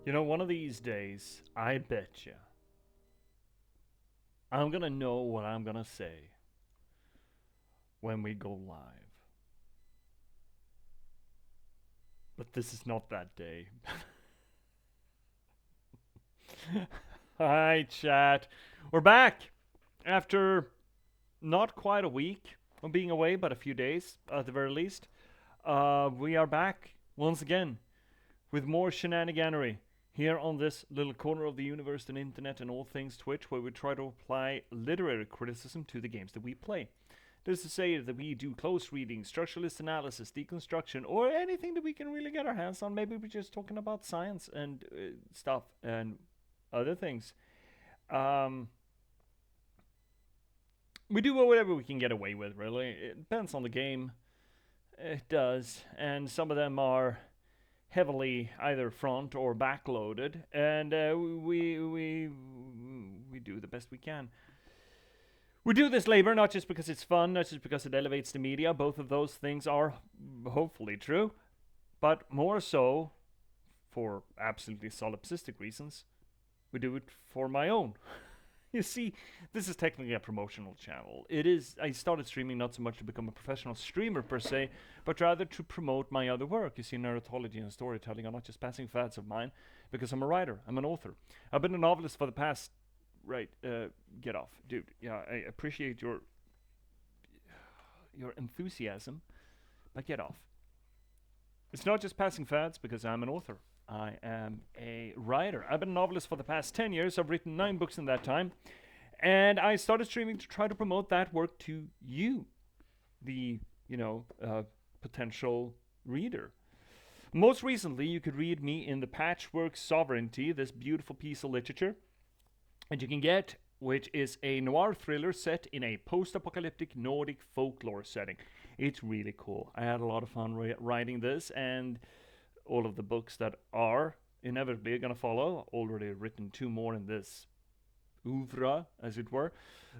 You know, one of these days, I bet you, I'm gonna know what I'm gonna say when we go live. But this is not that day. Hi, chat. We're back after not quite a week of being away, but a few days at the very least. We are back once again with more shenaniganery here on this little corner of the universe and internet and all things Twitch, where we try to apply literary criticism to the games that we play. That is to say that we do close reading, structuralist analysis, deconstruction, or anything that we can really get our hands on. Maybe we're just talking about science and stuff and other things. Um, we do whatever we can get away with, really. It depends on the game. It does. And some of them are heavily either front or backloaded, and we do the best we can. We do this labor not just because it's fun, not just because it elevates the media. Both of those things are hopefully true, but more so for absolutely solipsistic reasons. We do it for my own. You see, this is technically a promotional channel. It is. I started streaming not so much to become a professional streamer per se, but rather to promote my other work. You see, narratology and storytelling are not just passing fads of mine, because I'm a writer, I'm an author. I've been a novelist for the past. Right, get off, dude. Yeah, I appreciate your enthusiasm, but get off. It's not just passing fads because I'm an author. I am a writer. I've been a novelist for the past 10 years. I've written 9 books in that time. And I started streaming to try to promote that work to you, the, potential reader. Most recently, you could read me in The Patchwork Sovereignty, this beautiful piece of literature. And you can get, which is a noir thriller set in a post-apocalyptic Nordic folklore setting. It's really cool. I had a lot of fun writing this, and all of the books that are inevitably going to follow. Already written 2 more in this oeuvre, as it were.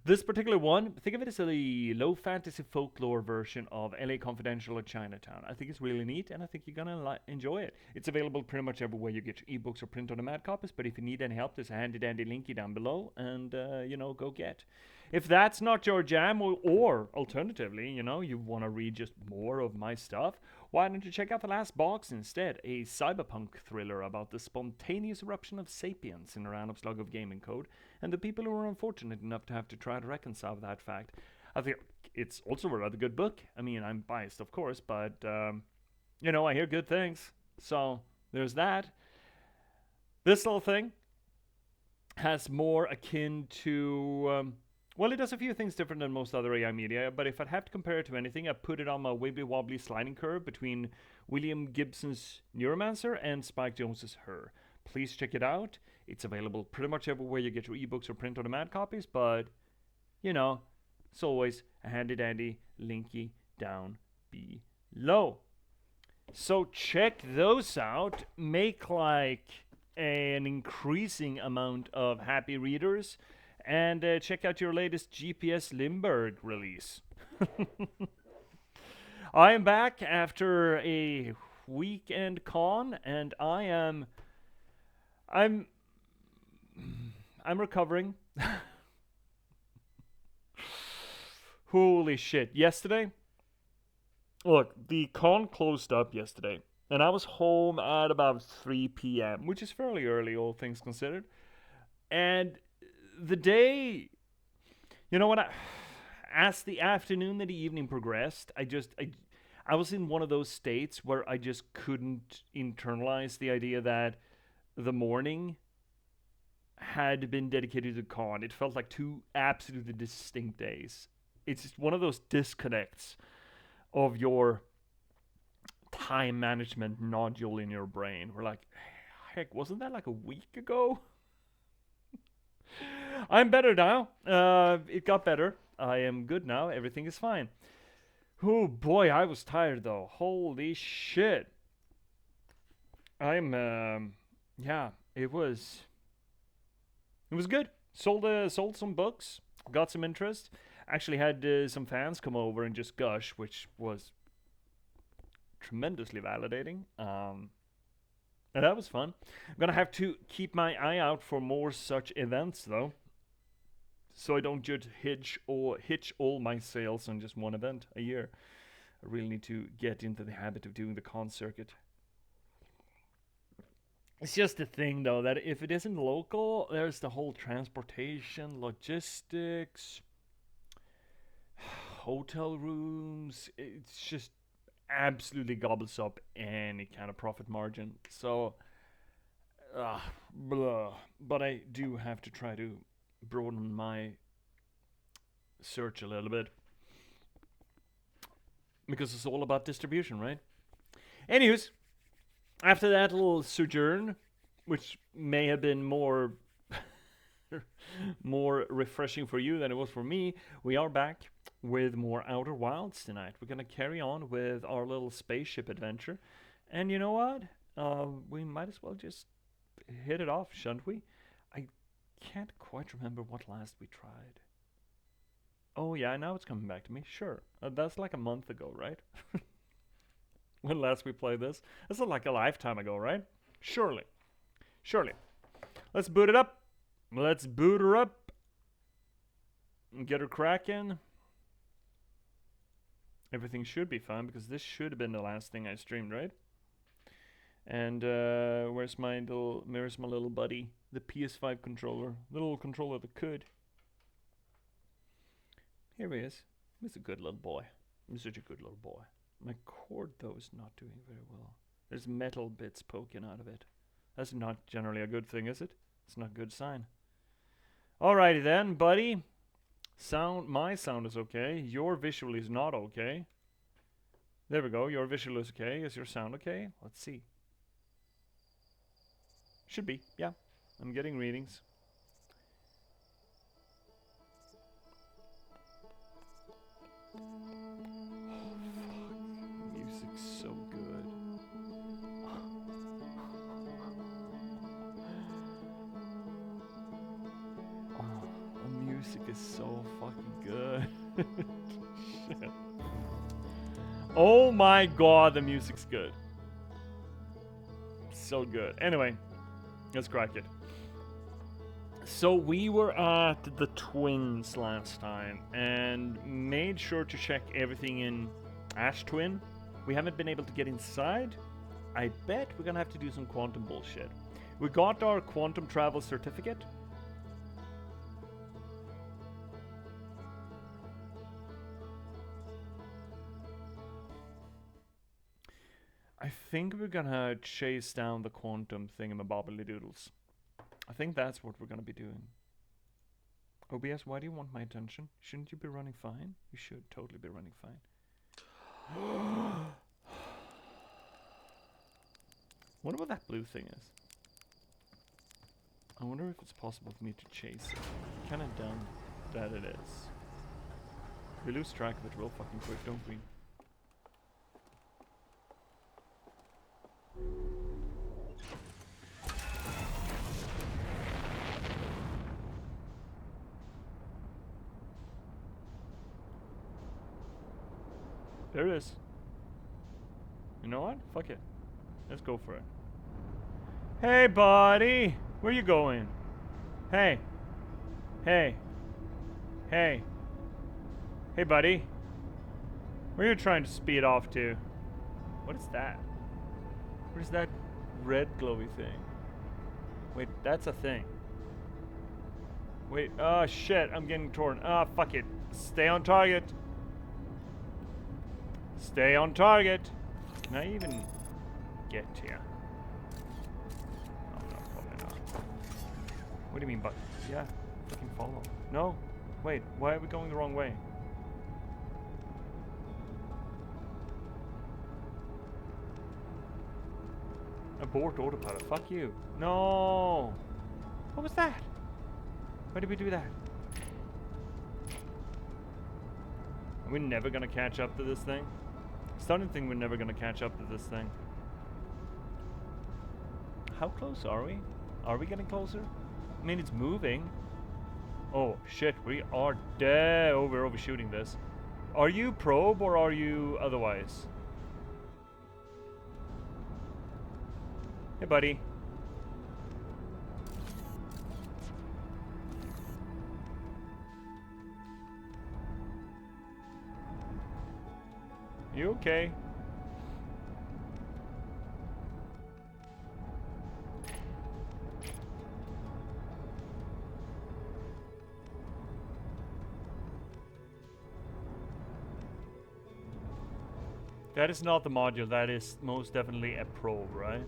This particular one, think of it as a low fantasy folklore version of LA Confidential or Chinatown. I think it's really neat, and I think you're gonna enjoy it. It's available pretty much everywhere you get your ebooks or print on demand copies, but if you need any help, there's a handy dandy linky down below, and go get. If that's not your jam, or alternatively, you want to read just more of my stuff, why don't you check out The Last Box instead, a cyberpunk thriller about the spontaneous eruption of sapience in a random slug of gaming code, and the people who are unfortunate enough to have to try to reconcile that fact. I think it's also a rather good book. I mean, I'm biased, of course, but, I hear good things. So, there's that. This little thing has more akin to... well, it does a few things different than most other AI media, but if I'd have to compare it to anything, I'd put it on my wibbly-wobbly sliding curve between William Gibson's Neuromancer and Spike Jonze's Her. Please check it out. It's available pretty much everywhere you get your ebooks or print on demand copies, but, it's always a handy-dandy linky down below. So check those out. Make an increasing amount of happy readers. And check out your latest J.P.S. Lindberg release. I am back after a weekend con, and I'm recovering. Holy shit. Yesterday, look, the con closed up yesterday, and I was home at about 3 p.m., which is fairly early, all things considered. And the day, as the afternoon and the evening progressed, I was in one of those states where I just couldn't internalize the idea that the morning had been dedicated to con. It felt like 2 absolutely distinct days. It's just one of those disconnects of your time management nodule in your brain. We're like, heck, wasn't that like a week ago? I'm better now. It got better. I am good now. Everything is fine. Oh boy, I was tired though. Holy shit. Yeah, it was good. Sold some books. Got some interest. Actually had some fans come over and just gush, which was tremendously validating. That was fun. I'm gonna have to keep my eye out for more such events, though, so I don't just hitch all my sales on just one event a year. I really need to get into the habit of doing the con circuit. It's just the thing, though, that if it isn't local, there's the whole transportation, logistics, hotel rooms. It's just absolutely gobbles up any kind of profit margin. So, blah. But I do have to try to broaden my search a little bit, because it's all about distribution, right? Anyways, after that little sojourn, which may have been more more refreshing for you than it was for me, we are back with more Outer Wilds tonight. We're gonna carry on with our little spaceship adventure, and you know what? We might as well just hit it off, shouldn't we? I can't quite remember what last we tried. Oh yeah, now it's coming back to me. Sure, that's like a month ago, right? When last we played this? That's not like a lifetime ago, right? Surely. Let's boot it up. Let's boot her up. And get her cracking. Everything should be fine, because this should have been the last thing I streamed, right? And where's my little buddy? The PS5 controller. The little controller that could. Here he is. He's a good little boy. He's such a good little boy. My cord, though, is not doing very well. There's metal bits poking out of it. That's not generally a good thing, is it? It's not a good sign. Alrighty then, buddy. My sound is okay. Your visual is not okay. There we go. Your visual is okay. Is your sound okay? Let's see. Should be. Yeah. I'm getting readings. Music's so good. The music is so fucking good. Shit. Oh my god, the music's good. So good. Anyway, let's crack it. So we were at the Twins last time and made sure to check everything in Ash Twin. We haven't been able to get inside. I bet we're gonna have to do some quantum bullshit. We got our quantum travel certificate. I think we're gonna chase down the quantum thingamabobbly doodles. I think that's what we're gonna be doing. OBS, why do you want my attention? Shouldn't you be running fine? You should totally be running fine. Wonder what that blue thing is. I wonder if it's possible for me to chase it. Kinda dumb that it is. We lose track of it real fucking quick, don't we? There it is. You know what? Fuck it. Let's go for it. Hey, buddy! Where you going? Hey. Hey. Hey. Hey, buddy. Where you trying to speed off to? What is that? What is that red glowy thing? Wait, that's a thing. Wait, oh shit, I'm getting torn. Ah, fuck it. Stay on target. Stay on target. Can I even get here? Oh, no, probably not. What do you mean, but yeah, fucking follow. No, wait, why are we going the wrong way? Abort autopilot. Fuck you. No. What was that? Why did we do that? Are we never gonna catch up to this thing? Starting to think we're never gonna catch up to this thing. How close are we? Are we getting closer? I mean, it's moving. Oh shit, we are dead. Oh, we're overshooting this. Are you probe or are you otherwise? Hey, buddy. You okay? That is not the module, that is most definitely a probe, right?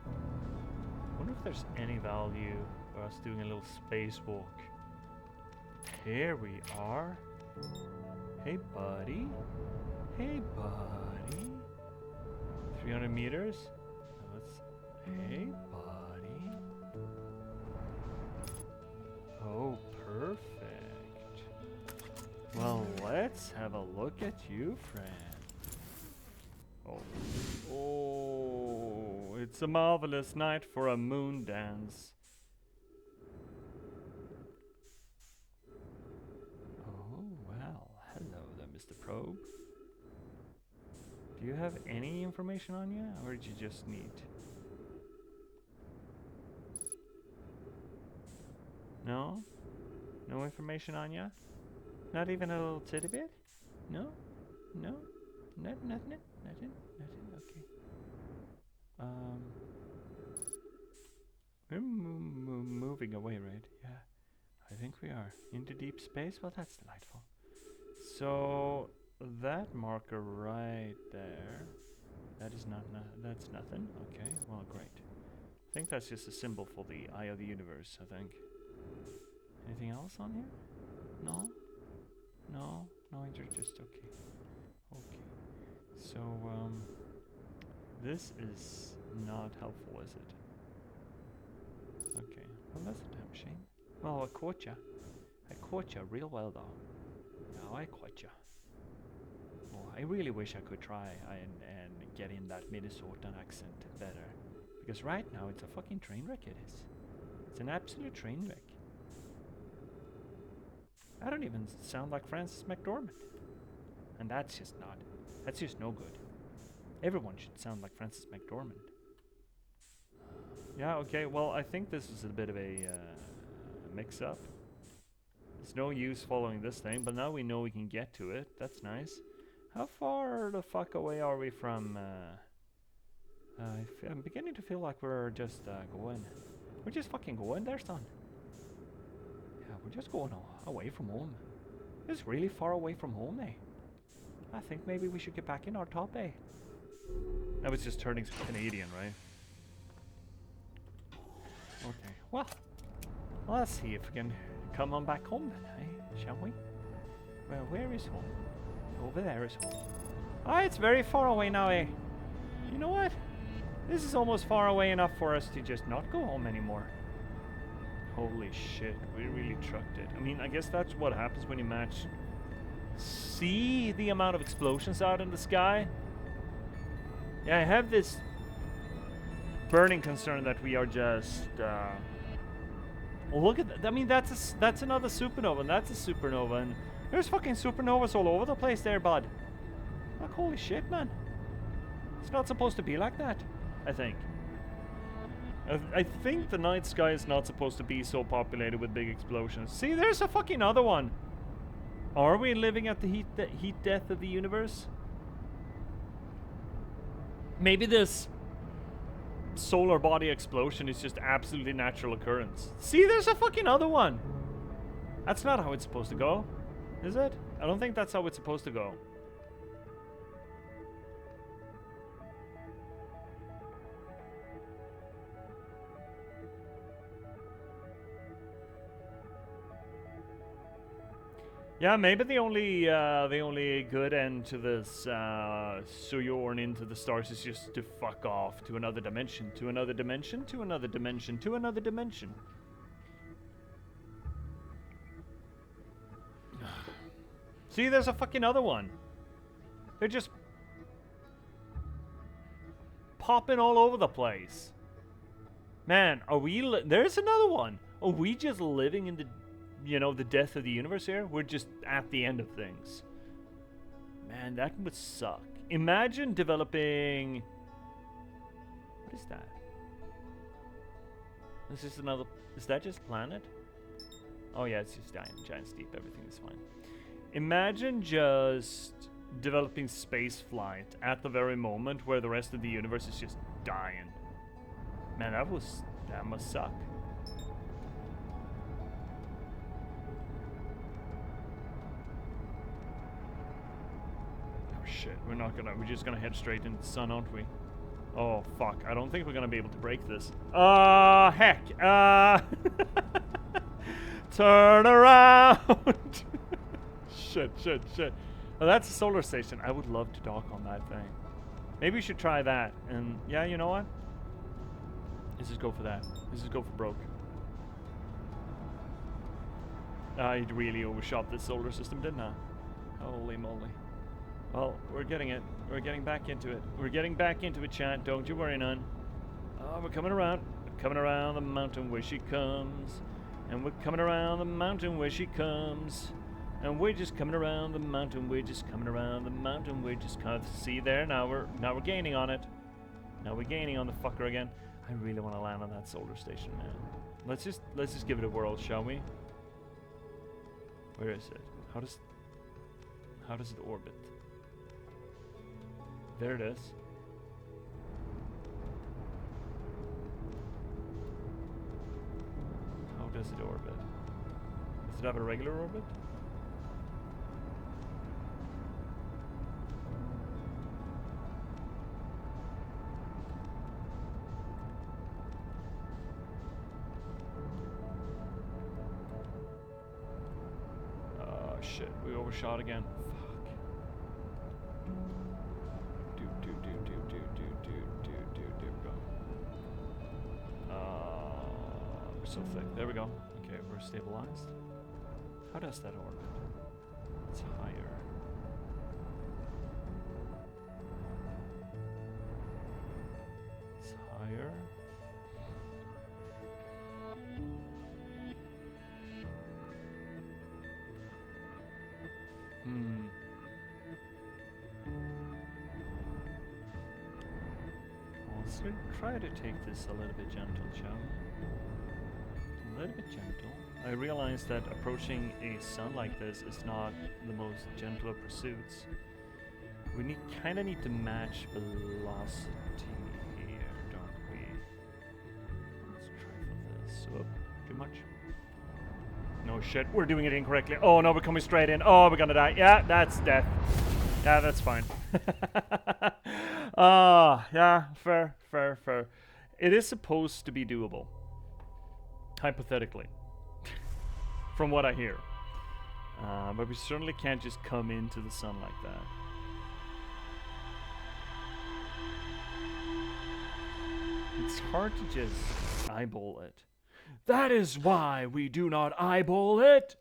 I wonder if there's any value for us doing a little spacewalk. Here we are. Hey, buddy. Hey, buddy. 300 meters. Now let's... Hey, buddy. Oh, perfect. Well, let's have a look at you, friend. Oh. Oh, it's a marvelous night for a moon dance. Oh, well, hello there, Mr. Probe. Do you have any information on you, or did you just need? No? No information on you? Not even a little titty bit? No? No? Nothing? Nothing? Nothing? Okay. We're moving away, right? Yeah. I think we are. Into deep space? Well, that's delightful. So, that marker right there, that is that's nothing. Okay, well, great. I think that's just a symbol for the eye of the universe, I think. Anything else on here? No? No? No, you're just okay. Okay. So, this is not helpful, is it? Okay. Well, that's a damn shame. Well, I caught ya. I caught ya real well, though. No, I caught ya. Oh, I really wish I could try and get in that Minnesotan accent better. Because right now, it's a fucking train wreck, it is. It's an absolute train wreck. I don't even sound like Francis McDormand. And that's just no good. Everyone should sound like Francis McDormand. Yeah, okay, well, I think this is a bit of a mix-up. There's no use following this thing, but now we know we can get to it. That's nice. How far the fuck away are we from... I'm beginning to feel like we're just going. We're just fucking going there, son. Yeah, we're just going away from home. It's really far away from home, eh? I think maybe we should get back in our top, eh? That was just turning Canadian, right? Okay, well, let's see if we can come on back home then, eh? Shall we? Well, where is home? Over there is home. Ah, it's very far away now, eh? You know what? This is almost far away enough for us to just not go home anymore. Holy shit, we really trucked it. I mean, I guess that's what happens when you match. See the amount of explosions out in the sky? Yeah, I have this burning concern that we are just look at that. I mean, that's another supernova, and that's a supernova, and there's fucking supernovas all over the place there, bud. Like, holy shit, man. It's not supposed to be like that, I think. I think the night sky is not supposed to be so populated with big explosions. See, there's a fucking other one. Are we living at the heat death of the universe? Maybe this solar body explosion is just absolutely natural occurrence. See, there's a fucking other one. That's not how it's supposed to go, is it? I don't think that's how it's supposed to go. Yeah, maybe the only good end to this Sojourn into the stars is just to fuck off to another dimension, to another dimension, to another dimension, to another dimension. See, there's a fucking other one. They're just popping all over the place. Man, are we... There's another one. Are we just living in the you know, the death of the universe here. We're just at the end of things. Man, that would suck. Imagine developing... What is that? This is another... Is that just planet? Oh yeah, it's just giant steep. Everything is fine. Imagine just developing space flight at the very moment where the rest of the universe is just dying. Man, that must suck. Oh shit, we're just gonna head straight into the sun, aren't we? Oh fuck, I don't think we're gonna be able to break this. Heck, turn around. Shit. Oh, that's a solar station. I would love to dock on that thing. Maybe we should try that. And yeah, you know what? Let's just go for that. Let's just go for broke. I really overshot this solar system, didn't I? Holy moly. Well, we're getting it. We're getting back into it. We're getting back into it, chat. Don't you worry none. Oh, we're coming around. We're coming around the mountain where she comes. And we're coming around the mountain where she comes. And we're just coming around the mountain. We're just coming around the mountain. We're just kind of see there. Now we're gaining on it. Now we're gaining on the fucker again. I really want to land on that solar station, man. Let's just give it a whirl, shall we? Where is it? How does it orbit? There it is. How does it orbit? Does it have a regular orbit? Shit, we overshot again. Fuck. We're so thick. There we go. Okay, we're stabilized. How does that orbit? It's higher. It's higher. Let's try to take this a little bit gentle, shall we? A little bit gentle. I realize that approaching a sun like this is not the most gentle of pursuits. We kind of need to match velocity here, don't we? Let's try for this. Oh, too much. No shit, we're doing it incorrectly. Oh no, we're coming straight in. Oh, we're gonna die. Yeah, that's death. Yeah, that's fine. Yeah, fair. It is supposed to be doable. Hypothetically. From what I hear. But we certainly can't just come into the sun like that. It's hard to just eyeball it. That is why we do not eyeball it!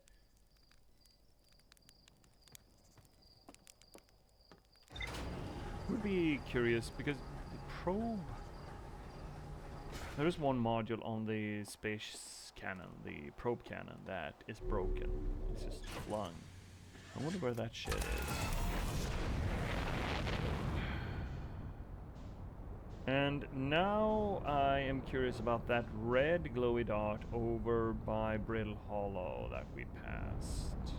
Would be curious because the probe... There is one module on the space cannon, the probe cannon, that is broken. It's just flung. I wonder where that shit is. And now I am curious about that red glowy dot over by Brittle Hollow that we passed.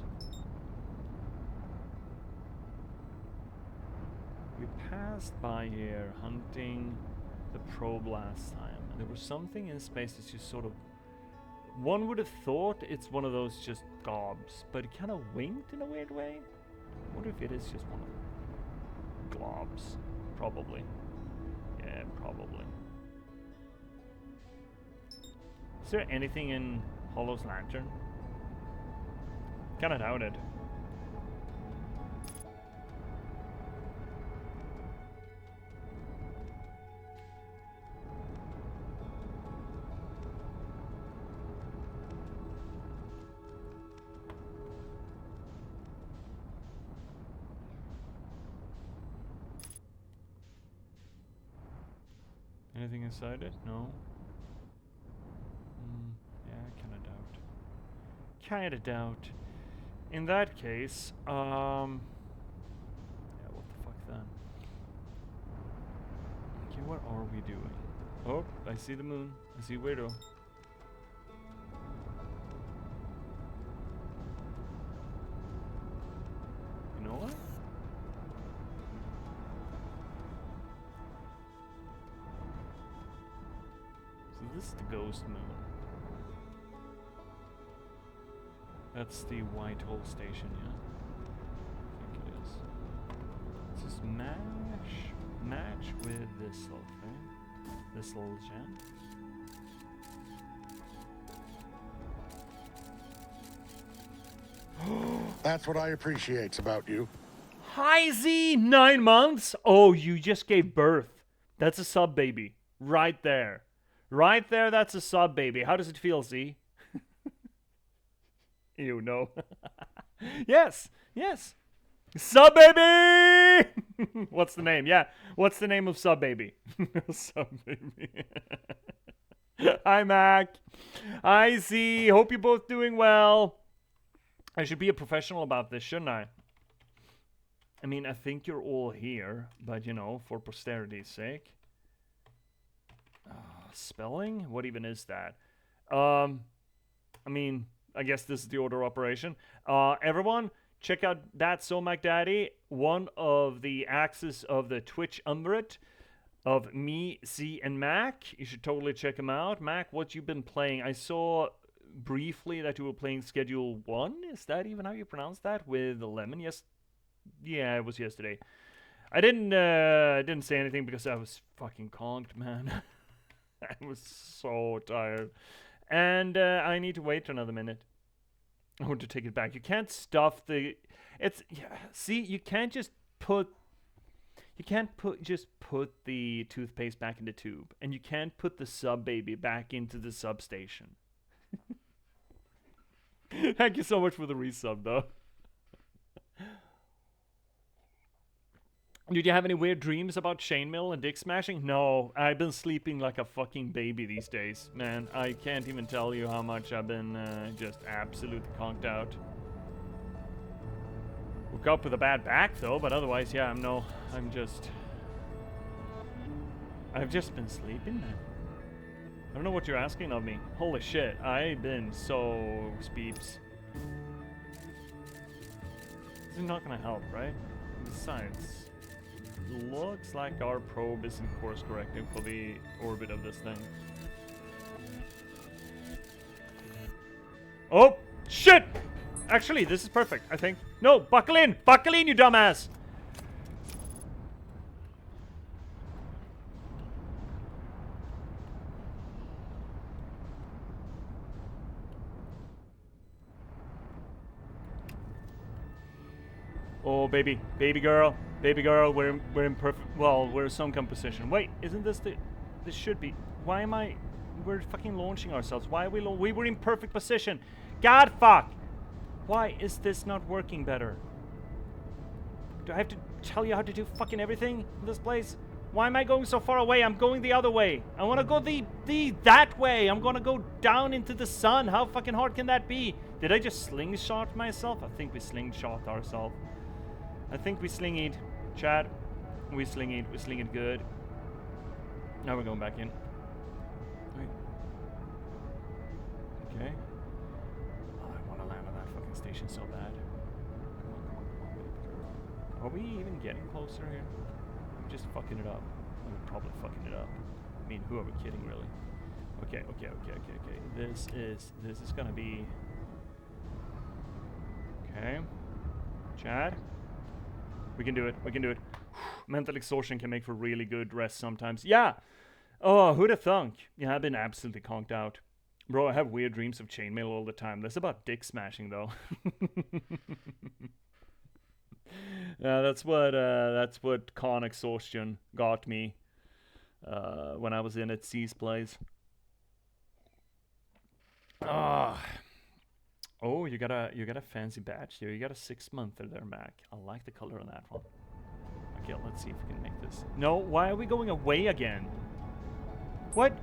We passed by here hunting the probe last time, and there was something in space that's just sort of... One would have thought it's one of those just gobs, but it kind of winked in a weird way. I wonder if it is just one of the globs. Probably. Yeah, probably. Is there anything in Hollow's lantern? Kinda doubt it. Anything inside it? No. Yeah, kinda doubt. kinda doubt. In that case, yeah, what the fuck then? Okay, what are we doing? Oh, I see the moon. I see Weirdo. You know what? So this is the ghost moon. That's the Whitehall station, yeah? I think it is. Let's just match with this little thing. This little gem. That's what I appreciate about you. Hi Z, 9 months? Oh, you just gave birth. That's a sub baby. Right there. Right there, that's a sub baby. How does it feel, Z? Ew, no. Yes, yes. Sub baby! What's the name? Yeah, what's the name of sub baby? Sub baby. Hi, Mac. Hi, Z. Hope you're both doing well. I should be a professional about this, shouldn't I? I mean, I think you're all here, but you know, for posterity's sake. Spelling? What even is that? I mean, I guess this is the order of operation. Everyone, check out That's So Mac Daddy, one of the axes of the Twitch umbrate of me, Z, and Mac. You should totally check him out. Mac, what you been playing? I saw briefly that you were playing Schedule 1. Is that even how you pronounce that? With Lemon? Yes. Yeah, it was yesterday. I didn't say anything because I was fucking conked, man. I was so tired. And I need to wait another minute. I want to take it back. You can't stuff the... It's... Yeah, see, you can't just put... You can't just put the toothpaste back in the tube. And you can't put the sub baby back into the substation. Thank you so much for the resub, though. Did you have any weird dreams about chainmail and dick smashing? No, I've been sleeping like a fucking baby these days. Man, I can't even tell you how much I've been just absolutely conked out. Woke up with a bad back though, but otherwise, yeah, I've just been sleeping, man. I don't know what you're asking of me. Holy shit, I've been so speeps. This is not gonna help, right? Besides, looks like our probe isn't course correcting for the orbit of this thing. Oh, shit! Actually, this is perfect, I think. No, buckle in! Buckle in, you dumbass! Oh, baby girl, we're in perfect. Well, we're in some kind of position. Wait, isn't this the? This should be. Why am I? We're fucking launching ourselves. Why are we? We were in perfect position. God fuck! Why is this not working better? Do I have to tell you how to do fucking everything in this place? Why am I going so far away? I'm going the other way. I want to go that way. I'm gonna go down into the sun. How fucking hard can that be? Did I just slingshot myself? I think we slingshot ourselves. I think we sling it, chat. We sling it good. Now we're going back in. Wait. Okay. Oh, I want to land on that fucking station so bad. Come on, are we even getting closer here? I'm just fucking it up. I'm probably fucking it up. I mean, who are we kidding, really? Okay. This is gonna be... Okay. Chad? We can do it. Mental exhaustion can make for really good rest sometimes. Yeah! Oh, who'd have thunk? Yeah, I've been absolutely conked out. Bro, I have weird dreams of chainmail all the time. That's about dick smashing, though. Yeah, that's what con exhaustion got me when I was in at C's place. Oh, you got a fancy badge here. You got a 6-monther there, Mac. I like the color on that one. Okay, let's see if we can make this. No, why are we going away again? What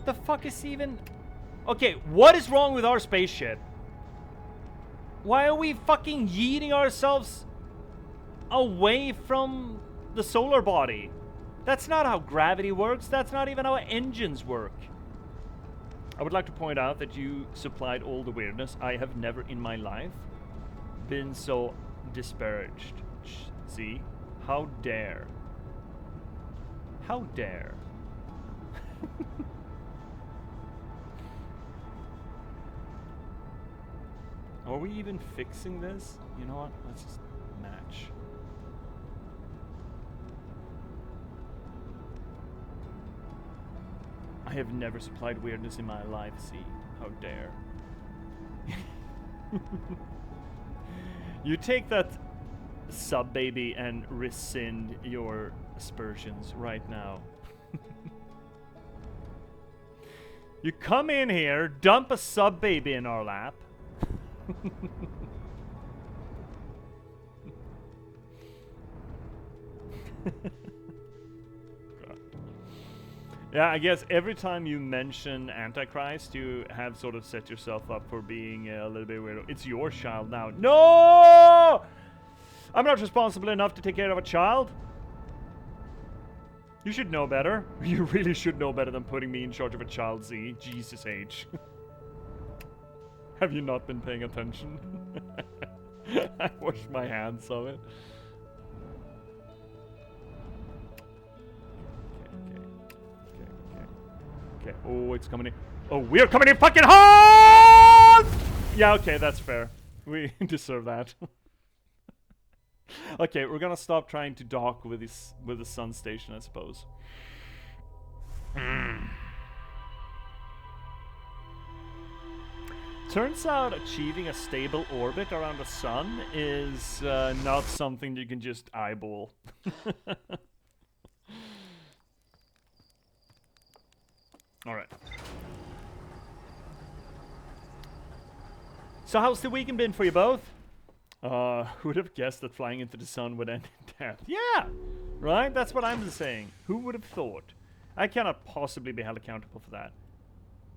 the fuck is even... Okay, what is wrong with our spaceship? Why are we fucking yeeting ourselves away from the solar body? That's not how gravity works. That's not even how engines work. I would like to point out that you supplied all the weirdness. I have never in my life been so disparaged. See? How dare? How dare? Are we even fixing this? You know what? Let's just match. I have never supplied weirdness in my life, see? How dare. You take that sub baby and rescind your aspersions right now. You come in here, dump a sub baby in our lap. Yeah, I guess every time you mention Antichrist, you have sort of set yourself up for being a little bit weird. It's your child now. No! I'm not responsible enough to take care of a child. You should know better. You really should know better than putting me in charge of a child, Z. Jesus H. Have you not been paying attention? I washed my hands of it. Okay. Oh, it's coming in. Oh, we're coming in fucking hard! Yeah, okay, that's fair. We deserve that. Okay, we're gonna stop trying to dock with the sun station, I suppose. Turns out achieving a stable orbit around the sun is not something you can just eyeball. Alright. So how's the weekend been for you both? Who would have guessed that flying into the sun would end in death? Yeah! Right? That's what I'm saying. Who would have thought? I cannot possibly be held accountable for that.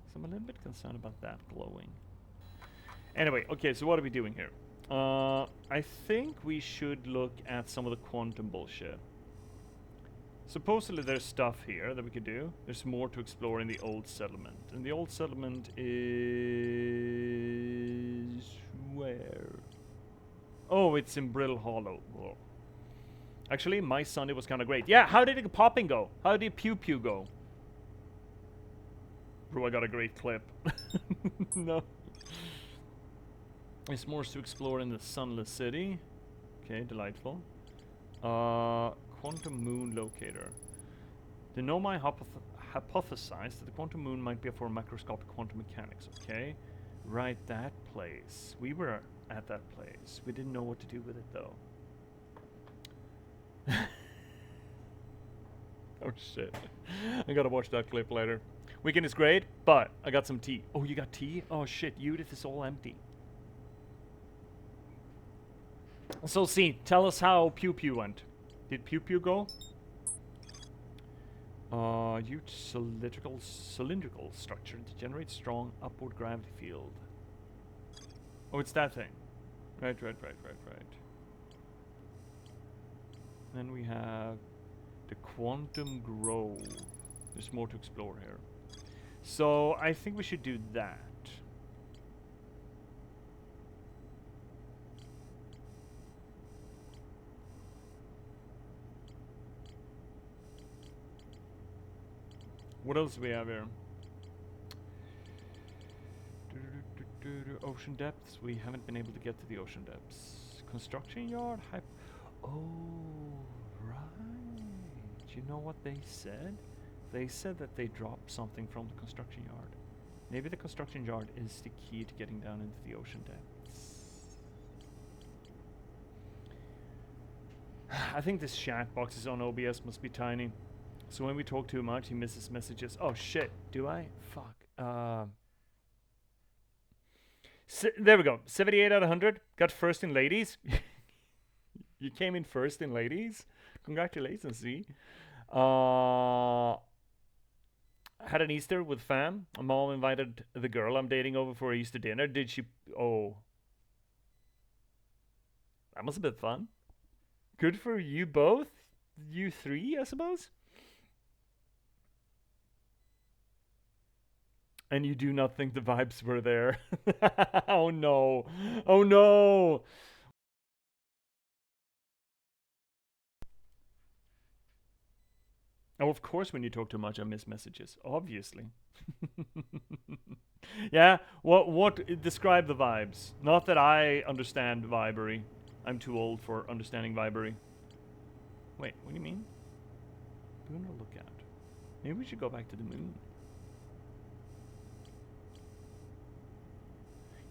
So I'm a little bit concerned about that glowing. Anyway, okay, so what are we doing here? I think we should look at some of the quantum bullshit. Supposedly there's stuff here that we could do. There's more to explore in the old settlement. And the old settlement is... where? Oh, it's in Brittle Hollow. Whoa. Actually, my Sunday was kind of great. Yeah, how did the popping go? How did Pew Pew go? Bro, I got a great clip. No. There's more to explore in the Sunless City. Okay, delightful. Quantum Moon Locator. The Nomai hypothesized that the quantum moon might be for macroscopic quantum mechanics. Okay, right, that place. We were at that place. We didn't know what to do with it, though. Oh, shit. I gotta watch that clip later. Weekend is great, but I got some tea. Oh, you got tea? Oh, shit. Judith is all empty. So, see, tell us how Pew Pew went. Did Pew Pew go? Huge cylindrical structure to generate strong upward gravity field. Oh, it's that thing. Right. Then we have the Quantum Grove. There's more to explore here. So, I think we should do that. What else do we have here? Ocean depths. We haven't been able to get to the ocean depths. Construction yard. Oh, right. You know what they said? They said that they dropped something from the construction yard. Maybe the construction yard is the key to getting down into the ocean depths. I think this chat box is on OBS must be tiny. So when we talk too much, he misses messages. Oh shit, do I? Fuck. There we go. 78 out of 100. Got first in ladies. You came in first in ladies. Congratulations, Z. Had an Easter with fam. Mom invited the girl I'm dating over for Easter dinner. Did she? Oh. That must have been fun. Good for you both. You three, I suppose. And you do not think the vibes were there. Oh no. Oh no. Oh, of course, when you talk too much, I miss messages. Obviously. Yeah. What? Describe the vibes. Not that I understand vibery. I'm too old for understanding vibery. Wait, what do you mean? Moon or lookout? Maybe we should go back to the moon.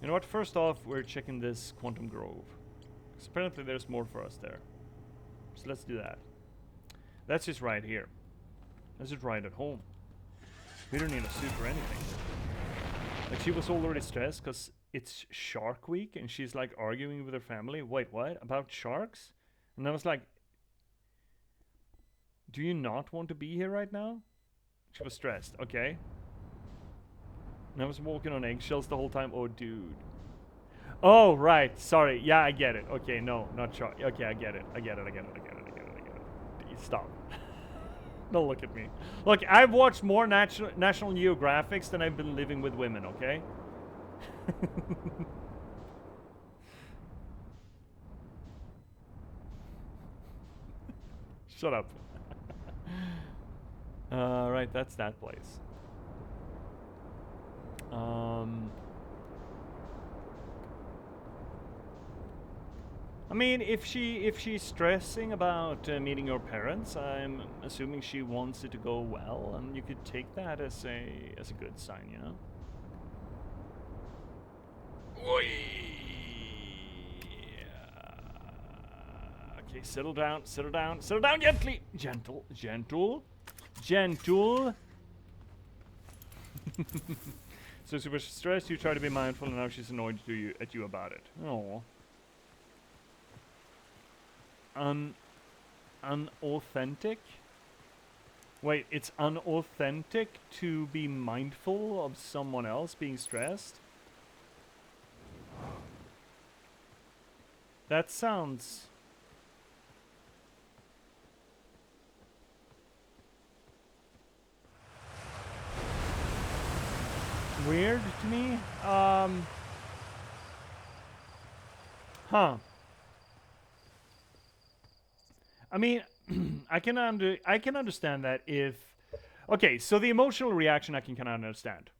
You know what? First off, we're checking this Quantum Grove. Because apparently there's more for us there. So let's do that. That's just right here. That's just right at home. We don't need a suit or anything. Like, she was already stressed because it's Shark Week and she's like arguing with her family. Wait, what? About sharks? And I was like, do you not want to be here right now? She was stressed. Okay. And I was walking on eggshells the whole time. Oh, dude. Oh, right. Sorry. Yeah, I get it. Okay, no, not shark. Okay, I get it. I get it. I get it. I get it. I get it. I get it. Stop. Don't look at me. Look, I've watched more National Geographics than I've been living with women, okay? Shut up. Right, that's that place. I mean, if she's stressing about meeting your parents, I'm assuming she wants it to go well, and you could take that as a good sign, you know. Oi! Okay, settle down, settle down, settle down gently, gentle, gentle, gentle. So she was stressed. You try to be mindful, and now she's annoyed at you about it. Oh. Unauthentic? Wait, it's unauthentic to be mindful of someone else being stressed? That sounds... weird to me. Huh. I mean, I can understand that if... Okay, so the emotional reaction I can kind of understand.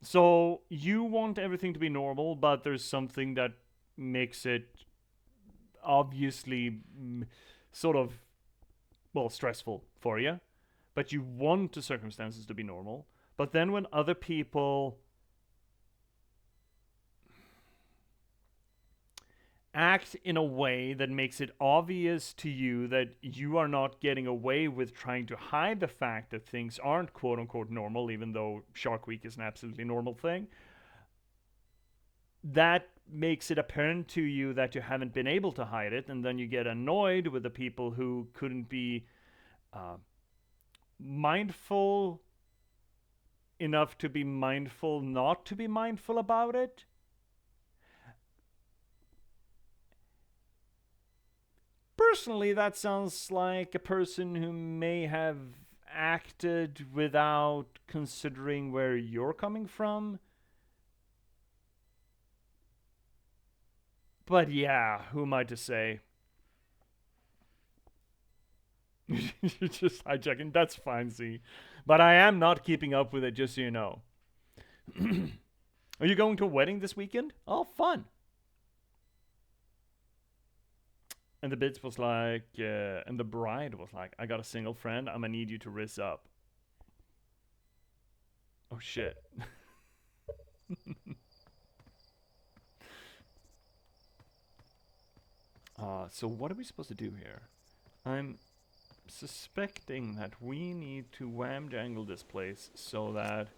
So you want everything to be normal, but there's something that makes it obviously sort of, well, stressful for you. But you want the circumstances to be normal. But then when other people act in a way that makes it obvious to you that you are not getting away with trying to hide the fact that things aren't quote unquote normal, even though Shark Week is an absolutely normal thing, that makes it apparent to you that you haven't been able to hide it, and then you get annoyed with the people who couldn't be mindful enough to be mindful not to be mindful about it. Personally, that sounds like a person who may have acted without considering where you're coming from. But yeah, who am I to say? You're just hijacking. That's fine, Z. But I am not keeping up with it, just so you know. Are you going to a wedding this weekend? Oh, fun. And the bitch was like, and the bride was like, I got a single friend. I'm gonna need you to rizz up. Oh, shit. So what are we supposed to do here? I'm suspecting that we need to wham jangle this place so that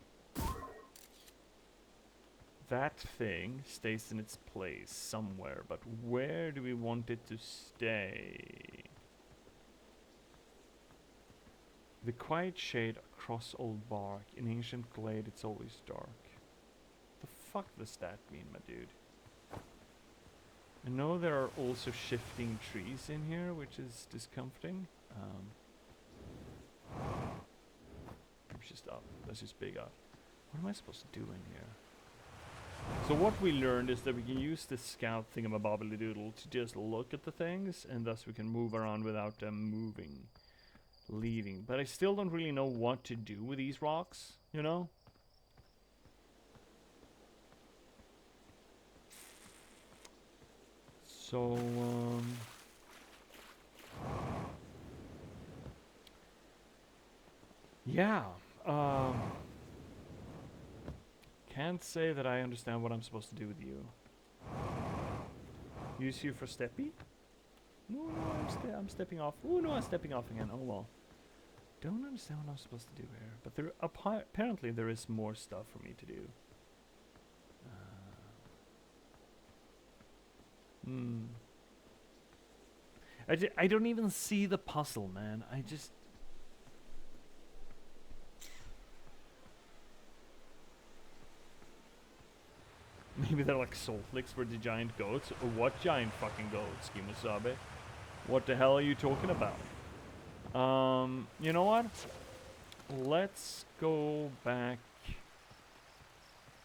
that thing stays in its place somewhere. But where do we want it to stay? The quiet shade across old bark. In ancient glade, it's always dark. The fuck does that mean, my dude? I know there are also shifting trees in here, which is discomforting. Let's just up. Let's just big up. What am I supposed to do in here? So what we learned is that we can use this scout thingamabobbly-doodle to just look at the things, and thus we can move around without them moving, leaving. But I still don't really know what to do with these rocks, you know? So, yeah. Can't say that I understand what I'm supposed to do with you. Use you for steppy? No, I'm stepping off. Oh no, I'm stepping off again. Oh well. Don't understand what I'm supposed to do here. But there apparently there is more stuff for me to do. I don't even see the puzzle, man. I just... Maybe they're like soul flicks for the giant goats. Or what giant fucking goats, Kimusabe? What the hell are you talking about? You know what? Let's go back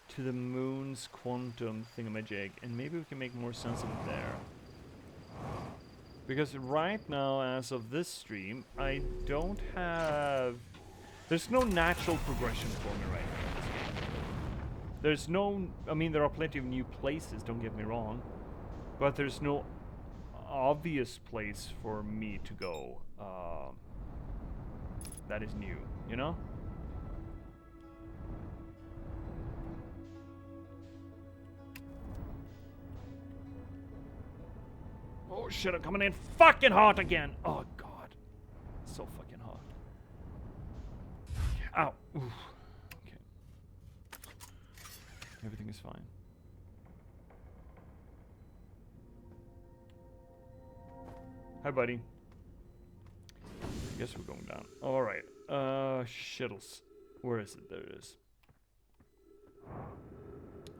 to the moon's quantum thingamajig, and maybe we can make more sense of it there. Because right now, as of this stream, I don't have... There's no natural progression for me right now in this game. There's no... I mean, there are plenty of new places, don't get me wrong. But there's no obvious place for me to go that is new, you know? Oh shit, I'm coming in fucking hot again! Oh god. So fucking hot. Ow. Oof. Okay. Everything is fine. Hi, buddy. I guess we're going down. Alright. Shittles. Where is it? There it is.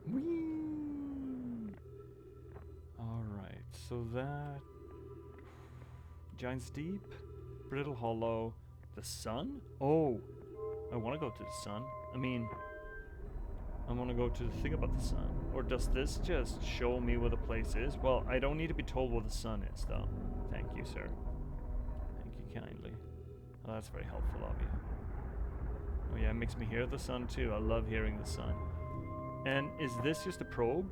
Whee! Alright, so that... Giant's Deep? Brittle Hollow. The sun? Oh! I want to go to the sun. I mean... I want to go to the thing about the sun. Or does this just show me where the place is? Well, I don't need to be told where the sun is, though. Thank you, sir. Thank you kindly. Oh, that's very helpful of you. Oh yeah, it makes me hear the sun too. I love hearing the sun. And is this just a probe?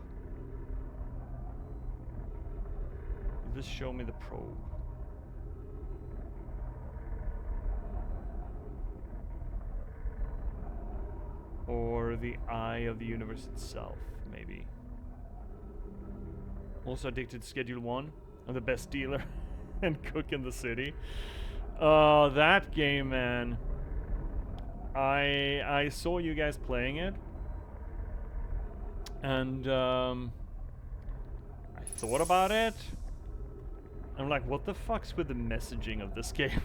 Does this show me the probe? Or the eye of the universe itself, maybe. Also addicted to Schedule 1. I'm the best dealer and cook in the city. Oh, that game, man. I saw you guys playing it. And I thought about it. I'm like, what the fuck's with the messaging of this game?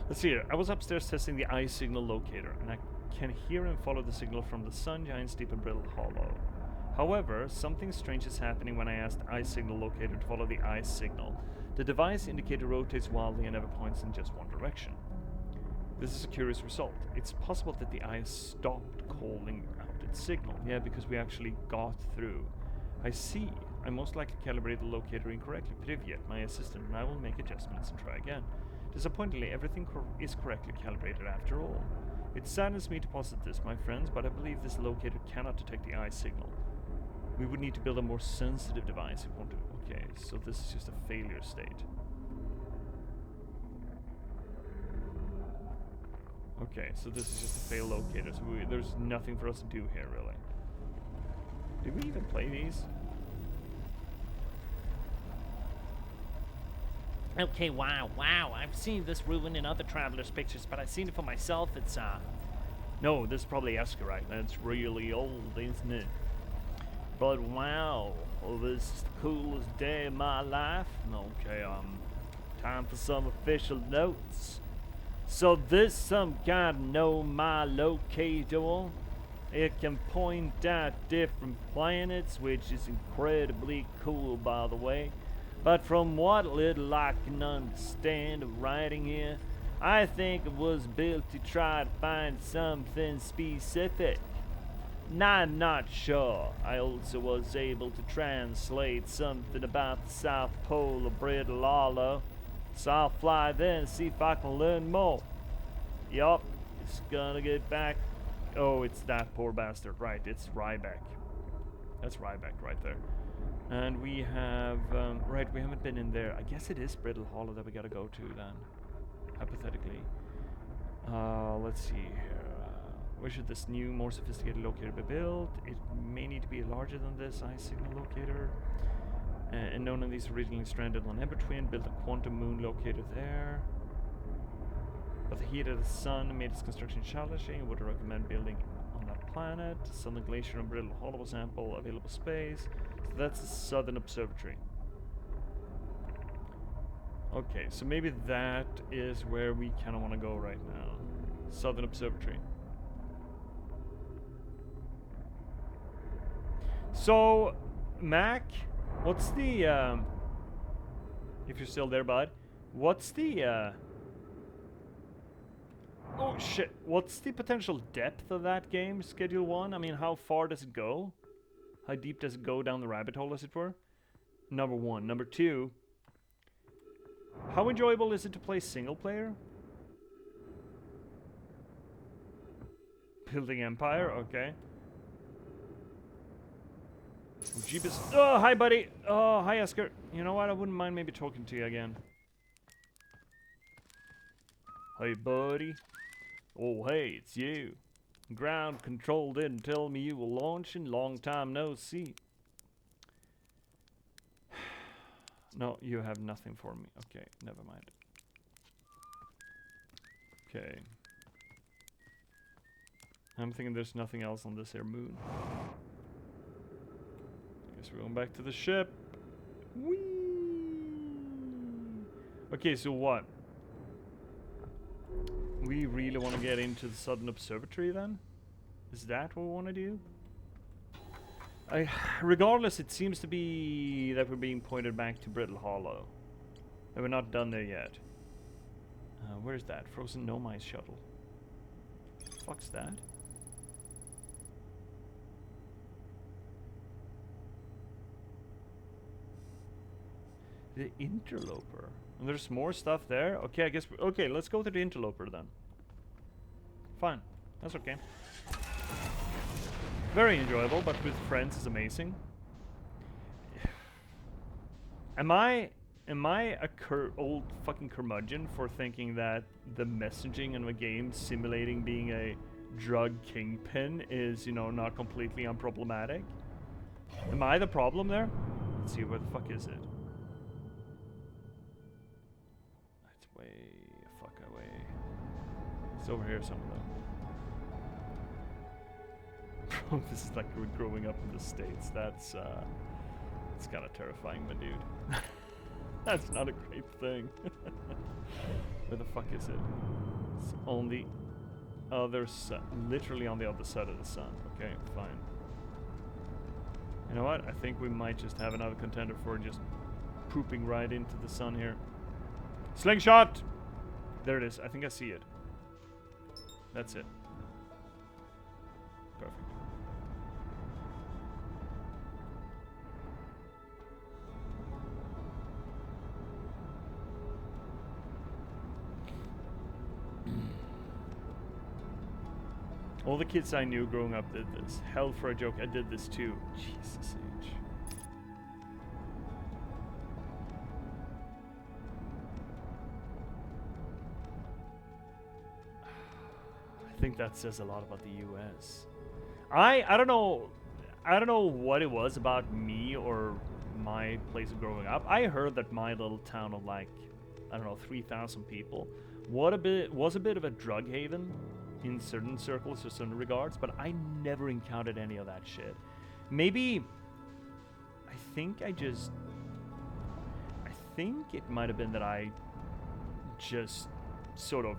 Let's see here. I was upstairs testing the eye signal locator, and I can hear and follow the signal from the sun, Giant's Deep, and Brittle Hollow. However, something strange is happening when I asked the eye signal locator to follow the eye signal. The device indicator rotates wildly and never points in just one direction. This is a curious result. It's possible that the eye stopped calling out its signal. Yeah, because we actually got through. I see. I most likely calibrated the locator incorrectly. Privyet, my assistant, and I will make adjustments and try again. Disappointingly, everything is correctly calibrated after all. It saddens me to posit this, my friends, but I believe this locator cannot detect the eye signal. We would need to build a more sensitive device if we want to... Okay, so this is just a failure state. Okay, so this is just a fail locator, so there's nothing for us to do here, really. Did we even play these? Okay, wow, I've seen this ruin in other travelers' pictures, but I've seen it for myself. It's, No, this is probably Escarite. That's really old, isn't it? But wow, this is the coolest day of my life. Okay, time for some official notes. So this some kind of know my locator? It can point at different planets, which is incredibly cool, by the way. But from what little I can understand of writing here, I think it was built to try to find something specific. I'm not sure. I also was able to translate something about the South Pole of Brittle Hollow, so I'll fly there and see if I can learn more. Yup, it's gonna get back. Oh, it's that poor bastard. Right, it's Ryback. That's Ryback right there. And we have, right, we haven't been in there. I guess it is Brittle Hollow that we gotta go to then, hypothetically. Let's see here. Where should this new, more sophisticated locator be built? It may need to be larger than this eye signal locator. And none of these originally stranded on Ebertwin. Built a quantum moon locator there. But the heat of the sun made its construction challenging. Would recommend building on that planet. Southern Glacier and Brittle Hollow sample available space. So that's the Southern Observatory. Okay, so maybe that is where we kind of want to go right now. Southern Observatory. So, Mac, what's the, if you're still there, bud, what's the, oh shit, what's the potential depth of that game, Schedule 1? I mean, how far does it go? How deep does it go down the rabbit hole, as it were? Number one. Number two, how enjoyable is it to play single player? Building Empire, okay. J.P.S. Oh, hi, buddy. Oh, hi, Esker. You know what? I wouldn't mind maybe talking to you again. Hey, buddy. Oh, hey, it's you. Ground control didn't tell me you were launching. Long time no see. No, you have nothing for me. Okay, never mind. Okay. I'm thinking there's nothing else on this here moon. Guess we're going back to the ship. Whee! Okay, so what? We really want to get into the Southern Observatory then? Is that what we want to do? Regardless, it seems to be that we're being pointed back to Brittle Hollow. And we're not done there yet. Where's that? Frozen Gnome Ice Shuttle. Fuck's that? The Interloper. And there's more stuff there? Okay, I guess... Okay, let's go to the Interloper then. Fine. That's okay. Very enjoyable, but with friends is amazing. Am I a old fucking curmudgeon for thinking that the messaging in a game simulating being a drug kingpin is, you know, not completely unproblematic? Am I the problem there? Let's see, where the fuck is it? It's way fuck away. It's over here somewhere. This is like we're growing up in the States. That's it's kind of terrifying, my dude. That's not a great thing. Where the fuck is it? It's on the other side, literally on the other side of the sun. Okay, fine. You know what? I think we might just have another contender for just pooping right into the sun here. Slingshot! There it is. I think I see it. That's it. Perfect. All the kids I knew growing up did this. Hell for a joke, I did this too. Jesus H. I think that says a lot about the US. I don't know what it was about me or my place of growing up. I heard that my little town of like, I don't know, 3,000 people was a bit of a drug haven in certain circles or certain regards, but I never encountered any of that shit. Maybe I think it might have been that I just sort of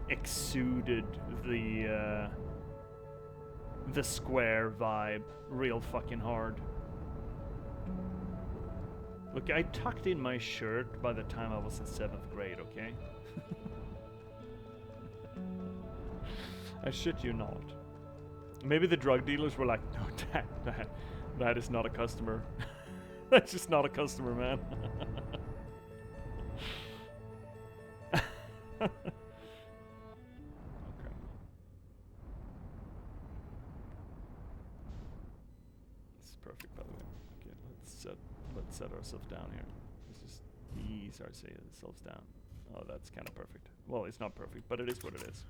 exuded the the square vibe real fucking hard. Look, I tucked in my shirt by the time I was in 7th grade, okay? I shit you not. Maybe the drug dealers were like, no, that is not a customer. That's just not a customer, man. Okay. This is perfect, by the way. Okay, let's set ourselves down here. Let's just ease ourselves down. Oh, that's kind of perfect. Well, it's not perfect, but it is what it is.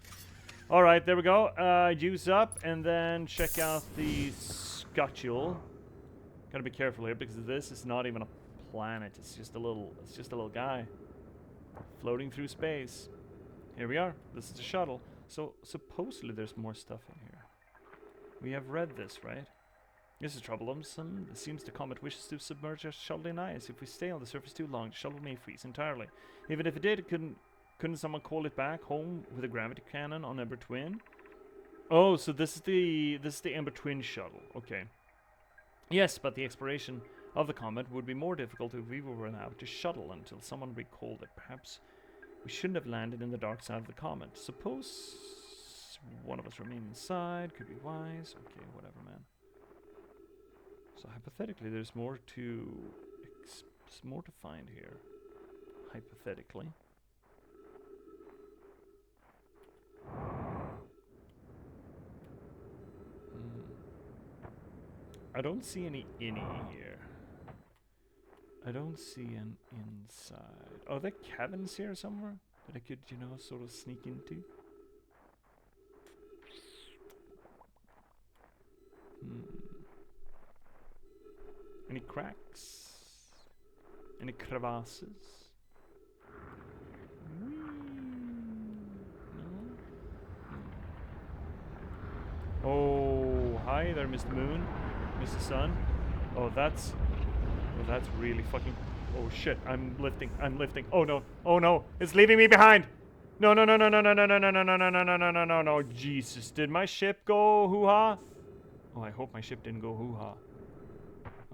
All right, there we go. Use up, and then check out the scutule. Gotta be careful here because this is not even a planet. It's just a little guy floating through space. Here we are. This is the shuttle. So supposedly there's more stuff in here. We have read this, right? This is troublesome. It seems the comet wishes to submerge our shuttle in ice. If we stay on the surface too long, the shuttle may freeze entirely. Even if it did, couldn't someone call it back home with a gravity cannon on Ember Twin? Oh, so this is the Ember Twin shuttle. Okay. Yes, but the exploration of the comet would be more difficult if we were without a shuttle until someone recalled it. Perhaps we shouldn't have landed in the dark side of the comet. Suppose one of us remain inside. Could be wise. Okay, whatever, man. So hypothetically, there's more to find here. Hypothetically. I don't see any here. I don't see an inside. Are there cabins here somewhere that I could, you know, sort of sneak into? Any cracks? Any crevasses? No? Oh, hi there, Mr. Moon. Mr. Sun. Oh, that's really fucking... Oh, shit. I'm lifting. Oh, no. Oh, no. It's leaving me behind. No, no, no, no, no, no, no, no, no, no, no, no, no, no, no, no, no. Jesus. Did my ship go hoo-ha? Oh, I hope my ship didn't go hoo-ha.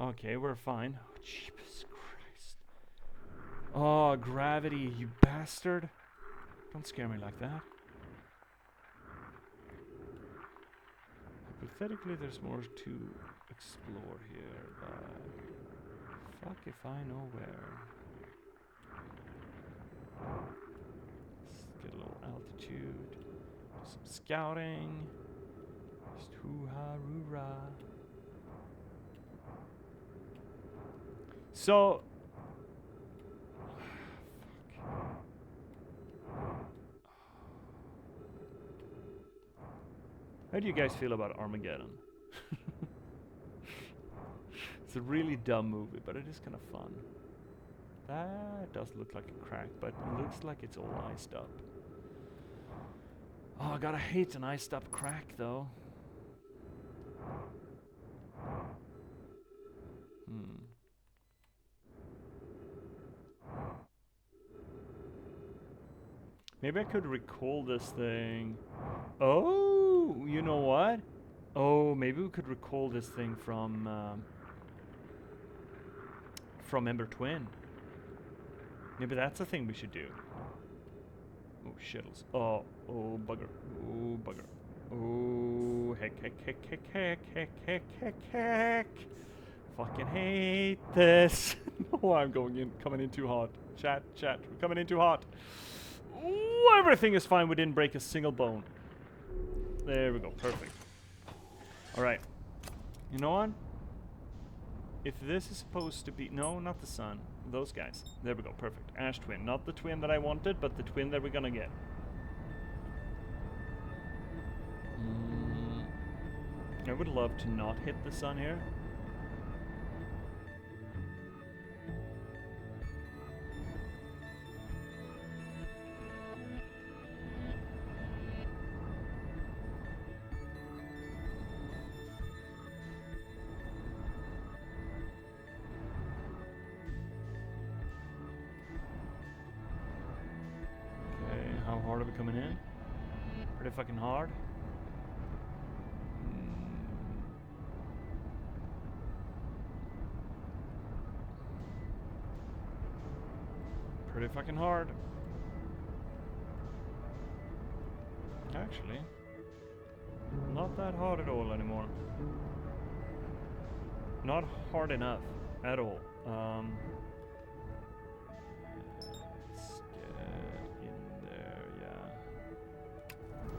Okay, we're fine. Oh, J.P.S. Christ. Oh, gravity, you bastard. Don't scare me like that. Hypothetically, there's more to explore here, but fuck if I know where. Let's get a little altitude, do some scouting. Just hoo-ha-roo-rah. So, how do you guys feel about Armageddon? It's a really dumb movie, but it is kind of fun. That does look like a crack, but it looks like it's all iced up. Oh, I gotta hate an iced up crack, though. Maybe I could recall this thing. Oh, you know what? Oh, maybe we could recall this thing from Ember Twin. Maybe that's the thing we should do. Oh, shittles. Oh, bugger. Oh, bugger. Oh, heck. Fucking hate this. No, I'm coming in too hot. Chat, we're coming in too hot. Ooh, everything is fine. We didn't break a single bone. There we go. Perfect. Alright. You know what? If this is supposed to be... No, not the sun. Those guys. There we go. Perfect. Ash twin. Not the twin that I wanted, but the twin that we're gonna get. I would love to not hit the sun here. How hard are we coming in? Pretty fucking hard. pretty fucking hard. Actually, not that hard at all anymore. Not hard enough at all. Let's get in there, yeah.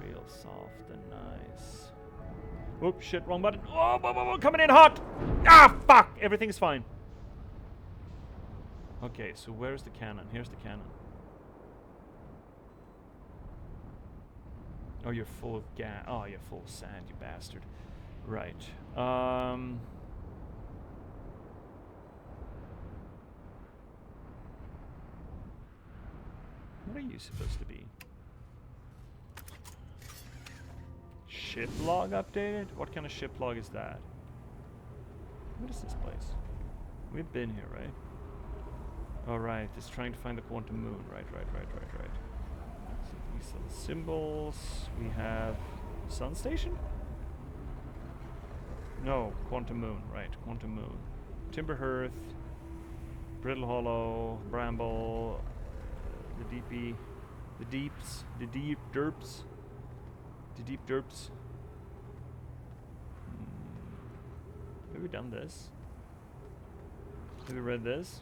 Real soft and nice. Oops, shit, wrong button. Oh, coming in hot! Ah, fuck! Everything's fine. Okay, so where's the cannon? Here's the cannon. Oh, you're full of gas. Oh, you're full of sand, you bastard. Right. What are you supposed to be? Ship log updated? What kind of ship log is that? What is this place? We've been here, right? Alright, it's trying to find the quantum moon. Right. So these are the symbols. We have sun station? No, quantum moon. Right, quantum moon. Timber hearth, brittle hollow, bramble, the deep derps. Have we done this? Have we read this?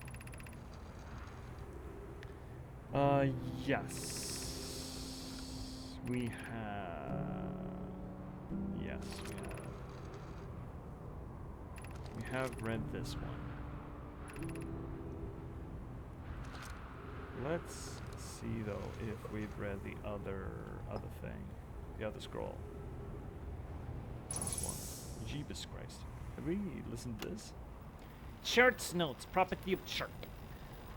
Yes. We have. Yes, we have. We have read this one. Let's see though if we've read the other thing. The other scroll. This one. Jeebus Christ. Have we listened to this? Charts notes, property of chart.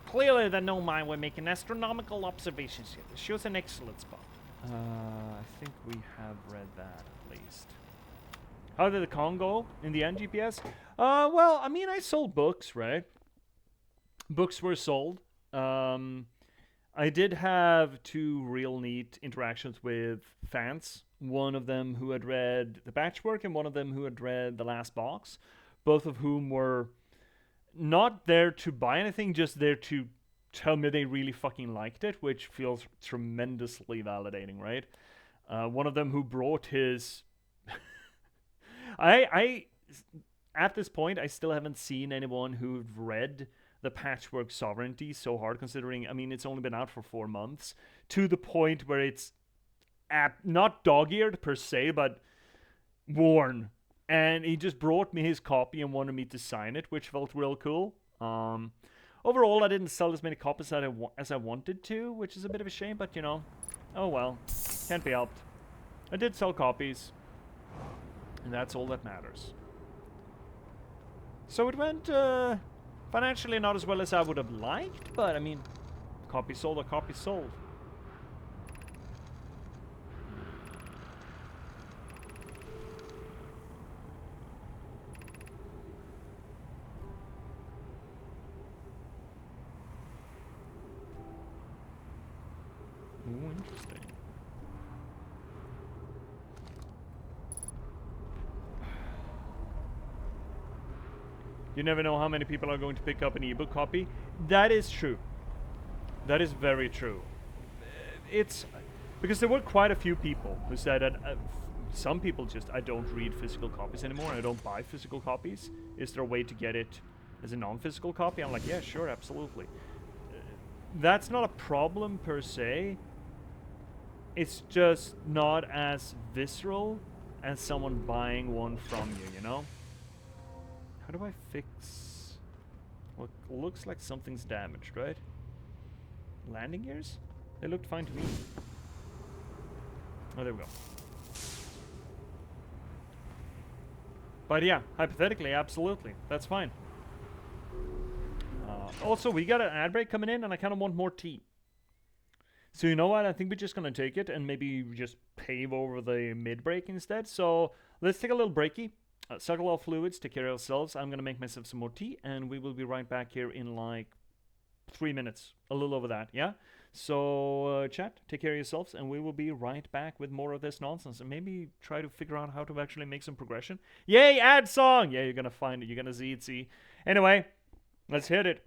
Clearly the Nomai were making astronomical observations here. This shows an excellent spot. I think we have read that at least. How did the con go in the end, J.P.S? Well, I mean, I sold books, right? Books were sold. I did have 2 real neat interactions with fans. One of them who had read The Patchwork and one of them who had read The Last Box. Both of whom were not there to buy anything, just there to tell me they really fucking liked it, which feels tremendously validating, right? One of them who brought his... I at this point, I still haven't seen anyone who've read The Patchwork Sovereignty so hard, considering, I mean, it's only been out for 4 months, to the point where it's not dog-eared per se, but worn. And he just brought me his copy and wanted me to sign it, which felt real cool. Overall, I didn't sell as many copies as I wanted to, which is a bit of a shame, but you know, oh well, can't be helped. I did sell copies, and that's all that matters. So it went financially not as well as I would have liked, but I mean, copy sold, a copy sold. Ooh, interesting. You never know how many people are going to pick up an ebook copy. That is true. That is very true. It's because there were quite a few people who said that some people just, I don't read physical copies anymore. I don't buy physical copies. Is there a way to get it as a non-physical copy? I'm like, yeah, sure, absolutely. That's not a problem per se. It's just not as visceral as someone buying one from you, you know? How do I fix what looks like something's damaged, right? Landing gears? They looked fine to me. Oh, there we go. But yeah, hypothetically, absolutely. That's fine. Also, we got an ad break coming in, and I kind of want more tea. So you know what? I think we're just going to take it and maybe just pave over the mid-break instead. So let's take a little breaky. Suckle all fluids, take care of ourselves. I'm going to make myself some more tea, and we will be right back here in like 3 minutes. A little over that, yeah? So, chat, take care of yourselves, and we will be right back with more of this nonsense, and maybe try to figure out how to actually make some progression. Yay, ad song! Yeah, you're going to find it. You're going to see it, see. Anyway, let's hit it.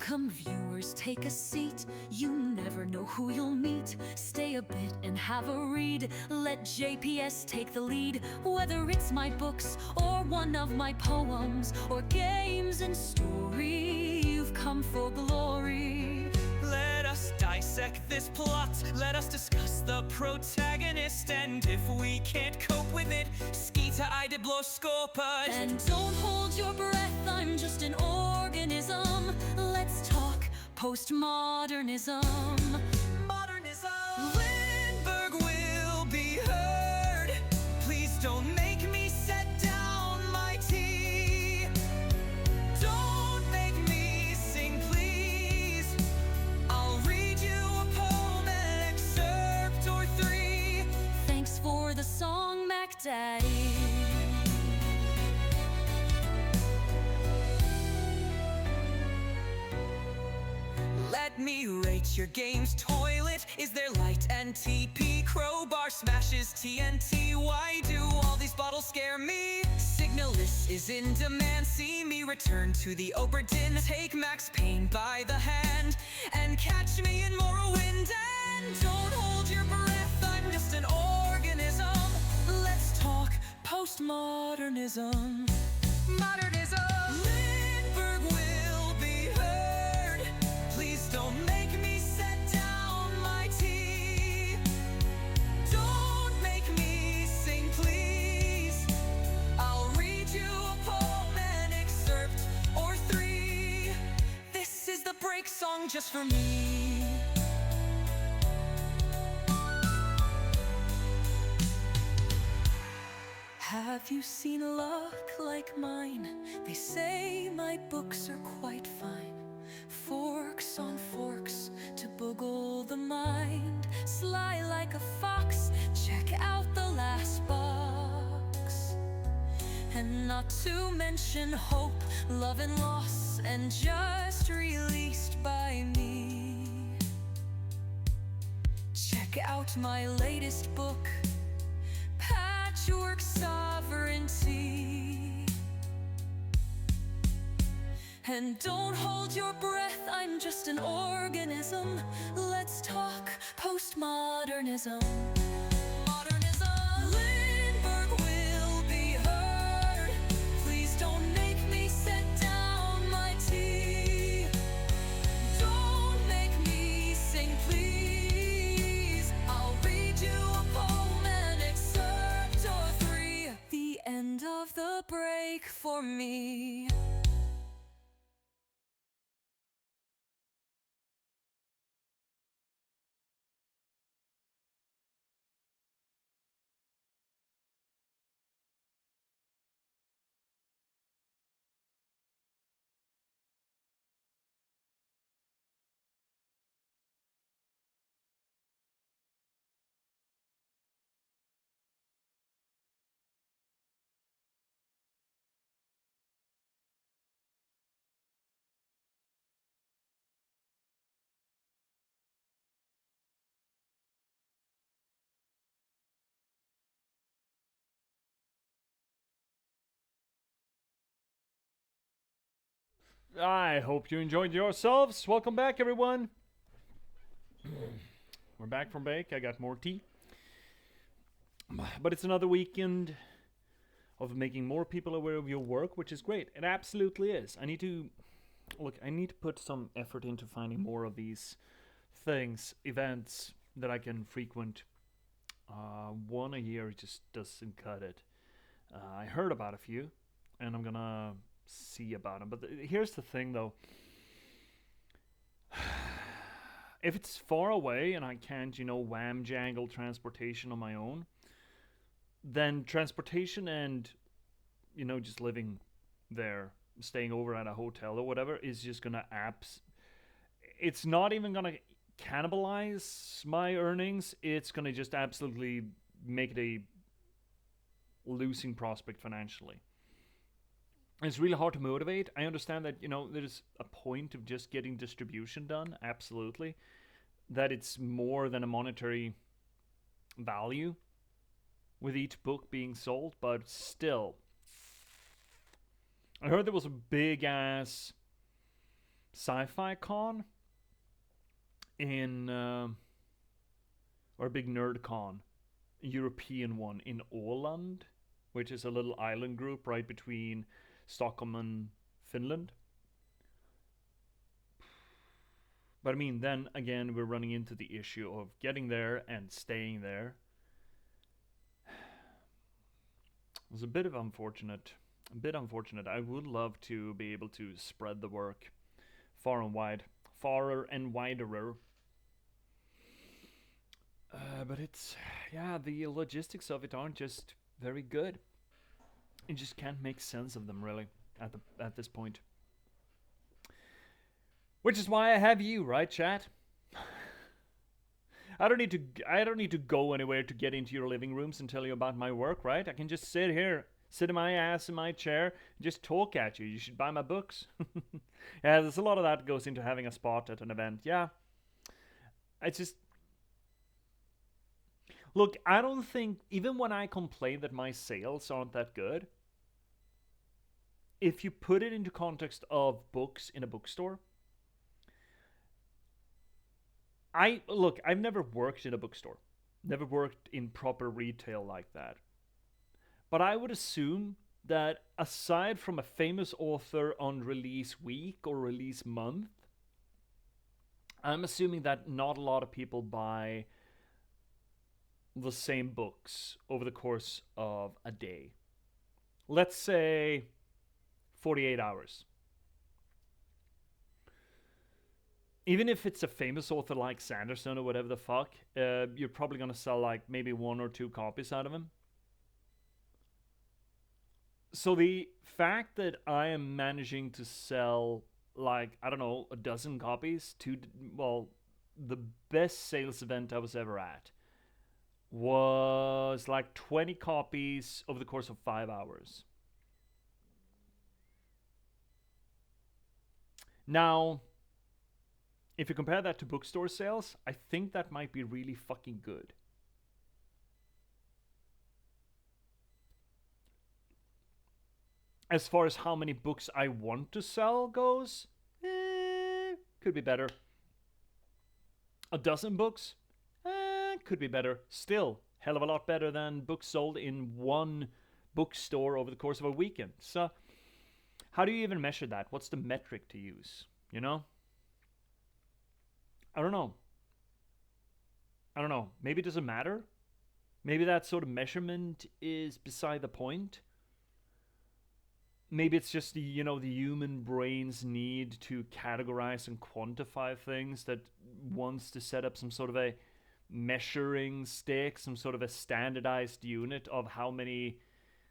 Welcome viewers, take a seat. You never know who you'll meet. Stay a bit and have a read. Let J.P.S take the lead. Whether it's my books or one of my poems, or games and story, you've come for glory. Let us dissect this plot. Let us discuss the protagonist. And if we can't cope with it, skita idibloskopa. And don't hold your breath, I'm just an organism. Let's talk postmodernism. Modernism. Lindberg will be heard. Please don't make me set down my tea. Don't make me sing, please. I'll read you a poem, an excerpt or three. Thanks for the song, Mac Daddy. Let me rate your game's toilet. Is there light and TP? Crowbar smashes TNT. Why do all these bottles scare me? Signalist is in demand. See me return to the Oberdin. Take Max Payne by the hand and catch me in Morrowind. And don't hold your breath, I'm just an organism. Let's talk postmodernism. Modernism. Lindberg will be heard. Please don't make me set down my tea. Don't make me sing, please. I'll read you a poem, an excerpt or three. This is the break song just for me. Have you seen luck like mine? They say my books are quite fine. Forks on forks to boggle the mind. Sly like a fox, check out the last box. And not to mention hope, love and loss, and just released by me. Check out my latest book, Patchwork Sovereignty. And don't hold your breath, I'm just an organism. Let's talk postmodernism. Modernism. Lindberg will be heard. Please don't make me set down my tea. Don't make me sing, please. I'll read you a poem, an excerpt or three. The end of the break for me. I hope you enjoyed yourselves. Welcome back, everyone. We're back from break. I got more tea. But it's another weekend of making more people aware of your work, which is great. It absolutely is. I need to put some effort into finding more of these things, events that I can frequent. One a year just doesn't cut it. I heard about a few, and I'm gonna see about them. But here's the thing, though. If it's far away and I can't, wham jangle transportation on my own, then transportation and, just living there, staying over at a hotel or whatever is just gonna it's not even gonna cannibalize my earnings. It's gonna just absolutely make it a losing prospect financially. It's really hard to motivate. I understand that, there's a point of just getting distribution done, absolutely. That it's more than a monetary value with each book being sold, but still. I heard there was a big ass sci-fi con in or a big nerd con, a European one in Åland, which is a little island group right between Stockholm and Finland. But I mean, then again, we're running into the issue of getting there and staying there. It was a bit unfortunate. I would love to be able to spread the work far and wide, farer and widerer. But it's, yeah, the logistics of it aren't just very good. You just can't make sense of them really at this point. Which is why I have you, right, chat? I don't need to go anywhere to get into your living rooms and tell you about my work, right? I can just sit here, sit in my ass in my chair, and just talk at you. You should buy my books. Yeah, there's a lot of that goes into having a spot at an event. Yeah. It's just, look, I don't think, even when I complain that my sales aren't that good, if you put it into context of books in a bookstore, I've never worked in a bookstore, never worked in proper retail like that. But I would assume that aside from a famous author on release week or release month, I'm assuming that not a lot of people buy the same books over the course of a day. Let's say 48 hours. Even if it's a famous author like Sanderson or whatever the fuck, you're probably going to sell like maybe 1 or 2 copies out of him. So the fact that I am managing to sell like, I don't know, a dozen copies to, well, the best sales event I was ever at was like 20 copies over the course of 5 hours. Now, if you compare that to bookstore sales, I think that might be really fucking good. As far as how many books I want to sell goes, could be better. A dozen books, could be better. Still, hell of a lot better than books sold in one bookstore over the course of a weekend. So, how do you even measure that? What's the metric to use? You know? I don't know. Maybe it doesn't matter. Maybe that sort of measurement is beside the point. Maybe it's just the human brain's need to categorize and quantify things, that wants to set up some sort of a measuring stick, some sort of a standardized unit of how many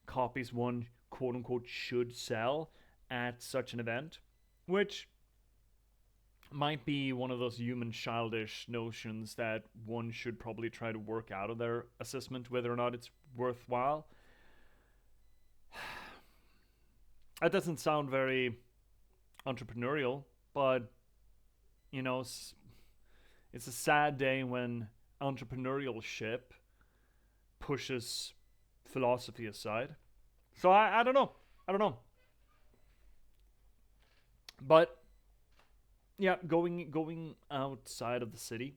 copies one quote unquote should sell at such an event, which might be one of those human childish notions that one should probably try to work out of their assessment whether or not it's worthwhile. That doesn't sound very entrepreneurial, but it's a sad day when entrepreneurship pushes philosophy aside. So I don't know. But yeah, going outside of the city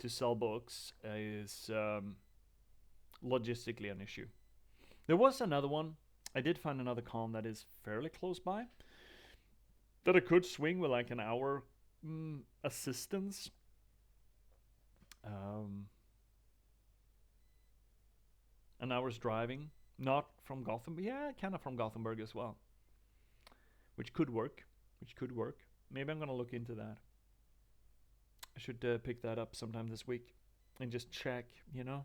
to sell books is logistically an issue. There was another one. I did find another con that is fairly close by that I could swing with like an hour assistance. An hour's driving, not from Gothenburg. Yeah, kind of from Gothenburg as well, which could work. Maybe I'm gonna look into that. I should pick that up sometime this week and just check the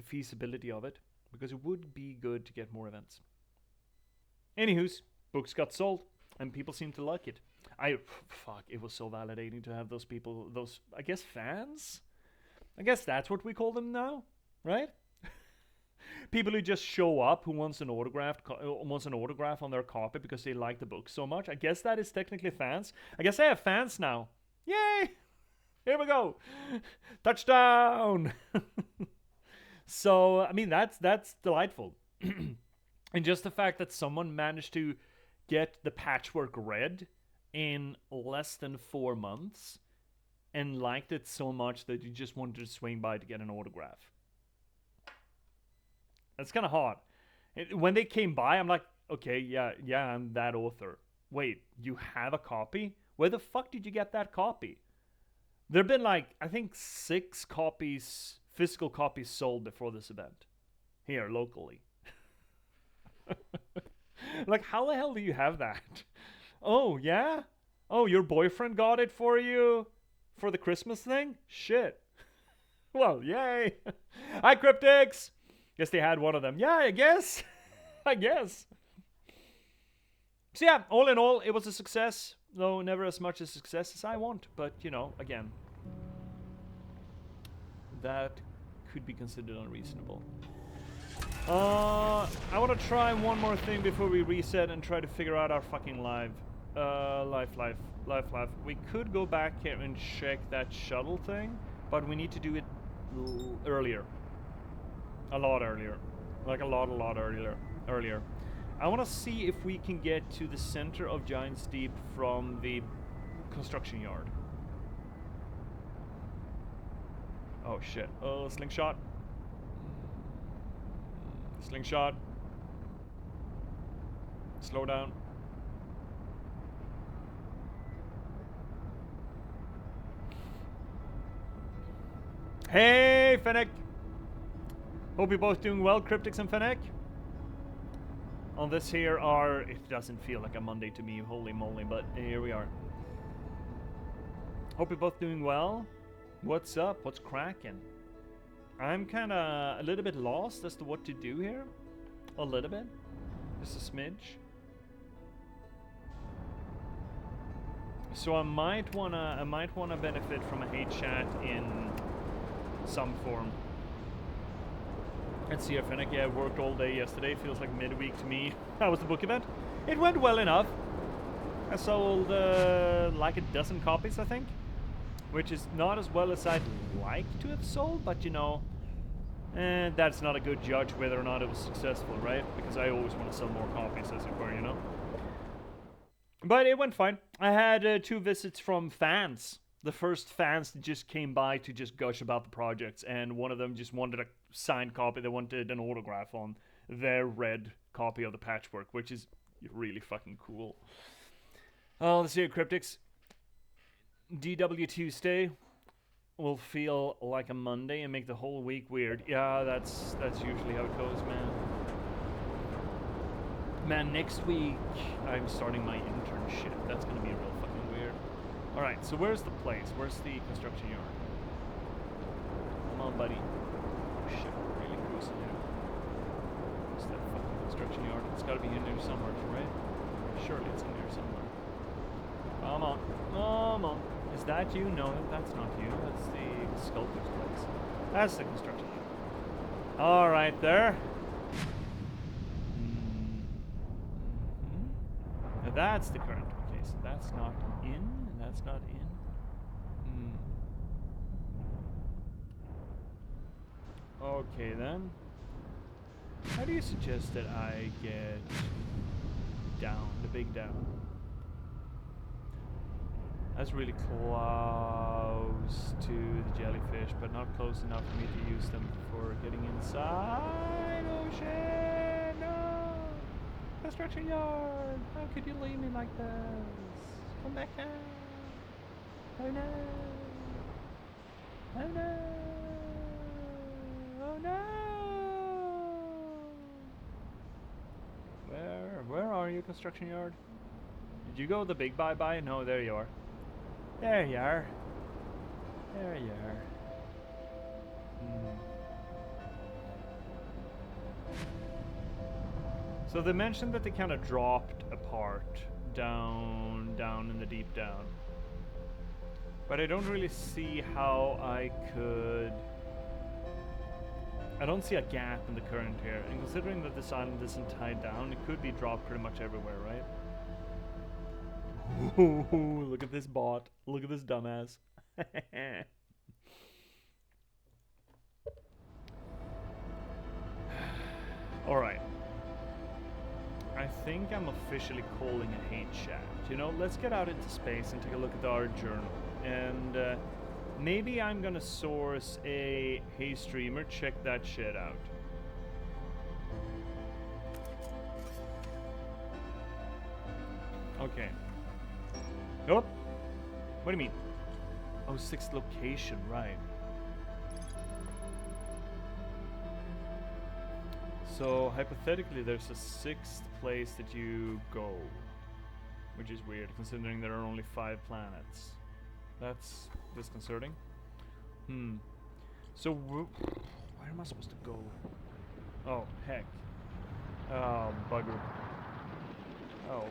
feasibility of it, because it would be good to get more events. Anywho's, books got sold and people seem to like it. It was so validating to have those people, those, I guess, fans? I guess that's what we call them now, right? People who just show up, who wants an autograph on their copy because they like the book so much. I guess that is technically fans. I guess I have fans now. Yay! Here we go. Touchdown! So, I mean, that's delightful. And just the fact that someone managed to get the patchwork read in less than 4 months and liked it so much that you just wanted to swing by to get an autograph. That's kind of hot. When they came by, I'm like, okay, yeah, I'm that author. Wait, you have a copy? Where the fuck did you get that copy? There have been like, I think 6 copies, physical copies sold before this event. Here, locally. Like, how the hell do you have that? Oh, yeah? Oh, your boyfriend got it for you? For the Christmas thing? Shit. Well, yay. Hi, Cryptics! Guess they had one of them. Yeah, I guess. I guess. So yeah, all in all, it was a success. Though never as much a success as I want. But, you know, again, that could be considered unreasonable. I want to try one more thing before we reset and try to figure out our fucking life. We could go back here and check that shuttle thing, but we need to do it earlier. A lot earlier. Like a lot earlier. I want to see if we can get to the center of Giant's Deep from the construction yard. Oh shit. Oh, slingshot. Slingshot. Slow down. Hey, Fennec! Hope you're both doing well, Cryptics and Fennec. On this here it doesn't feel like a Monday to me, holy moly, but here we are. Hope you're both doing well. What's up? What's cracking? I'm kinda a little bit lost as to what to do here. A little bit. Just a smidge. So I might wanna benefit from a hate chat in some form. Let's see if Fennec, yeah, worked all day yesterday. Feels like midweek to me. How was the book event? It went well enough. I sold like a dozen copies, I think. Which is not as well as I'd like to have sold, but you know, that's not a good judge whether or not it was successful, right? Because I always want to sell more copies, as it were, you know? But it went fine. I had 2 visits from fans. The first fans that just came by to just gush about the projects, and one of them just wanted a signed copy. They wanted an autograph on their red copy of the patchwork, which is really fucking cool. Let's see, Cryptics. DW Tuesday will feel like a Monday and make the whole week weird. Yeah, that's usually how it goes, man. Man, next week I'm starting my internship. That's gonna be real fucking weird. Alright, so where's the place? Where's the construction yard? Come on, buddy. Oh shit, we're really cruising here. Where's that fucking construction yard? It's gotta be in there somewhere, right? Surely it's in there somewhere. Come on. Come on. Is that you? No, that's not you. That's the sculptor's place. That's the construction yard. Alright there. Now that's the current. Okay, so that's not in. That's not in. Okay then. How do you suggest that I get down, the big down? That's really close to the jellyfish, but not close enough for me to use them for getting inside. Oh shit, no! Construction yard! How could you leave me like this? Come back now! Oh no! Oh no! Oh no! Where are you, construction yard? Did you go the big bye-bye? No, there you are. There you are. There you are. So they mentioned that they kind of dropped apart down in the deep down. But I don't really see how I could... I don't see a gap in the current here. And considering that this island isn't tied down, it could be dropped pretty much everywhere, right? Ooh, look at this bot. Look at this dumbass. Alright. I think I'm officially calling a hate shaft. You know, let's get out into space and take a look at our journal. And maybe I'm gonna source a hey streamer, check that shit out. Okay. Oh! What do you mean? Oh, sixth location, right. So, hypothetically, there's a sixth place that you go. Which is weird, considering there are only 5 planets. That's disconcerting. So, where am I supposed to go? Oh, heck. Oh, bugger. Oh.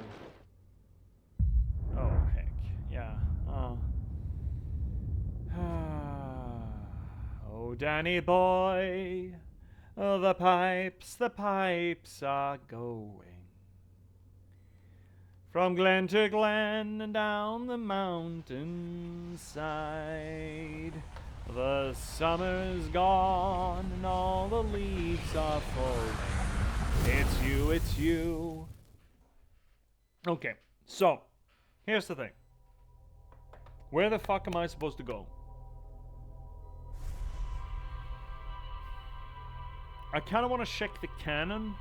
Oh, heck. Yeah. Oh, Danny boy. Oh, the pipes are going. From glen to glen and down the mountainside. The summer's gone and all the leaves are falling. It's you, it's you. Okay, so, here's the thing. Where the fuck am I supposed to go? I kind of want to check the cannon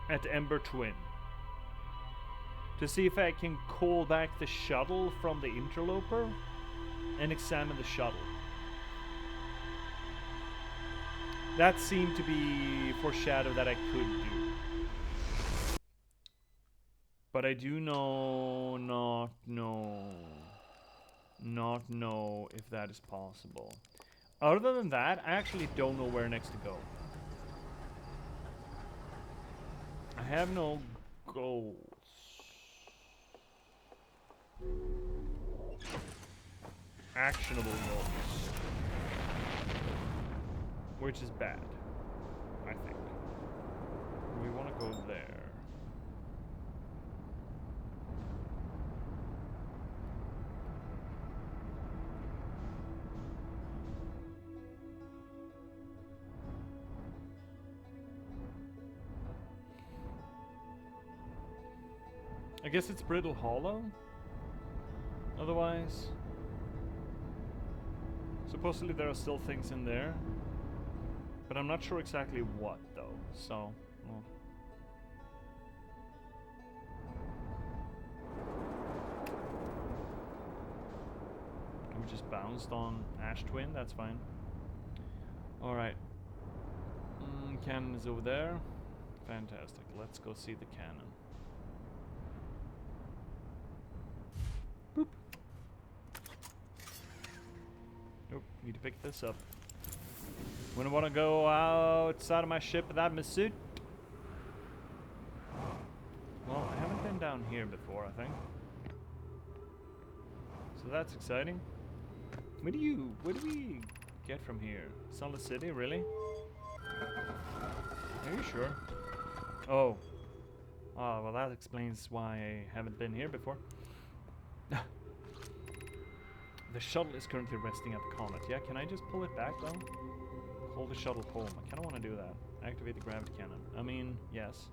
at Ember Twin to see if I can call back the shuttle from the interloper and examine the shuttle. That seemed to be foreshadowed that I could do. But I do not know if that is possible. Other than that, I actually don't know where next to go. I have no goals. Actionable goals. Which is bad, I think. We want to go there. I guess it's Brittle Hollow? Otherwise... Supposedly there are still things in there. But I'm not sure exactly what, though, so... Well. Can we just bounced on Ash Twin? That's fine. Alright. Cannon is over there. Fantastic. Let's go see the cannon. Boop. Nope, need to pick this up. Wouldn't want to go outside of my ship without my suit. Well, I haven't been down here before, I think. So that's exciting. What do we get from here? Solid City, really? Are you sure? Oh. Oh, well that explains why I haven't been here before. The shuttle is currently resting at the comet. Yeah, can I just pull it back though? Hold the shuttle home. I kind of want to do that. Activate the gravity cannon. I mean, yes.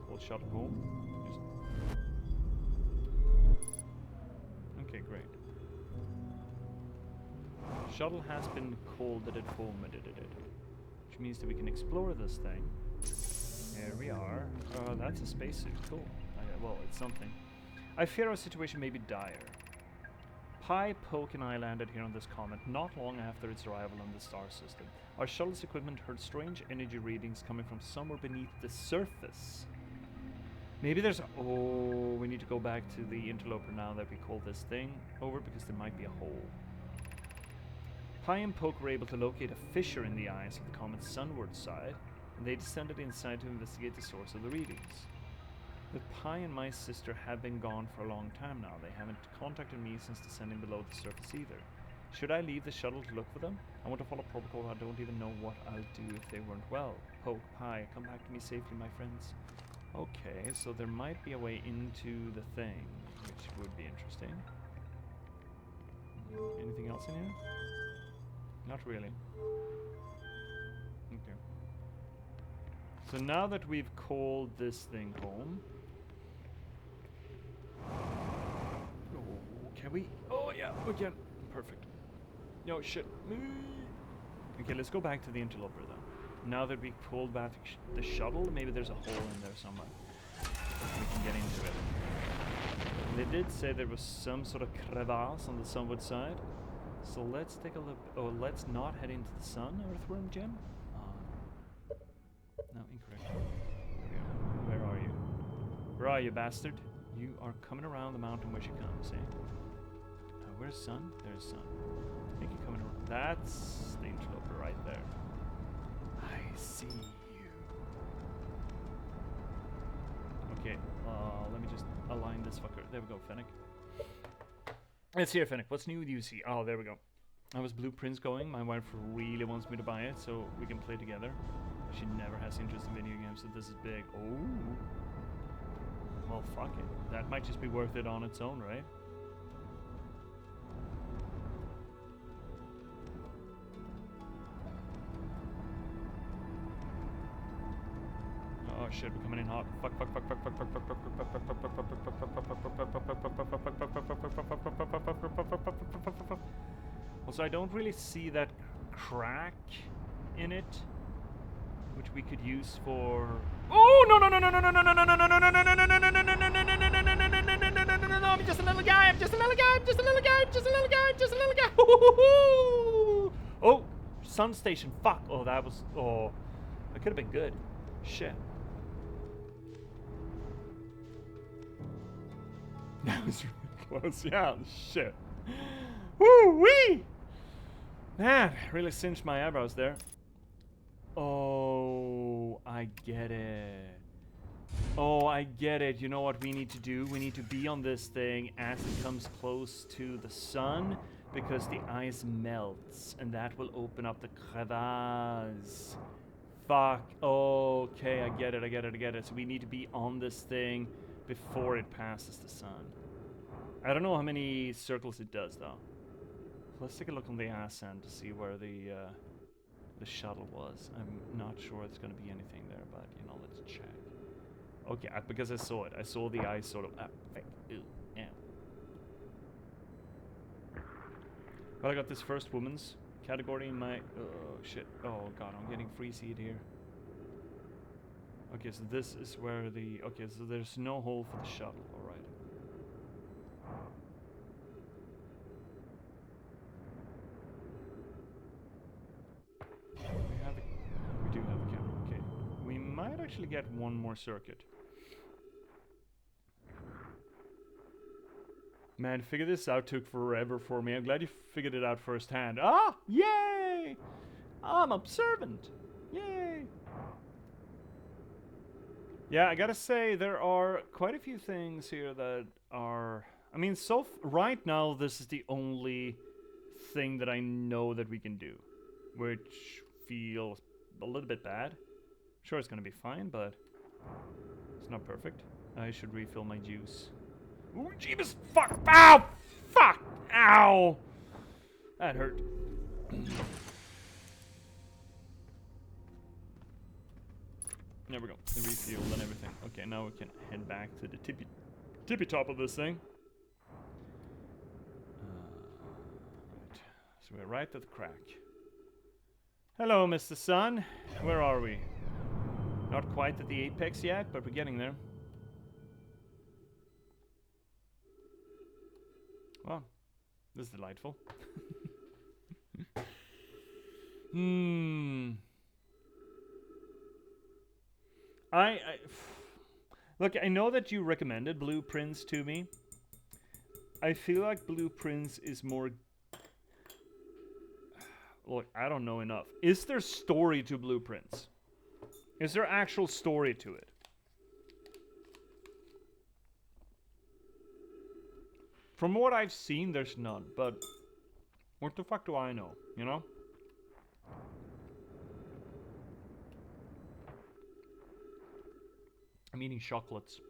Hold shuttle home. Okay, great. Shuttle has been called at home, which means that we can explore this thing. Here we are. That's a spacesuit. Cool. Well, it's something. I fear our situation may be dire. Pi, Poke, and I landed here on this comet not long after its arrival on the star system. Our shuttle's equipment heard strange energy readings coming from somewhere beneath the surface. Maybe there's oh, we need to go back to the interloper now that we call this thing over because there might be a hole. Pi and Poke were able to locate a fissure in the ice of the comet's sunward side, and they descended inside to investigate the source of the readings. But Pi and my sister have been gone for a long time now. They haven't contacted me since descending below the surface either. Should I leave the shuttle to look for them? I want to follow protocol. I don't even know what I'll do if they weren't well. Poke, Pi, come back to me safely, my friends. Okay, so there might be a way into the thing, which would be interesting. Anything else in here? Not really. Okay. So now that we've called this thing home... Oh, can we? Oh yeah, we can. Perfect. No shit. Okay, let's go back to the interloper then. Now that we pulled back the shuttle, maybe there's a hole in there somewhere. We can get into it. They did say there was some sort of crevasse on the sunward side. So let's take a look. Oh, let's not head into the sun, Earthworm Jim. No, incorrect. There we go. Where are you? Where are you, bastard? You are coming around the mountain where she comes, eh? Where's sun? There's sun. I think you're coming around. That's the interloper right there. I see you. Okay, let me just align this fucker. There we go, Fennec. Let's hear, Fennec. What's new with you? See? Oh, there we go. I was blueprints going. My wife really wants me to buy it so we can play together. She never has interest in video games, so this is big. Oh. Well, fuck it. That might just be worth it on its own, right? Oh shit, we're coming in hot. Fuck. Also, I don't really see that crack in it, which we could use for. Oh no! I'm just a little guy. Oh, sun station. Fuck. Oh, that was. Oh, that could have been good. Shit. That was really close. Yeah. Shit. Woo wee. Man, really cinched my eyebrows there. Oh, I get it. Oh, I get it. You know what we need to do? We need to be on this thing as it comes close to the sun because the ice melts and that will open up the crevasse. Fuck. Okay, I get it. So we need to be on this thing before it passes the sun. I don't know how many circles it does though. Let's take a look on the ass end to see where the shuttle was. I'm not sure it's going to be anything there, but you know, let's check. Okay, because I saw it. I saw the ice sort of. Ew, yeah. Well, I got this first woman's category in my. Oh shit! Oh god, I'm getting free-seed here. Okay, so this is where the. Okay, so there's no hole for the shuttle. All right. We do have a camera. Okay, we might actually get one more circuit. Man, figure this out took forever for me. I'm glad you figured it out firsthand. Ah, yay! I'm observant. Yay! Yeah, I gotta say there are quite a few things here that are. I mean, right now this is the only thing that I know that we can do, which feels a little bit bad. Sure, it's gonna be fine, but it's not perfect. I should refill my juice. Ooh, Jeebus! Fuck! Ow! Fuck! Ow! That hurt. There we go. The refuel and everything. Okay, now we can head back to the tippy top of this thing. Right. So we're right at the crack. Hello, Mr. Sun. Where are we? Not quite at the apex yet, but we're getting there. Well, this is delightful. Look, I know that you recommended Blueprints to me. I feel like Blueprints is more. Look, I don't know enough. Is there story to Blueprints? Is there actual story to it? From what I've seen, there's none, but what the fuck do I know, you know? I'm eating chocolates.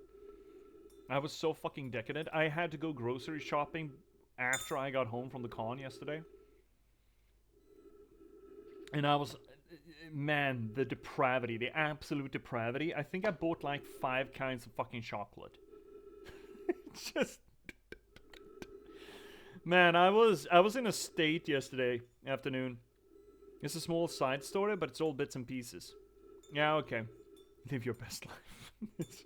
I was so fucking decadent. I had to go grocery shopping after I got home from the con yesterday. And I was man, the depravity, the absolute depravity. I think I bought like 5 kinds of fucking chocolate. Just, man, I was in a state yesterday afternoon. It's a small side story, but it's all bits and pieces. Yeah, okay. Live your best life.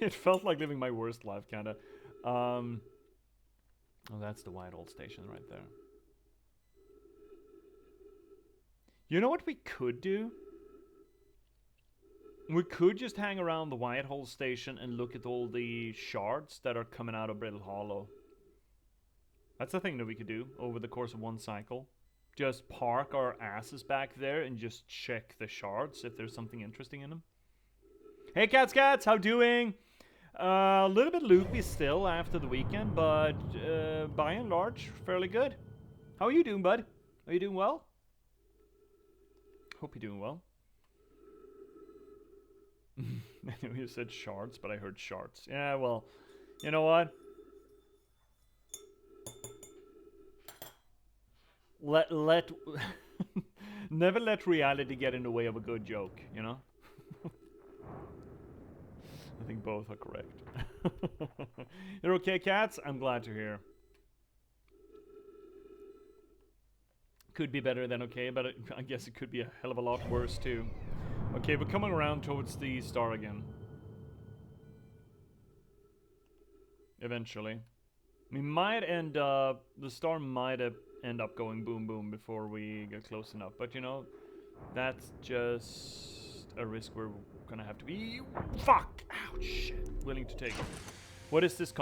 It felt like living my worst life, kinda. Oh, that's the Whitehall station right there. You know what we could do? We could just hang around the Whitehall station and look at all the shards that are coming out of Brittle Hollow. That's a thing that we could do over the course of one cycle. Just park our asses back there and just check the shards if there's something interesting in them. Hey cats, how doing? A little bit loopy still after the weekend, but by and large, fairly good. How are you doing, bud? Are you doing well? Hope you're doing well. I know you said shards, but I heard shards. Yeah, well, you know what? Let never let reality get in the way of a good joke, you know? I think both are correct. You're okay, cats? I'm glad to hear. Could be better than okay, but I guess it could be a hell of a lot worse too. Okay, we're coming around towards the star again. Eventually. We might end up... The star might end up going boom boom before we get close enough. But you know, that's just a risk we're gonna have to be... Fuck! Ouch, shit. Willing to take. What is this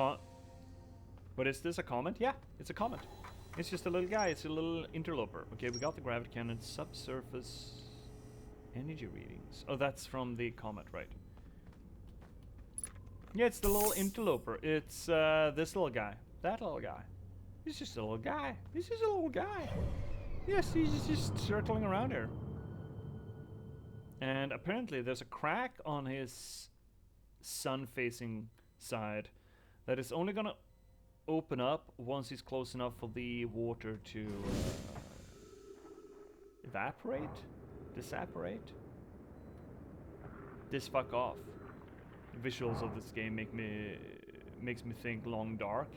What is this, a comment? Yeah, it's a comment. It's just a little guy, it's a little interloper. Okay, we got the gravity cannon, subsurface energy readings. Oh, that's from the comet, right? Yeah, it's the little interloper. It's this little guy, that little guy. He's just a little guy. He's just a little guy. Yes, he's just circling around here. And apparently there's a crack on his sun-facing side that is only gonna open up once he's close enough for the water to evaporate? Disapparate? Fuck off. The visuals of this game makes me think Long Dark.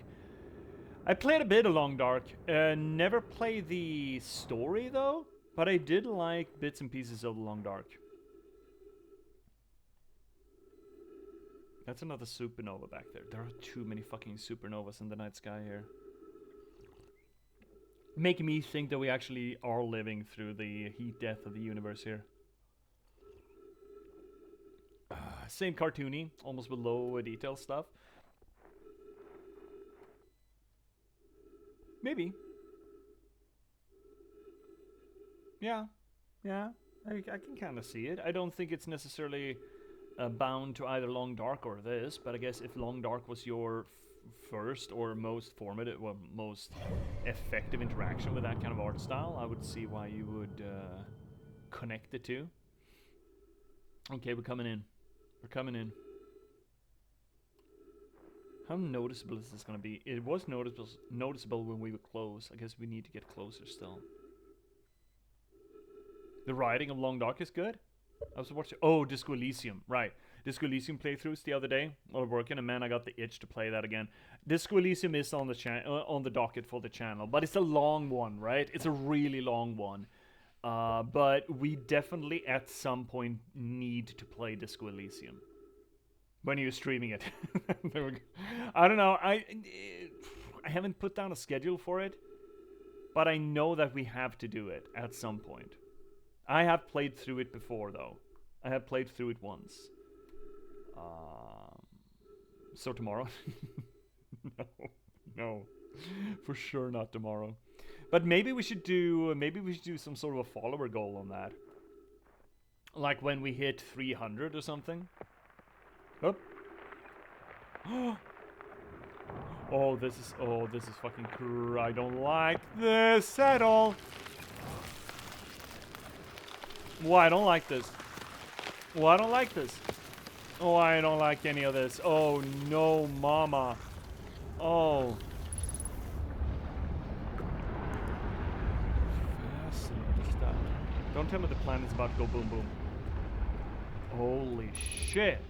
I played a bit of Long Dark. Never played the story though, but I did like bits and pieces of Long Dark. That's another supernova back there. There are too many fucking supernovas in the night sky here. Making me think that we actually are living through the heat death of the universe here. Same cartoony, almost with low detail stuff. Maybe. Yeah. I can kind of see it. I don't think it's necessarily... bound to either Long Dark or this, but I guess if Long Dark was your first or most formative, well, most effective interaction with that kind of art style, I would see why you would connect the two. Okay, we're coming in. We're coming in. How noticeable is this going to be? It was noticeable when we were close. I guess we need to get closer still. The writing of Long Dark is good. I was watching... Oh, Disco Elysium. Right. Disco Elysium playthroughs the other day while working, and man, I got the itch to play that again. Disco Elysium is on the on the docket for the channel, but it's a long one, right? It's a really long one. But we definitely at some point need to play Disco Elysium. When you're streaming it. There we go. I don't know. I haven't put down a schedule for it, but I know that we have to do it at some point. I have played through it before, though. I have played through it once. So tomorrow? No, for sure not tomorrow. But maybe we should do some sort of a follower goal on that. Like when we hit 300 or something. Oh. Oh, this is fucking I don't like this at all. Why I don't like this? Why I don't like this? Oh, I don't like any of this. Oh no, mama. Oh. Fascinating stuff. Don't tell me the planet's about to go boom boom. Holy shit.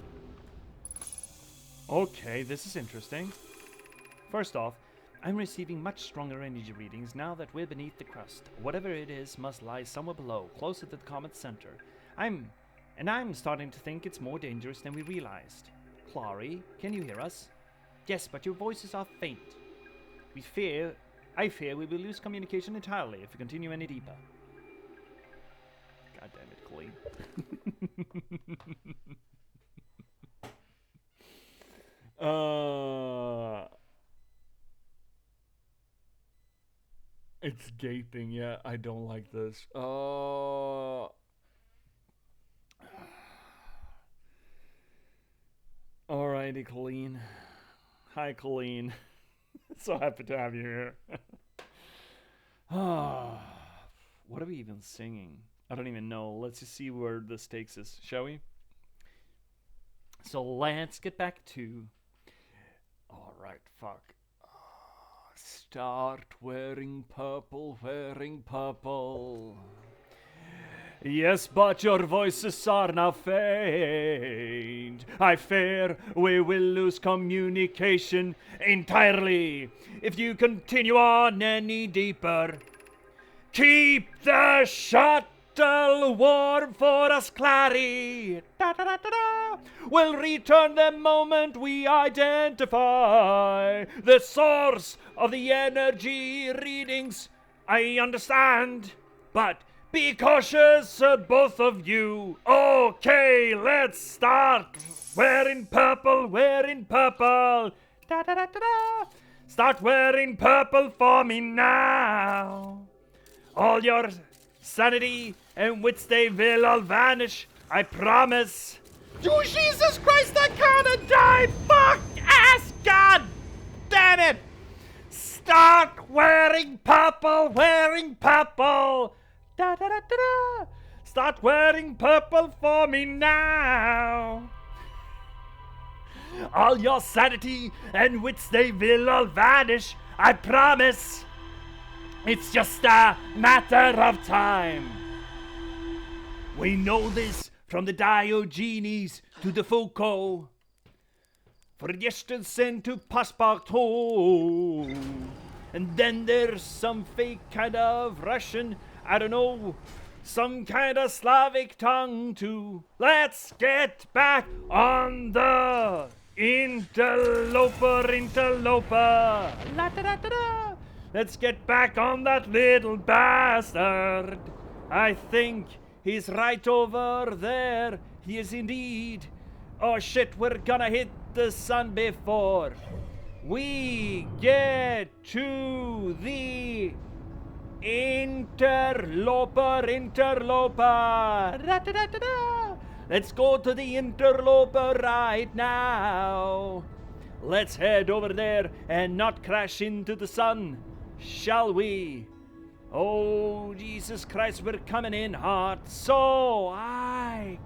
Okay, this is interesting. First off, I'm receiving much stronger energy readings now that we're beneath the crust. Whatever it is must lie somewhere below, closer to the comet's center. I'm starting to think it's more dangerous than we realized. Clary, can you hear us? Yes, but your voices are faint. I fear we will lose communication entirely if we continue any deeper. God damn it, Colleen. It's gaping, yeah, I don't like this. Alrighty, Colleen. Hi, Colleen. So happy to have you here. What are we even singing? I don't even know. Let's just see where this takes us, shall we? So let's get back to... Alright, fuck. Start wearing purple, wearing purple. Yes, but your voices are now faint. I fear we will lose communication entirely if you continue on any deeper. Keep the shuttle warm for us, Clary. We'll return the moment we identify the source of the energy readings. I understand, but be cautious, both of you. Okay, let's start. Wearing purple, wearing purple. Start wearing purple for me now. All your sanity and wits, they will all vanish, I promise. Oh, Jesus Christ, I kinda died! Fuck ass, god damn it! Start wearing purple, wearing purple! Start wearing purple for me now! All your sanity and wits, they will all vanish, I promise! It's just a matter of time. We know this from the Diogenes to the Foucault. For Christensen to Passepartout. And then there's some fake kind of Russian, I don't know, some kind of Slavic tongue too. Let's get back on the interloper. La-da-da-da-da. Let's get back on that little bastard. I think he's right over there. He is indeed. Oh shit, we're gonna hit the sun before we get to the interloper. Da-da-da-da-da. Let's go to the interloper right now. Let's head over there and not crash into the sun, shall we? Oh, Jesus Christ, we're coming in hot, so I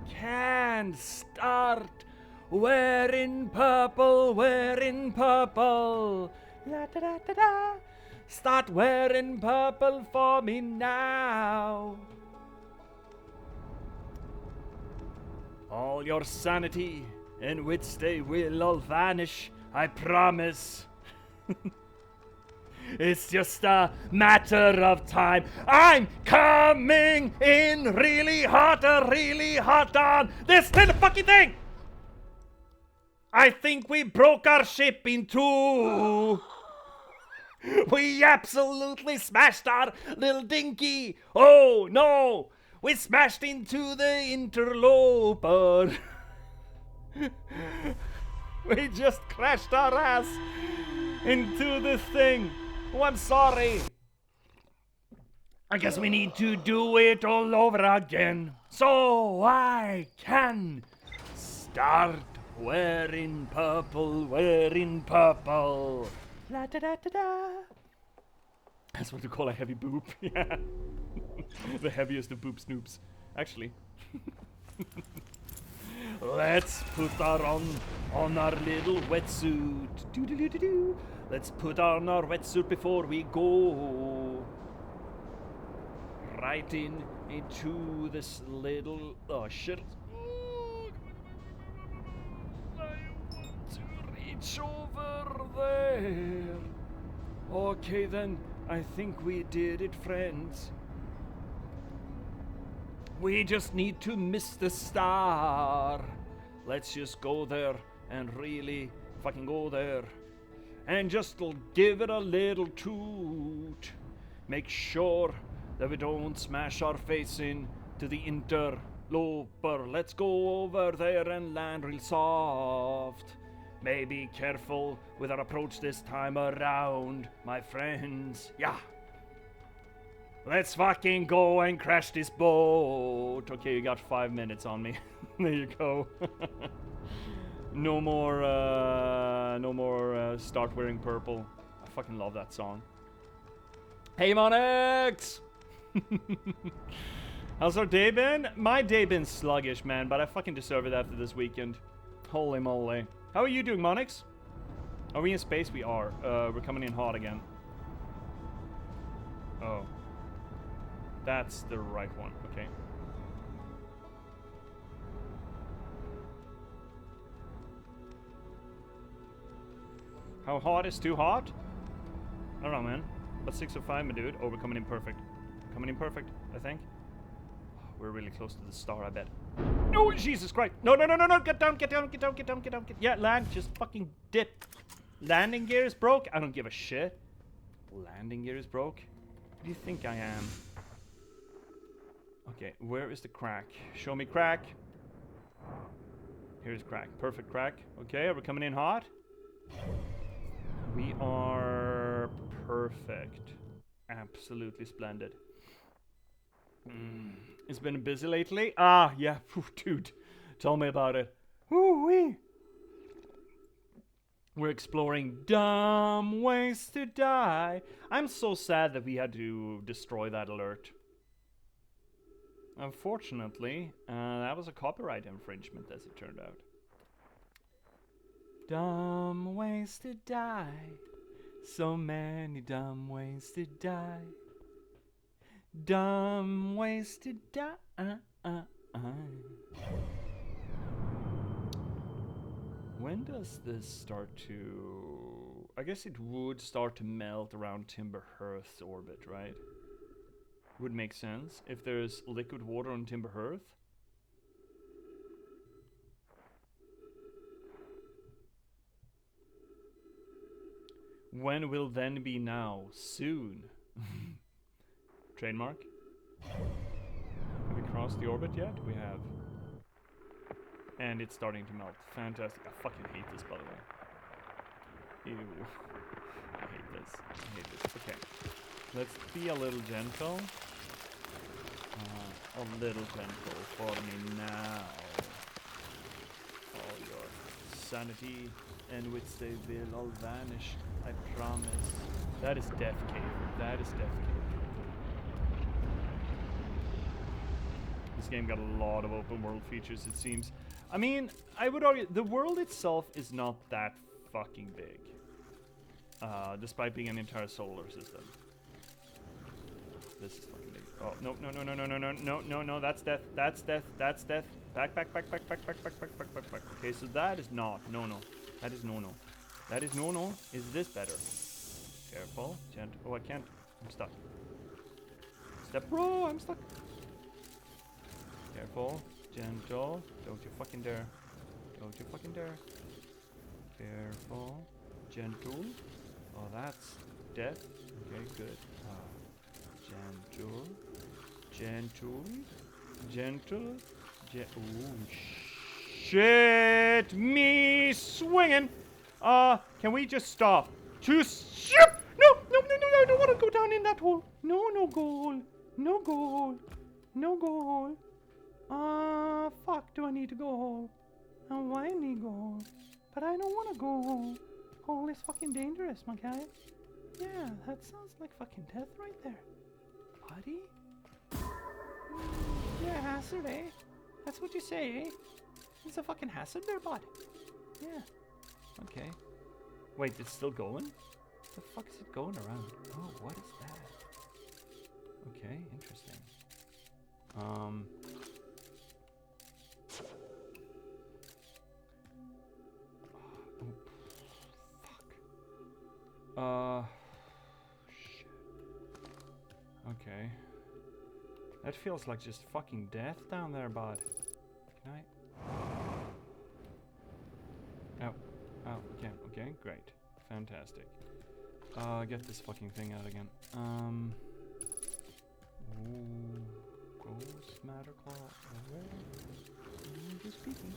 can start wearing purple, La-da-da-da-da. Start wearing purple for me now. All your sanity and wits, they will all vanish, I promise. It's just a matter of time. I'm coming in really hot on this little fucking thing. I think we broke our ship in two. We absolutely smashed our little dinky. Oh no, we smashed into the interloper. We just crashed our ass into this thing. Oh, I'm sorry. I guess we need to do it all over again, so I can start wearing purple. La-da-da-da-da. That's what you call a heavy boob. Yeah. The heaviest of boob snoops. Actually. Let's put on our little wetsuit. Do-do-do-do-do. Let's put on our wetsuit before we go. Right into this little... Oh, shit. Oh, I want to reach over there. Okay, then. I think we did it, friends. We just need to miss the star. Let's just go there and really fucking go there. And just give it a little toot. Make sure that we don't smash our face into the interloper. Let's go over there and land real soft. May be careful with our approach this time around, my friends. Yeah. Let's fucking go and crash this boat. Okay, you got 5 minutes on me. There you go. No more Start Wearing Purple. I fucking love that song. Hey, Monix! How's our day been? My day been sluggish, man, but I fucking deserve it after this weekend. Holy moly. How are you doing, Monix? Are we in space? We are. We're coming in hot again. Oh. That's the right one. Okay. How hot is too hot? I don't know, man. But 6:05, my dude. Oh, we're coming in perfect. Coming in perfect, I think. We're really close to the star, I bet. Oh, Jesus Christ. No. Get down. Yeah, land. Just fucking dip. Landing gear is broke? I don't give a shit. Landing gear is broke? Who do you think I am? Okay, where is the crack? Show me crack. Here's crack. Perfect crack. Okay, are we coming in hot? We are perfect. Absolutely splendid. It's been busy lately. Ah, yeah. Dude, tell me about it. Woo-wee. We're exploring dumb ways to die. I'm so sad that we had to destroy that alert. Unfortunately, that was a copyright infringement, as it turned out. Dumb ways to die. So many dumb ways to die. Dumb ways to die. When does this start to... I guess it would start to melt around Timber Hearth's orbit, right? Would make sense if there's liquid water on Timber Hearth. When will then be now? Soon. Trademark. Have we crossed the orbit yet? We have. And it's starting to melt. Fantastic. I fucking hate this, by the way. Ew. I hate this. Okay. Let's be a little gentle. A little gentle for me now. All your sanity and wits, they will all vanish. I promise. That is Death Cave. That is Death Cave. This game got a lot of open world features, it seems. I mean, I would argue the world itself is not that fucking big. Despite being an entire solar system. This is fucking big. Oh, no, that's death. Back. Okay, so that is not, no. That is no. That is no. Is this better? Careful, gentle. Oh, I can't. I'm stuck. Step, bro, I'm stuck. Careful, gentle. Don't you fucking dare. Careful, gentle. Oh, that's death. Okay, good. Gentle. Ooh, shit! Me swinging! Can we just stop? No, I don't want to go down in that hole. No goal. Fuck, do I need to go hole? Oh, I need to go hole. But I don't want to go hole. Hole is fucking dangerous, my guy. Yeah, that sounds like fucking death right there. Buddy? Yeah, hazard, eh? That's what you say, eh? It's a fucking hazard there, bud. Yeah. Okay. Wait, it's still going? What the fuck is it going around? Oh, what is that? Okay, interesting. Shit. Okay. That feels like just fucking death down there, bud. Can I? Oh. Oh, okay, okay, great. Fantastic. Get this fucking thing out again. Ooh, ghost matter claw. Just peeking, just peeking.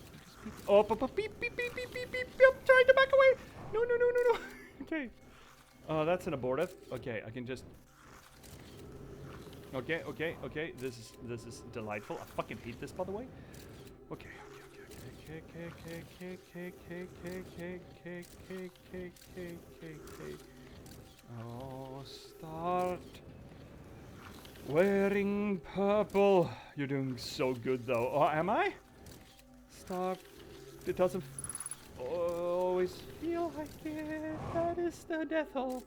Oh, beep, beep, beep, beep, beep, beep, beep. I'm trying to back away. No, no, no, no, no. Okay. That's an abortive. Okay, I can just. Okay, okay, okay. This is delightful. I fucking hate this, by the way. Okay, Oh, start wearing purple. You're doing so good, though. Oh, am I? Start. It doesn't always feel like it. That is the death hole.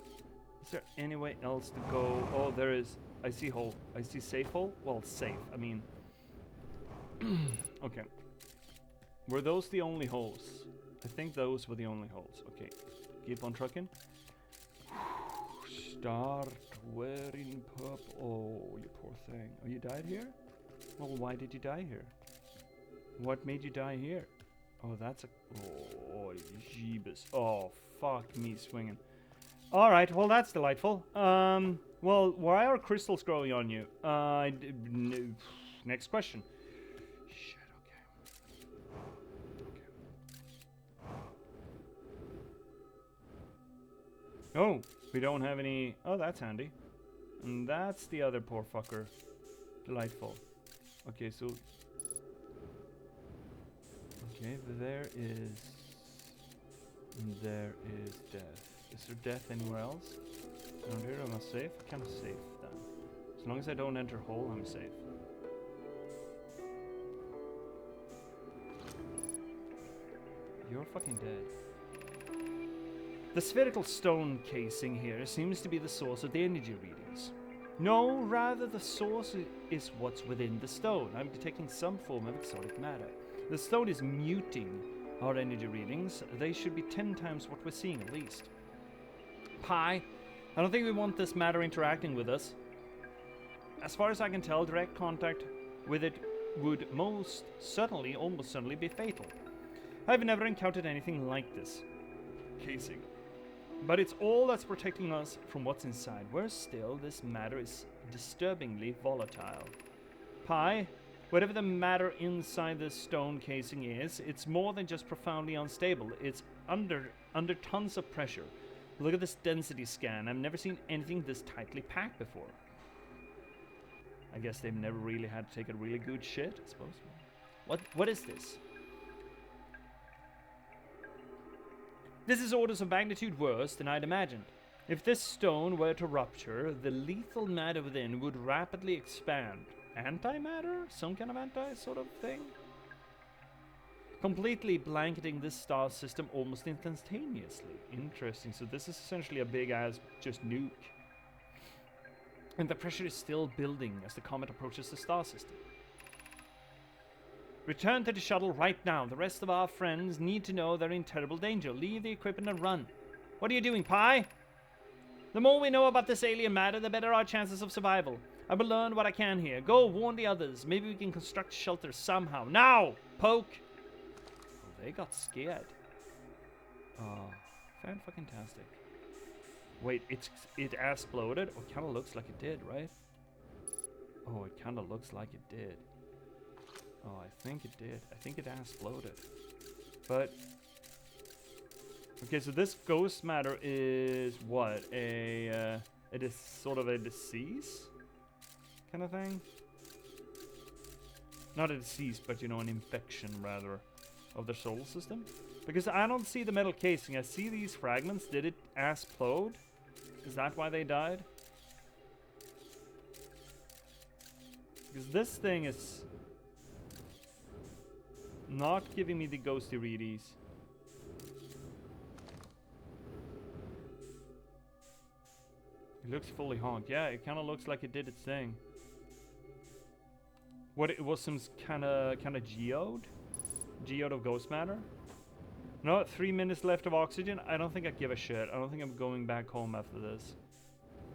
Is there any way else to go? Oh, there is. I see hole. I see safe hole. Well, safe. I mean. Okay. Were those the only holes? I think those were the only holes. Okay. Keep on trucking. Start wearing purple. Oh, you poor thing. Oh, you died here? Well, why did you die here? What made you die here? Oh, that's a... Oh, jeebus. Oh, fuck me swinging. Alright, well, that's delightful. Well, why are crystals growing on you? Next question. Shit, okay. Oh, we don't have any... Oh, that's handy. And that's the other poor fucker. Delightful. Okay, so... Okay, there is death. Is there death anywhere else? Around here, am I safe? I'm kind of safe then. As long as I don't enter hole, I'm safe. You're fucking dead. The spherical stone casing here seems to be the source of the energy readings. No, rather the source is what's within the stone. I'm detecting some form of exotic matter. The stone is muting our energy readings. They should be 10 times what we're seeing at least. Pi, I don't think we want this matter interacting with us. As far as I can tell, direct contact with it would almost certainly be fatal. I've never encountered anything like this casing. But it's all that's protecting us from what's inside. Worse still, this matter is disturbingly volatile. Pi, whatever the matter inside this stone casing is, it's more than just profoundly unstable. It's under tons of pressure. Look at this density scan. I've never seen anything this tightly packed before. I guess they've never really had to take a really good shit, I suppose. What is this? This is orders of magnitude worse than I'd imagined. If this stone were to rupture, the lethal matter within would rapidly expand. Antimatter? Some kind of anti sort of thing? Completely blanketing this star system almost instantaneously. Interesting. So this is essentially a big ass just nuke. And the pressure is still building as the comet approaches the star system. Return to the shuttle right now. The rest of our friends need to know they're in terrible danger. Leave the equipment and run. What are you doing, Pi? The more we know about this alien matter, the better our chances of survival. I will learn what I can here. Go, warn the others. Maybe we can construct shelter somehow. Now! Poke! Oh, they got scared. Oh, fan-fucking-tastic. Wait, it exploded? Oh, it kind of looks like it did, right? Oh, it kind of looks like it did. Oh, I think it did. I think it exploded. But... Okay, so this ghost matter is what? It is sort of a disease? Kind of thing? Not a disease, but you know, an infection rather of the solar system. Because I don't see the metal casing. I see these fragments. Did it explode? Is that why they died? Because this thing is not giving me the ghosty readies. It looks fully honked. Yeah, it kind of looks like it did its thing. What, it was some kind of geode? Geode of ghost matter? No, 3 minutes left of oxygen? I don't think I give a shit. I don't think I'm going back home after this.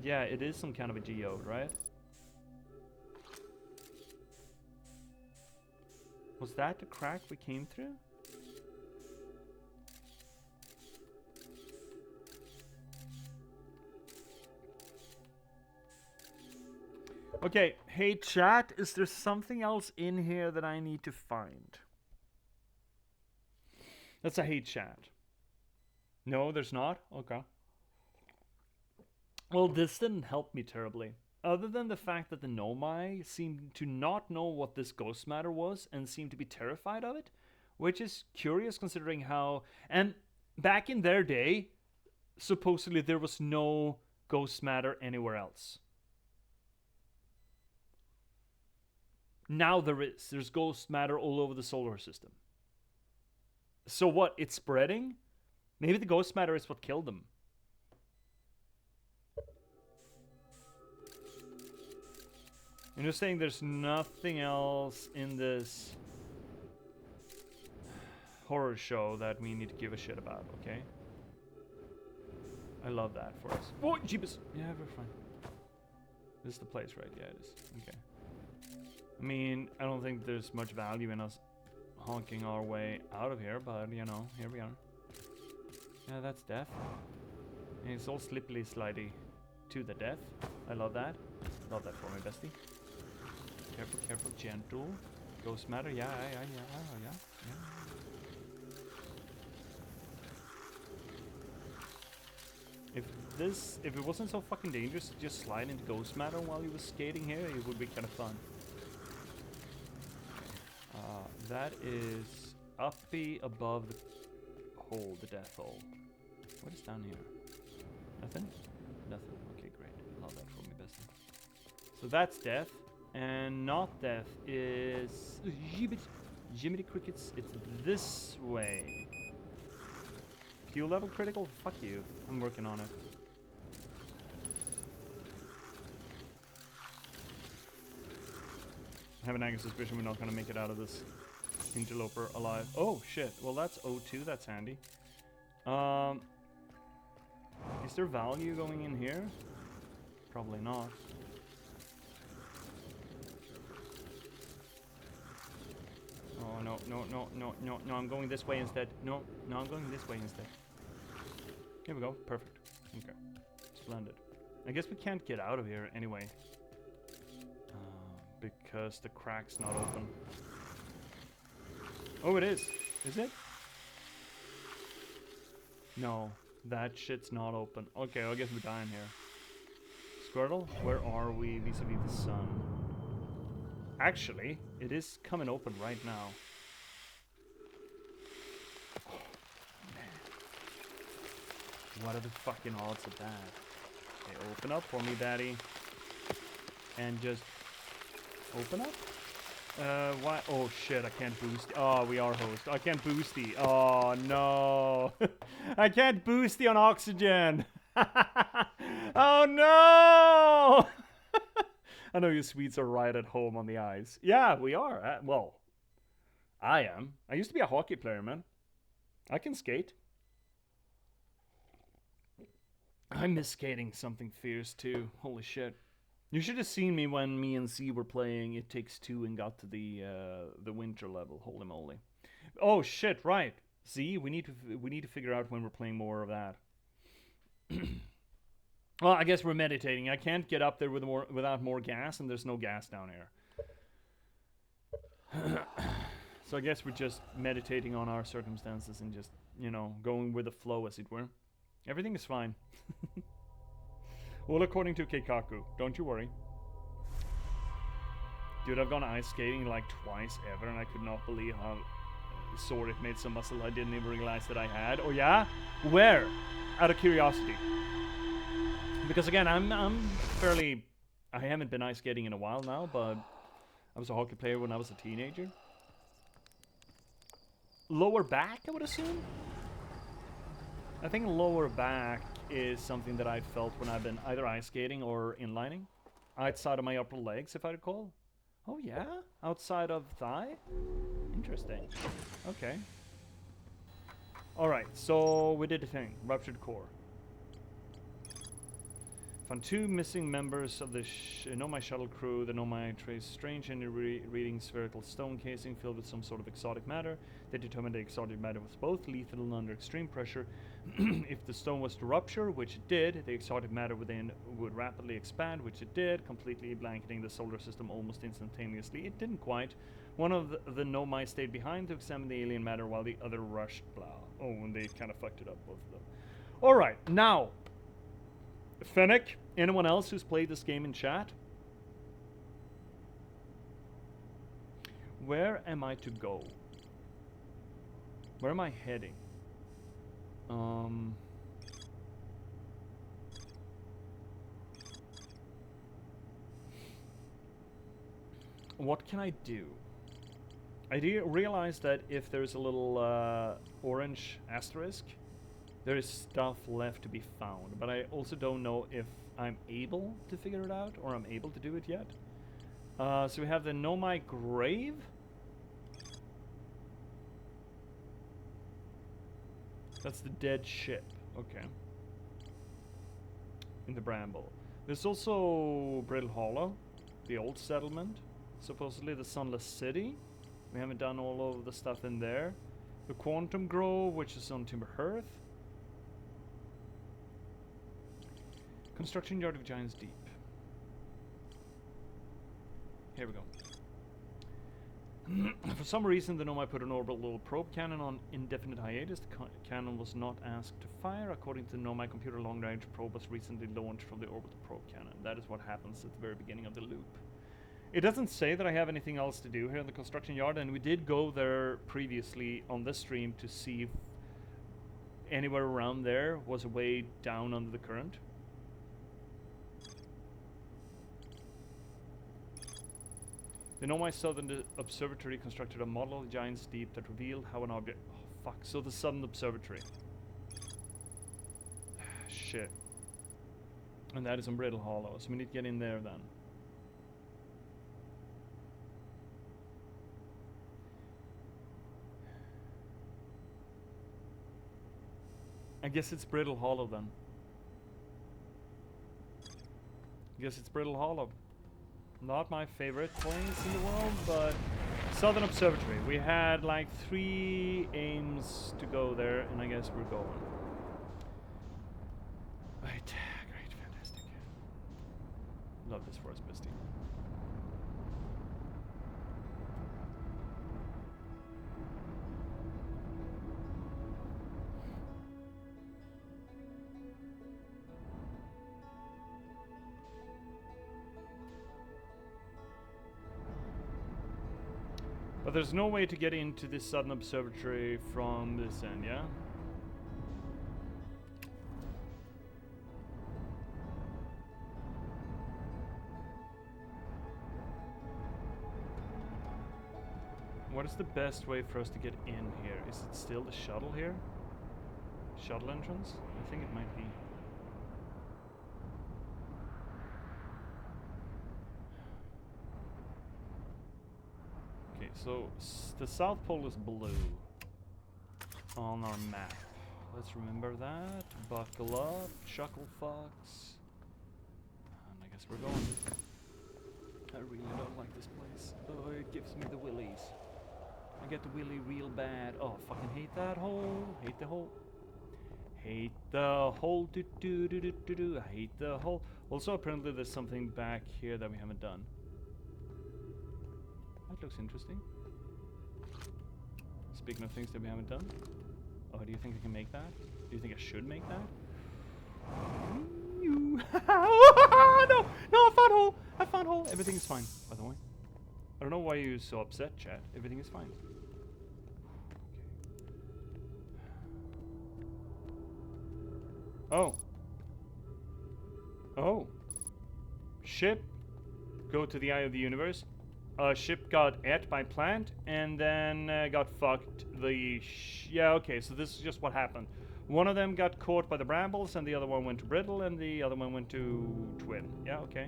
Yeah, it is some kind of a geode, right? Was that the crack we came through? Okay, hey chat, is there something else in here that I need to find? That's a hey chat. No, there's not? Okay. Well, this didn't help me terribly. Other than the fact that the Nomai seemed to not know what this ghost matter was and seemed to be terrified of it, which is curious considering how... And back in their day, supposedly there was no ghost matter anywhere else. Now there is. There's ghost matter all over the solar system. So what? It's spreading? Maybe the ghost matter is what killed them. And you're saying there's nothing else in this horror show that we need to give a shit about, okay? I love that for us. Oh, J.P.S. Yeah, we're fine. This is the place, right? Yeah, it is. Okay. I mean, I don't think there's much value in us honking our way out of here, but, you know, here we are. Yeah, that's death. And it's all slippily slidey to the death. I love that. Love that for me, bestie. Careful, careful, gentle. Ghost matter, yeah. If it wasn't so fucking dangerous to just slide into ghost matter while you were skating here, it would be kind of fun. That is uppy above the hole, the death hole. What is down here? Nothing? Nothing. Okay, great. Love that for me, bestie. So that's death. And not death is... Jiminy Crickets, it's this way. Fuel level critical? Fuck you. I'm working on it. I have an nagging suspicion we're not going to make it out of this interloper alive. Oh, shit. Well, that's O2. That's handy. Is there value going in here? Probably not. Oh, no, I'm going this way instead. No, I'm going this way instead. Here we go. Perfect. Okay. Splendid. I guess we can't get out of here anyway. Because the crack's not open. Oh, it is. Is it? No, that shit's not open. Okay, I guess we're dying here. Squirtle, where are we vis-a-vis the sun? Actually, it is coming open right now. Oh, man. What are the fucking odds of that? Okay, open up for me, daddy. And just... open up? Why? Oh shit, I can't boost. Oh, we are host. I can't boosty. Oh no. I can't boosty on oxygen. Oh no. I know you Swedes are right at home on the ice. Yeah, we are. Well, I am. I used to be a hockey player, man. I can skate. I miss skating something fierce too. Holy shit. You should have seen me when me and C were playing It Takes Two and got to the winter level. Holy moly! Oh shit! Right, Z. We need to figure out when we're playing more of that. Well, I guess we're meditating. I can't get up there without more gas, and there's no gas down here. So I guess we're just meditating on our circumstances and just, you know, going with the flow, as it were. Everything is fine. All according to Keikaku. Don't you worry. Dude, I've gone ice skating like twice ever, and I could not believe how sore it made some muscle I didn't even realize that I had. Oh yeah? Where? Out of curiosity. Because again, I'm fairly... I haven't been ice skating in a while now, but I was a hockey player when I was a teenager. Lower back, I would assume? I think lower back is something that I felt when I've been either ice skating or inlining. Outside of my upper legs, if I recall. Oh yeah? Outside of Thigh? Interesting. Okay. Alright, so we did a thing. Ruptured core. Found 2 missing members of the Nomai shuttle crew. The Nomai trace strange and reading spherical stone casing filled with some sort of exotic matter. They determined the exotic matter was both lethal and under extreme pressure. If the stone was to rupture, which it did, the exotic matter within would rapidly expand, which it did, completely blanketing the solar system almost instantaneously. It didn't quite. One of the Nomai stayed behind to examine the alien matter while the other rushed. Blah. Oh, and they kind of fucked it up, both of them. Alright, now. Fennec, anyone else who's played this game in chat? Where am I to go? Where am I heading? What can I do? I realized that if there's a little orange asterisk, there is stuff left to be found, but I also don't know if I'm able to figure it out or I'm able to do it yet. So we have the Nomai grave. That's the dead ship. Okay. In the Bramble. There's also Brittle Hollow, the old settlement. Supposedly the Sunless City. We haven't done all of the stuff in there. The Quantum Grove, which is on Timber Hearth. Construction Yard of Giants Deep. Here we go. For some reason, the Nomai put an orbital probe cannon on indefinite hiatus. The cannon was not asked to fire. According to the Nomai computer, long-range probe was recently launched from the orbital probe cannon. That is what happens at the very beginning of the loop. It doesn't say that I have anything else to do here in the construction yard, and we did go there previously on this stream to see if anywhere around there was a way down under the current. The Nomai Southern Observatory constructed a model of the Giants Deep that revealed how an object... Oh, fuck. So the Southern Observatory. Shit. And that is on Brittle Hollow, so we need to get in there then. I guess it's Brittle Hollow then. I guess it's Brittle Hollow. Not my favorite place in the world, but Southern Observatory. We had like 3 aims to go there, and I guess we're going. Right, great, fantastic. Love this forest, Misty. But there's no way to get into this Southern Observatory from this end, yeah? What is the best way for us to get in here? Is it still the shuttle here? Shuttle entrance? I think it might be. So, the South Pole is blue on our map. Let's remember that. Buckle up, chuckle fucks. And I guess we're going. I really don't like this place. Oh, it gives me the willies. I get the willy real bad. Oh, fucking hate that hole. Hate the hole. Hate the hole. Do do do do do do. I hate the hole. Also, apparently there's something back here that we haven't done. That looks interesting. Speaking of things that we haven't done. Oh, do you think I can make that? Do you think I should make that? No! No, I found hole! I found hole! Everything is fine, by the way. I don't know why you're so upset, chat. Everything is fine. Okay. Oh. Oh. Ship. Go to the eye of the universe. Ship got ate by plant and then got fucked. Yeah, okay, so this is just what happened. One of them got caught by the brambles and the other one went to Brittle and the other one went to Twin. Yeah, okay.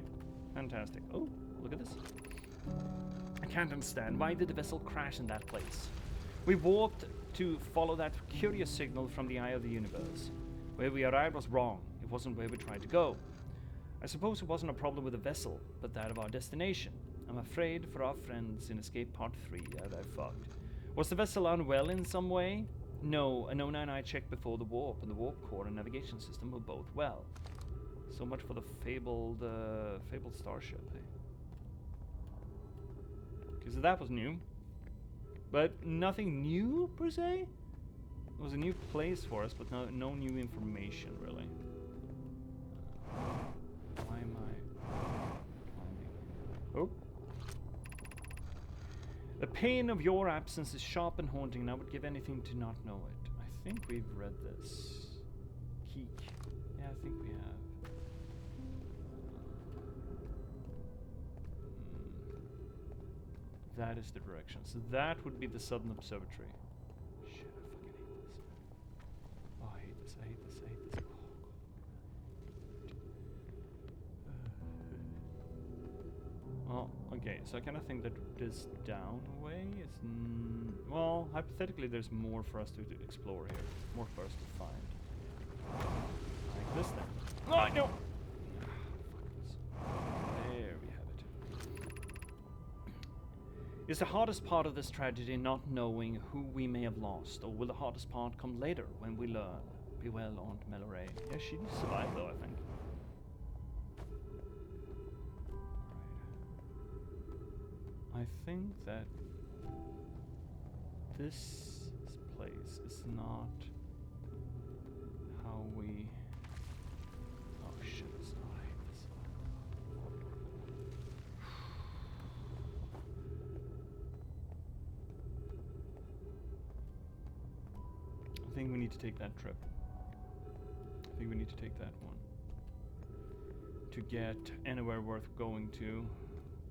Fantastic. Oh, look at this. I can't understand. Why did the vessel crash in that place? We warped to follow that curious signal from the eye of the universe. Where we arrived was wrong. It wasn't where we tried to go. I suppose it wasn't a problem with the vessel, but that of our destination. I'm afraid for our friends in Escape Part 3 that I fucked. Was the vessel unwell in some way? No, a Nona and I checked before the warp, and the warp core and navigation system were both well. So much for the fabled starship, eh? Because that was new. But nothing new, per se? It was a new place for us, but no new information, really. Why am I... Oh. The pain of your absence is sharp and haunting, and I would give anything to not know it. I think we've read this. Keek. Yeah, I think we have. That is the direction. So that would be the Southern Observatory. Shit, I fucking hate this. Oh, I hate this, I hate this, I hate this. Oh, okay, so I kind of think that this down way is... well, hypothetically there's more for us to explore here. More for us to find. Like this thing. Oh, no! There we have it. Is the hardest part of this tragedy not knowing who we may have lost, or will the hardest part come later when we learn? Be well, Aunt Melloray. Yeah, she survived though, I think. I think that this place is not how we... Oh shit, I hate this. I think we need to take that trip. I think we need to take that one. To get anywhere worth going to.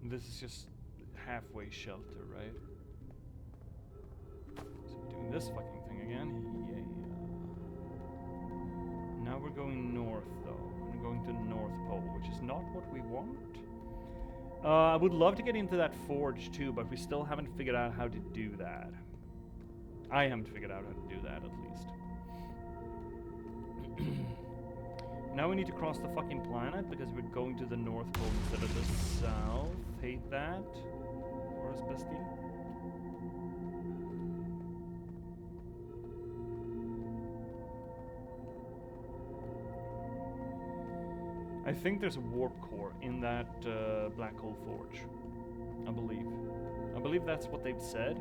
This is just halfway shelter, right? So we're doing this fucking thing again. Yeah. Now we're going north, though. We're going to the North Pole, which is not what we want. I would love to get into that forge, too, but we still haven't figured out how to do that. I haven't figured out how to do that, at least. Now we need to cross the fucking planet, because we're going to the North Pole instead of the South. Hate that. For us, bestie. I think there's a warp core in that black hole forge. I believe. I believe that's what they've said.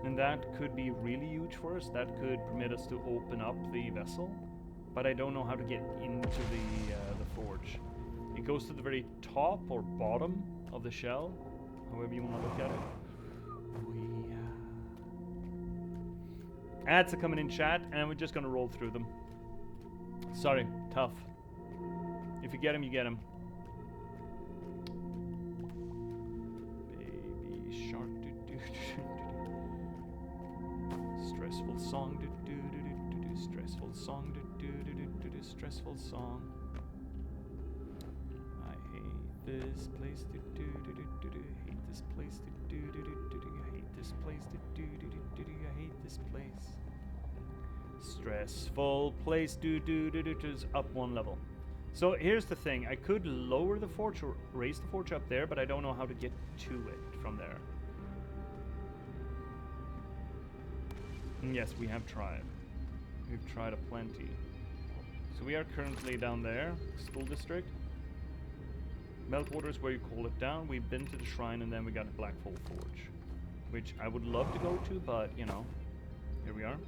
And that could be really huge for us. That could permit us to open up the vessel. But I don't know how to get into the forge. It goes to the very top or bottom of the shell, however you want to look at it. Ads are coming in chat, and we're just gonna roll through them. Sorry, tough. If you get them, you get them. Baby shark, stressful song, stressful song, stressful song. I hate this place, hate this place, I hate this place, I hate this place. Stressful place, is up one level. So here's the thing, I could lower the forge or raise the forge up there, but I don't know how to get to it from there. And yes, we have tried. We've tried aplenty. So we are currently down there, school district. Meltwater is where you call it down. We've been to the shrine, and then we got the Black Hole Forge, which I would love to go to, but, you know, here we are.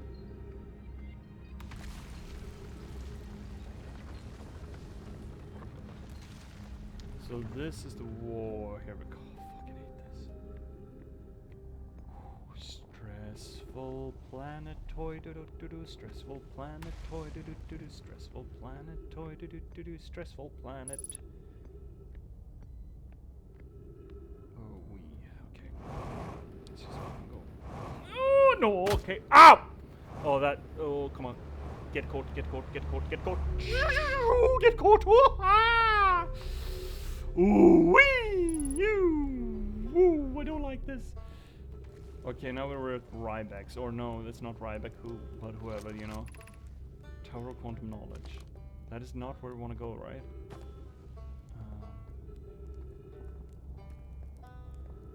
So this is the war. Here we go. Fucking hate this. Stressful planetoid, stressful planetoid, stressful planetoid, stressful planet. Oh, okay. Let's just fucking go. Oh no, okay. Ow! Oh, that. Oh, come on. Get caught, get caught, get caught, get caught. Get caught. Oh, ah! Ooh wee! You! Ooh like this. Okay, now we're at Rybeck's. Or no, that's not Rybeck, but whoever, you know. Tower of Quantum Knowledge. That is not where we want to go, right?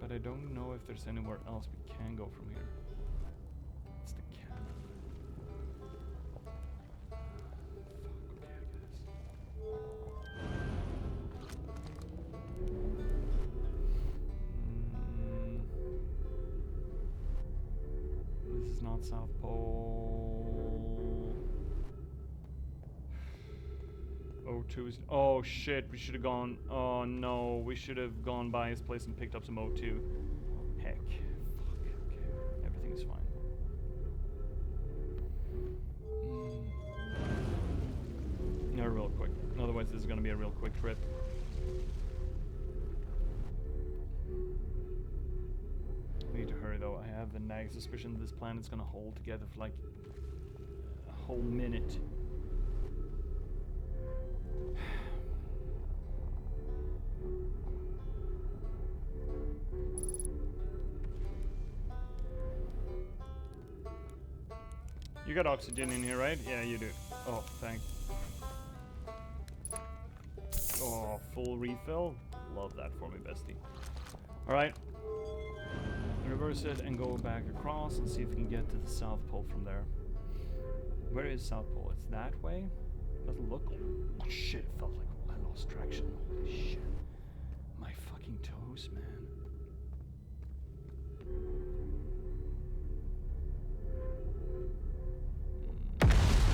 But I don't know if there's anywhere else we can go from here. It's the cannon. Fuck, okay, I guess. This is not South Pole. O2 is... Oh shit, we should have gone... Oh no, we should have gone by his place and picked up some O2. Heck. Fuck, okay. Everything's fine. No, real quick. Otherwise this is gonna be a real quick trip. We need to hurry though. I have the nagging suspicion that this planet's gonna hold together for like a whole minute. You got oxygen in here, right? Yeah, you do. Oh, thanks. Oh, full refill. Love that for me, bestie. Alright. Reverse it and go back across and see if we can get to the South Pole from there. Where is South Pole? It's that way? Doesn't look... Oh, shit, it felt like I lost traction. Holy shit. My fucking toes, man.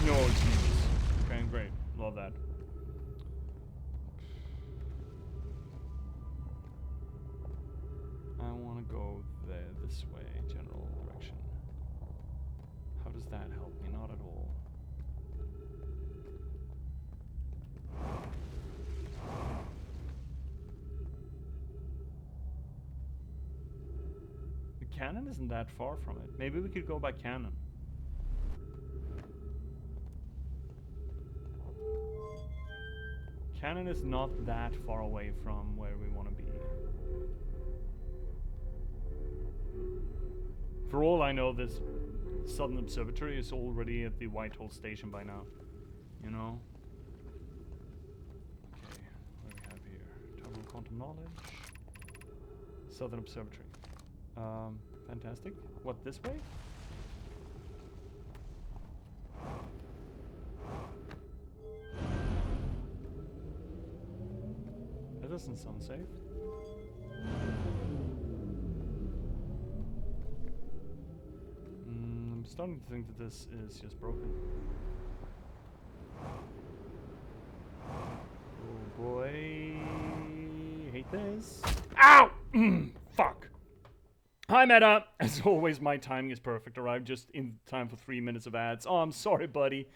No, Jesus. Okay, great. Love that. I want to go there, this way, general direction. How does that help me? Not at all. The cannon isn't that far from it. Maybe we could go by cannon. Cannon is not that far away from where we want to be. For all I know, this Southern Observatory is already at the Whitehall Station by now. You know? Okay, what do we have here? Total Quantum Knowledge. Southern Observatory. Fantastic. What, this way? That doesn't sound safe. I'm starting to think that this is just broken. Oh boy. Hate this. Ow! Fuck. Hi, Meta. As always, my timing is perfect. Arrived just in time for 3 minutes of ads. Oh, I'm sorry, buddy.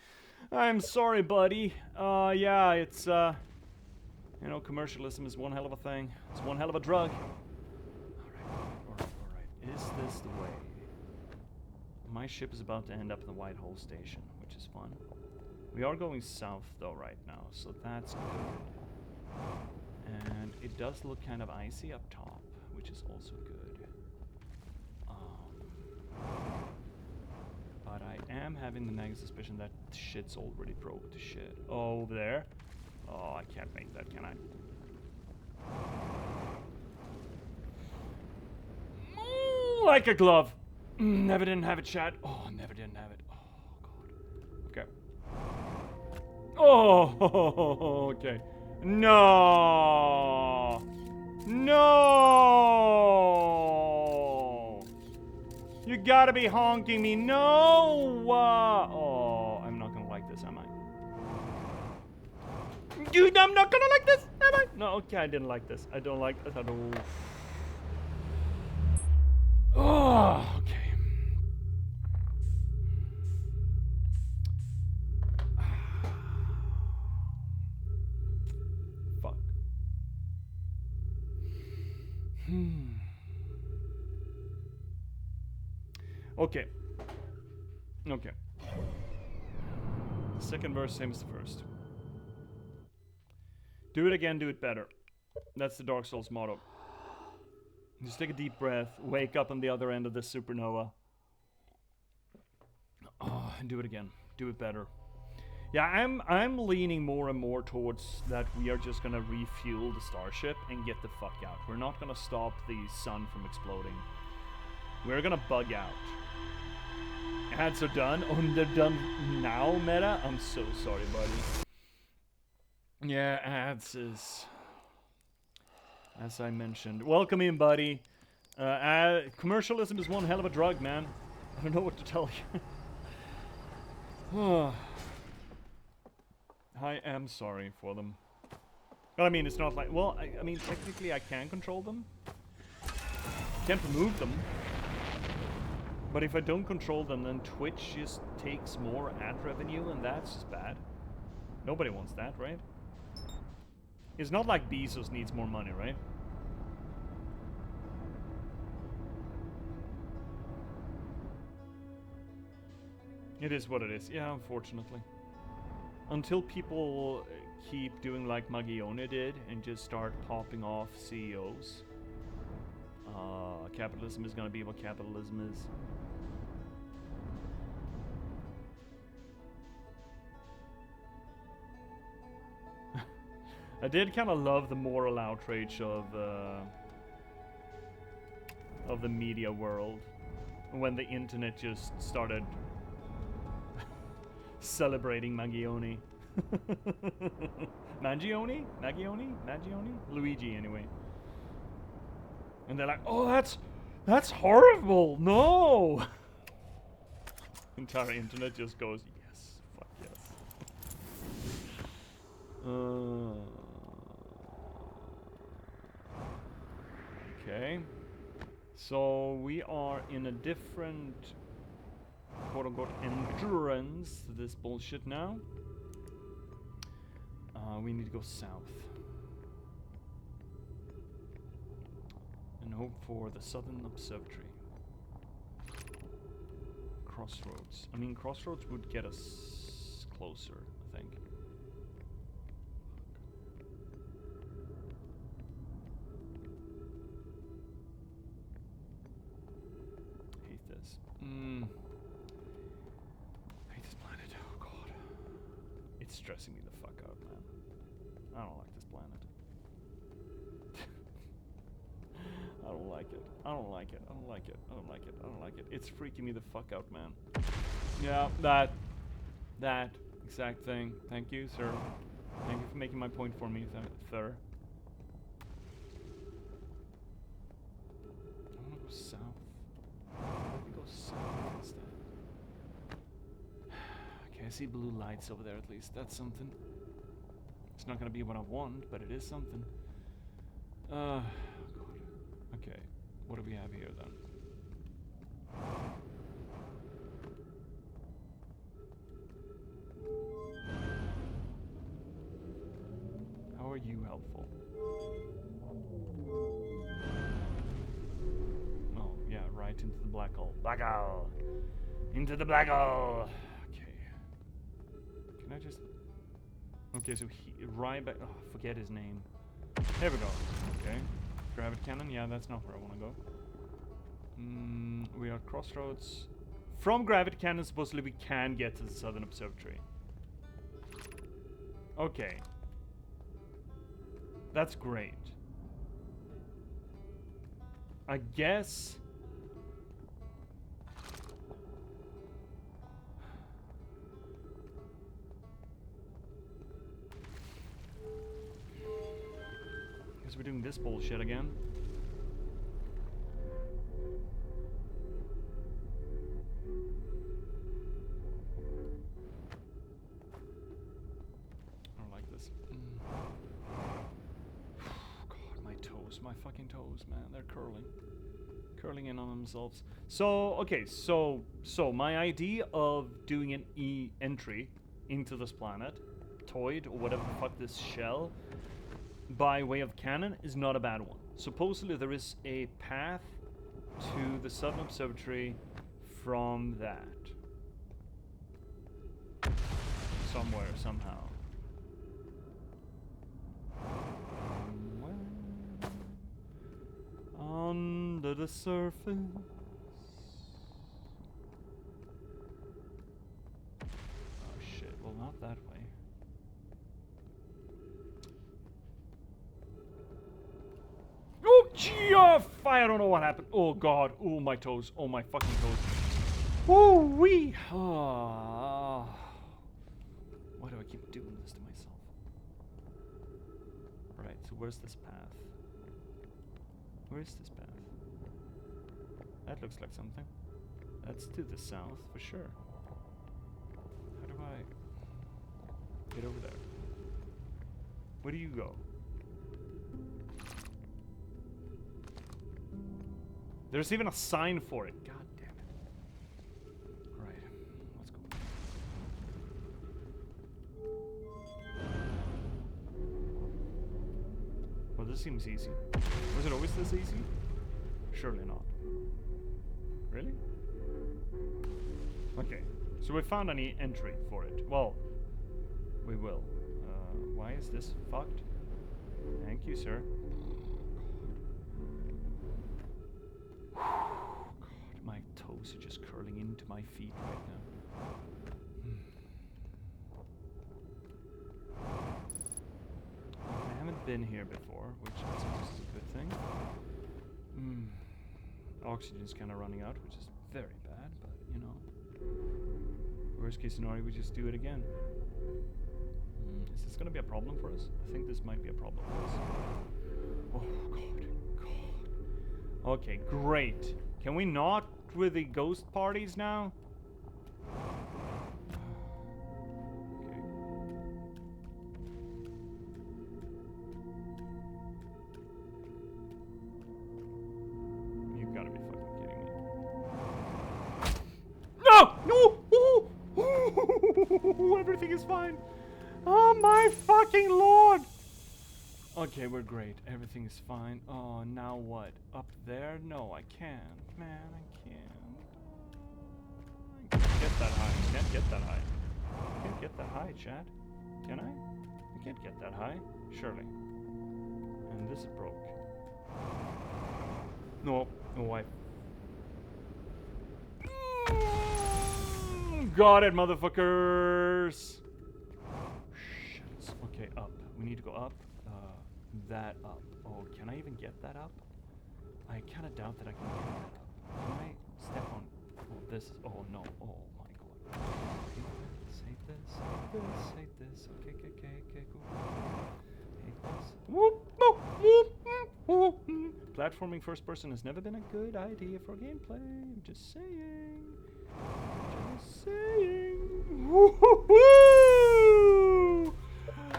I'm sorry, buddy. Yeah, it's, you know, commercialism is one hell of a thing. It's one hell of a drug. Alright. Is this the way? My ship is about to end up in the Whitehall Station, which is fun. We are going south, though, right now, so that's good. And it does look kind of icy up top, which is also good. But I am having the nagging suspicion that shit's already broke to shit. Oh, over there? Oh, I can't make that, can I? Like a glove. Never didn't have it, chat. Oh, never didn't have it. Oh, God. Okay. Oh, okay. No. No. You gotta be honking me. No. Oh, I'm not gonna like this, am I? Dude, I'm not gonna like this, am I? No, okay, I didn't like this. I don't like this at all. Oh, okay. Fuck. Okay. Okay. The second verse, same as the first. Do it again, do it better. That's the Dark Souls motto. Just take a deep breath. Wake up on the other end of this supernova. Oh, and do it again. Do it better. Yeah, I'm leaning more and more towards that we are just gonna refuel the starship and get the fuck out. We're not gonna stop the sun from exploding. We're gonna bug out. Ads are done. Oh, they're done now, Meta? I'm so sorry, buddy. Yeah, ads is... As I mentioned. Welcome in, buddy. Commercialism is one hell of a drug, man. I don't know what to tell you. I am sorry for them. But I mean, it's not like... Well, I mean, technically I can control them. Can't remove them. But if I don't control them, then Twitch just takes more ad revenue, and that's just bad. Nobody wants that, right? It's not like Bezos needs more money, right? It is what it is. Yeah, unfortunately. Until people keep doing like Magione did and just start popping off CEOs, capitalism is going to be what capitalism is. I did kind of love the moral outrage of the media world when the internet just started celebrating Magione. Magione? Luigi, anyway. And they're like, oh, that's horrible! No! Entire internet just goes, yes, fuck yes. Okay. So we are in a different quote-unquote entrance to this bullshit now. We need to go south. And hope for the southern observatory. Crossroads. I mean, crossroads would get us closer, I think. Hate this. Hate this planet. Oh god. It's stressing me the fuck out, man. I don't like this planet. I don't like it. I don't like it. I don't like it. I don't like it. I don't like it. It's freaking me the fuck out, man. Yeah, that exact thing. Thank you, sir. Thank you for making my point for me, sir. I wanna go south. Let me go south instead. Okay, I see blue lights over there at least. That's something. It's not gonna be what I want, but it is something. God. Okay, what do we have here then? How are you helpful? Oh, yeah, right into the black hole. Black hole! Into the black hole! Okay. Can I just... Okay, so right back... Oh, forget his name. There we go. Okay. Gravity cannon? Yeah, that's not where I want to go. We are at crossroads. From gravity cannon, supposedly we can get to the southern observatory. Okay. That's great. I guess... We're doing this bullshit again. I don't like this. God, my toes, my fucking toes, man, they're curling. Curling in on themselves. So, okay, so my idea of doing an entry into this planet, Toid, or whatever the fuck this shell, by way of cannon is not a bad one. Supposedly there is a path to the southern observatory from that. Somewhere, somehow. under the surface. Oh shit, well not that way. Oh gee, I don't know what happened. Oh god, oh my toes, oh my fucking toes. Oh wee. Oh. Why do I keep doing this to myself? Right, so where's this path? Where is this path? That looks like something. That's to the south, for sure. How do I get over there? Where do you go? There's even a sign for it. God damn it. Alright, let's go. Well, this seems easy. Was it always this easy? Surely not. Really? Okay, so we found any entry for it. Well, we will. Why is this fucked? Thank you, sir. God, my toes are just curling into my feet right now. I haven't been here before, which I suppose is a good thing. Oxygen's kind of running out, which is very bad, but you know. Worst case scenario, we just do it again. Is this gonna be a problem for us? I think this might be a problem for us. Oh god, god. Okay, great. Can we not with the ghost parties now? Okay. You gotta be fucking kidding me. No! No! Oh! Everything is fine. Oh my fucking lord! Okay, we're great. Everything is fine. Oh, now what? Up there? No, I can't. Man, I can't. I can't get that high. I can't get that high. I can't get that high, Chad. Can I? I can't get that high. Surely. And this broke. No. No, I... Got it, motherfuckers! Shit. Okay, up. We need to go up. That up. Oh, can I even get that up? I kind of doubt that I can get that up. Can I step on... Oh, this is... Oh, no. Oh, my God. Save this. Save this. Save this. Okay, okay, okay, okay, cool. Save this. Whoop, whoop, whoop, whoop, whoop. Platforming first person has never been a good idea for gameplay. I'm just saying. Just saying. Woo-hoo-hoo!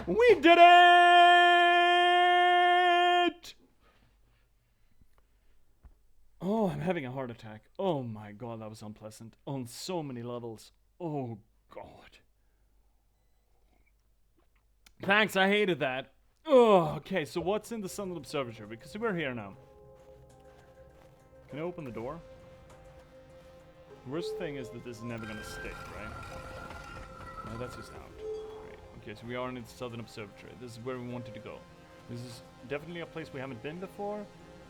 We did it! Oh, I'm having a heart attack. Oh my god, that was unpleasant. On so many levels. Oh god. Thanks, I hated that. Oh, okay, so what's in the Southern Observatory? Because we're here now. Can I open the door? Worst thing is that this is never gonna stick, right? No, that's just out. Great. Okay, so we are in the Southern Observatory. This is where we wanted to go. This is definitely a place we haven't been before.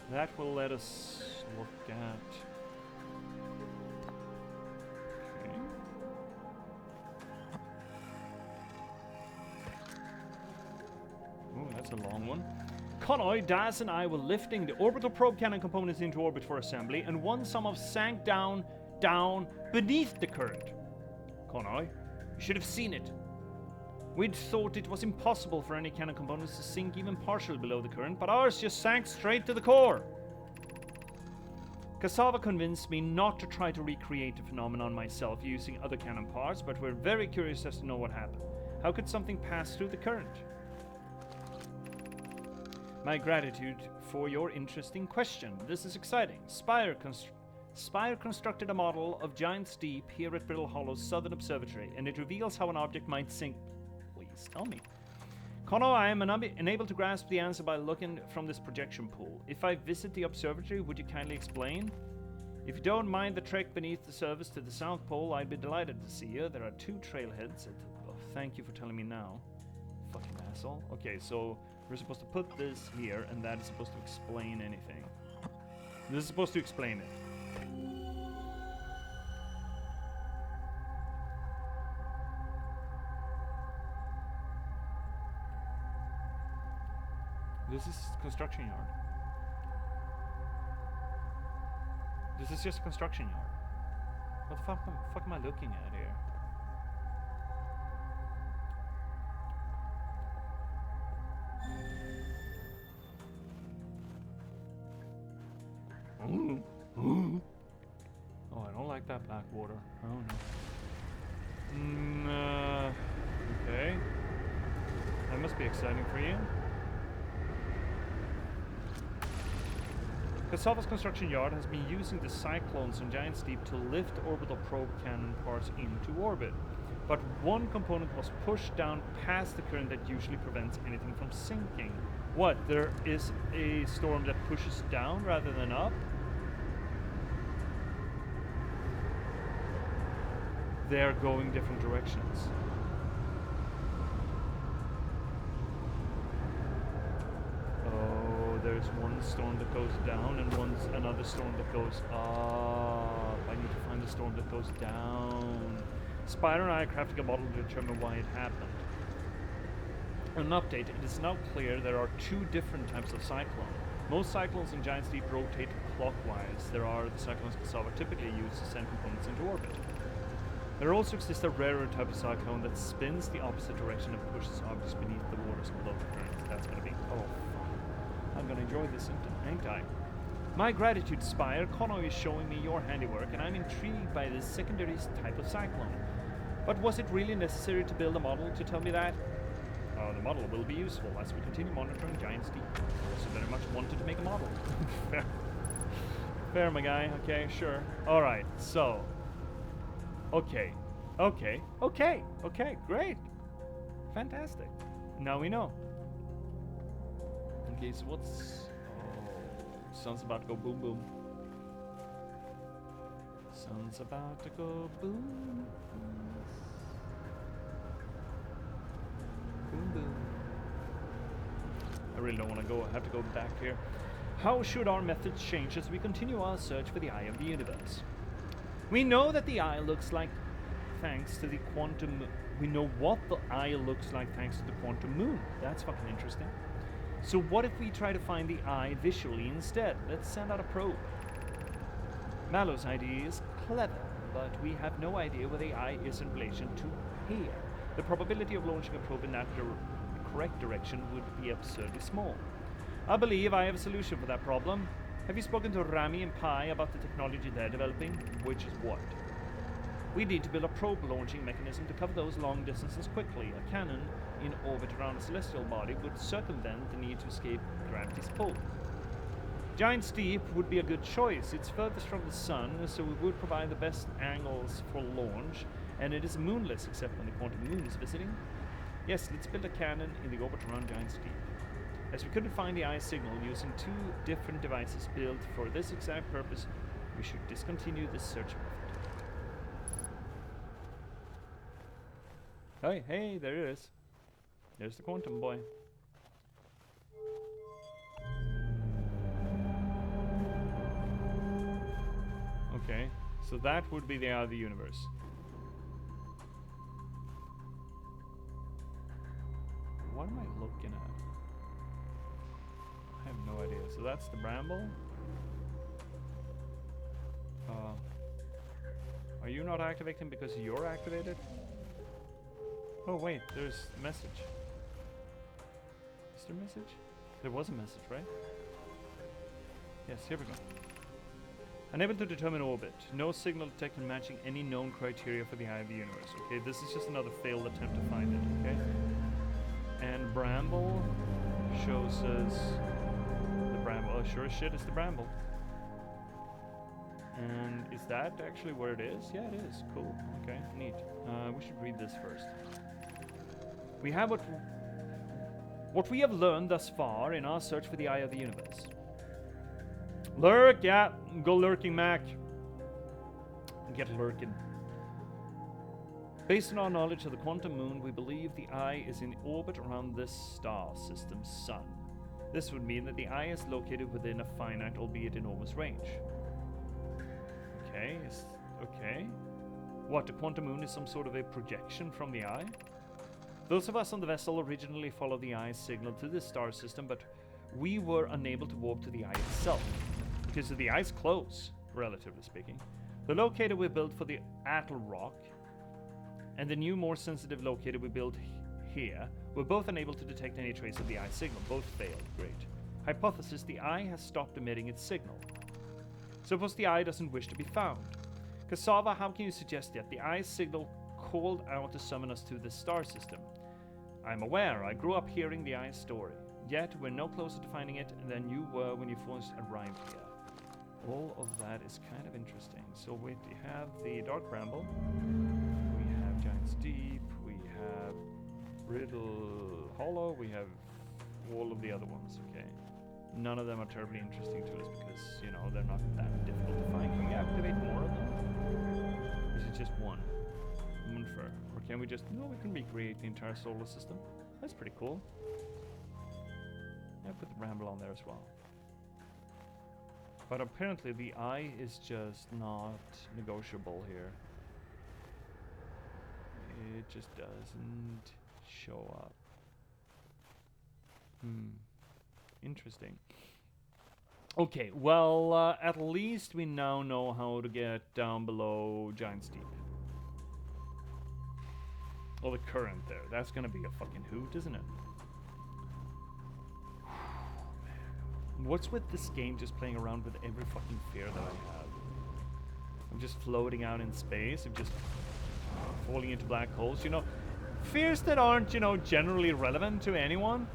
That will let us look at... Okay. Oh, that's a long one. Connoy, Daz, and I were lifting the orbital probe cannon components into orbit for assembly, and one somehow sank down beneath the current. Connoy, you should have seen it. We'd thought it was impossible for any cannon components to sink even partially below the current, but ours just sank straight to the core. Cassava convinced me not to try to recreate the phenomenon myself using other cannon parts, but we're very curious as to know what happened. How could something pass through the current? My gratitude for your interesting question. This is exciting. Spire constructed a model of Giant Steep here at Brittle Hollow's Southern Observatory, and it reveals how an object might sink. Please tell me. Conno, I am unable to grasp the answer by looking from this projection pool. If I visit the observatory, would you kindly explain? If you don't mind the trek beneath the surface to the South Pole, I'd be delighted to see you. There are 2 trailheads. Oh, thank you for telling me now. Fucking asshole. Okay, so we're supposed to put this here, and that is supposed to explain anything. This is supposed to explain it. This is construction yard. This is just a construction yard. What the fuck am I looking at here? Oh, I don't like that black water. Oh no. Okay. That must be exciting for you. Cassava's construction yard has been using the cyclones on Giant's Deep to lift orbital probe cannon parts into orbit. But one component was pushed down past the current that usually prevents anything from sinking. What? There is a storm that pushes down rather than up? They're going different directions. Oh, there's one storm that goes down and another storm that goes up. I need to find the storm that goes down. Spider and I are crafting a model to determine why it happened. An update, it is now clear there are two different types of cyclone. Most cyclones in Giant's Deep rotate clockwise. There are the cyclones Cassava typically use to send components into orbit. There also exists a rarer type of cyclone that spins the opposite direction and pushes objects beneath the waters below the current. That's gonna be, oh fuck. I'm gonna enjoy this, ain't I? My gratitude, Spire. Connor is showing me your handiwork, and I'm intrigued by this secondary type of cyclone. But was it really necessary to build a model to tell me that? The model will be useful as we continue monitoring Giant's Deep. I also very much wanted to make a model. Fair. Fair, my guy. Okay, sure. Alright, so. Okay, great. Fantastic. Now we know. Okay, so what's... Oh, sun's about to go boom boom. Sun's about to go boom. Boom boom. I really don't want to go, I have to go back here. How should our methods change as we continue our search for the eye of the universe? We know that the eye looks like thanks to the quantum... We know what the eye looks like thanks to the quantum moon. That's fucking interesting. So what if we try to find the eye visually instead? Let's send out a probe. Mallow's idea is clever, but we have no idea where the eye is in relation to here. The probability of launching a probe in that correct direction would be absurdly small. I believe I have a solution for that problem. Have you spoken to Rami and Pi about the technology they're developing? Which is what? We need to build a probe launching mechanism to cover those long distances quickly. A cannon in orbit around a celestial body would circumvent the need to escape gravity's pull. Giant's Deep would be a good choice. It's furthest from the sun, so it would provide the best angles for launch, and it is moonless except when the quantum moon is visiting. Yes, let's build a cannon in the orbit around Giant's Deep. As we couldn't find the eye signal using two different devices built for this exact purpose, we should discontinue this search effort. Hey, there it is. There's the quantum boy. Okay, so that would be the eye of the universe. What am I looking at? I have no idea. So that's the bramble. Are you not activating because you're activated? Oh wait, there's a message. Is there a message? There was a message, right? Yes, here we go. Unable to determine orbit. No signal detected matching any known criteria for the eye of the universe. Okay, this is just another failed attempt to find it, okay? And bramble shows us the bramble. Oh, sure as shit, it's the bramble. And is that actually where it is? Yeah, it is. Cool. Okay, neat. We should read this first. We have what we have learned thus far in our search for the eye of the universe. Lurk, yeah, go lurking, Mac. Get lurking. Based on our knowledge of the quantum moon, we believe the eye is in orbit around this star system's sun. This would mean that the eye is located within a finite, albeit enormous range. Okay, okay. What, the quantum moon is some sort of a projection from the eye? Those of us on the vessel originally followed the eye's signal to this star system, but we were unable to warp to the eye itself, because of the eye's close, relatively speaking. The locator we built for the Atl rock and the new, more sensitive locator we built here were both unable to detect any trace of the eye signal. Both failed. Great. Hypothesis: the eye has stopped emitting its signal. Suppose the eye doesn't wish to be found. Cassava, how can you suggest that? The eye's signal called out to summon us to this star system. I'm aware. I grew up hearing the eye's story. Yet we're no closer to finding it than you were when you first arrived here. All of that is kind of interesting. So wait, we have the Dark Ramble. We have Giant's Deep. We have Riddle Hollow. We have all of the other ones, okay? None of them are terribly interesting to us because, you know, they're not that difficult to find. Can we activate more of them? Or is it just one? Moonfur. Or can we just... No, we can recreate the entire solar system. That's pretty cool. Yeah, put the Ramble on there as well. But apparently the eye is just not negotiable here. It just doesn't show up. Interesting. Okay, well, at least we now know how to get down below Giant's Deep. Or the current there. That's gonna be a fucking hoot, isn't it? What's with this game just playing around with every fucking fear that I have? I'm just floating out in space. I'm just falling into black holes. You know, fears that aren't, you know, generally relevant to anyone.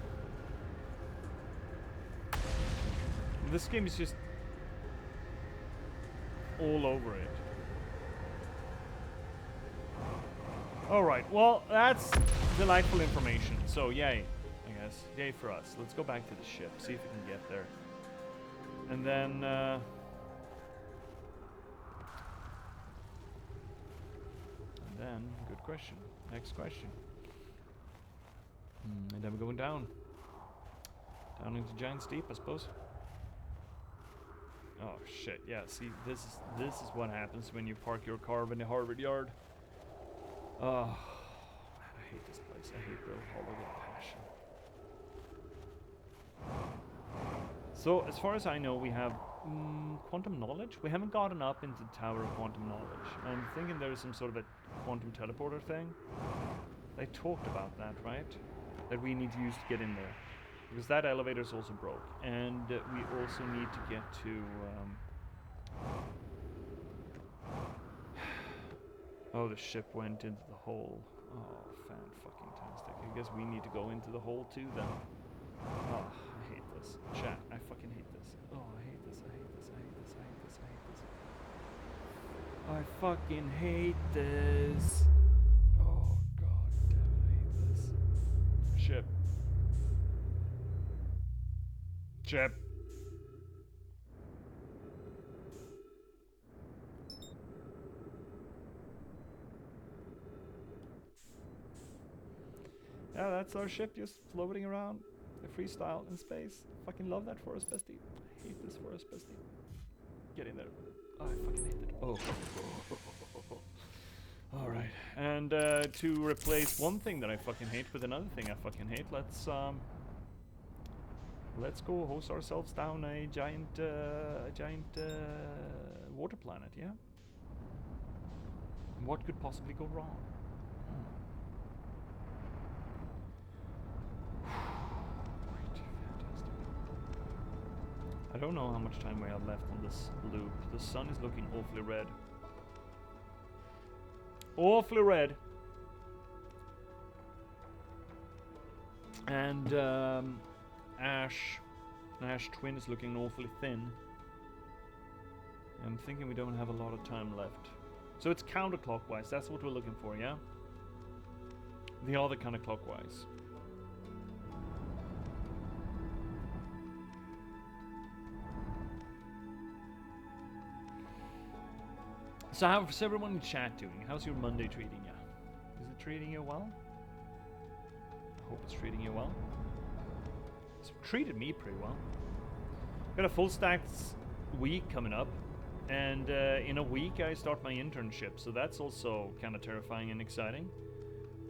This game is just all over it. Alright, well, that's delightful information. So, yay, I guess. Yay for us. Let's go back to the ship, see if we can get there. And then, good question. Next question. And then we're going down. Down into Giant's Deep, I suppose. Oh shit, yeah, see, this is what happens when you park your car in the Harvard Yard. Oh, man, I hate this place. I hate Bill Hollow with passion. So, as far as I know, we have quantum knowledge. We haven't gotten up into the Tower of Quantum Knowledge. I'm thinking there is some sort of a quantum teleporter thing. They talked about that, right? That we need to use to get in there. Because that elevator is also broke. And we also need to get to... Oh, the ship went into the hole. Oh, fan-fucking-tastic. I guess we need to go into the hole too, then. Oh, I hate this. Chat, I fucking hate this. Oh, I hate this, I hate this, I hate this, I hate this, I hate this. I fucking hate this. Oh, god damn it, I hate this. Ship. Ship. Yeah, that's our ship just floating around the freestyle in space. Fucking love that for us, bestie. I hate this for us, bestie. Get in there. Oh, I fucking hate it. Oh. Alright. And to replace one thing that I fucking hate with another thing I fucking hate, let's go host ourselves down a giant water planet, yeah? What could possibly go wrong? I don't know how much time we have left on this loop. The sun is looking awfully red. Awfully red. And Ash Twin is looking awfully thin. I'm thinking we don't have a lot of time left. So it's counterclockwise, that's what we're looking for, yeah? The other kind of clockwise. So how's everyone in chat doing? How's your Monday treating you? Is it treating you well? I hope it's treating you well. It's treated me pretty well. Got a full stacks week coming up, and in a week I start my internship, so that's also kind of terrifying and exciting.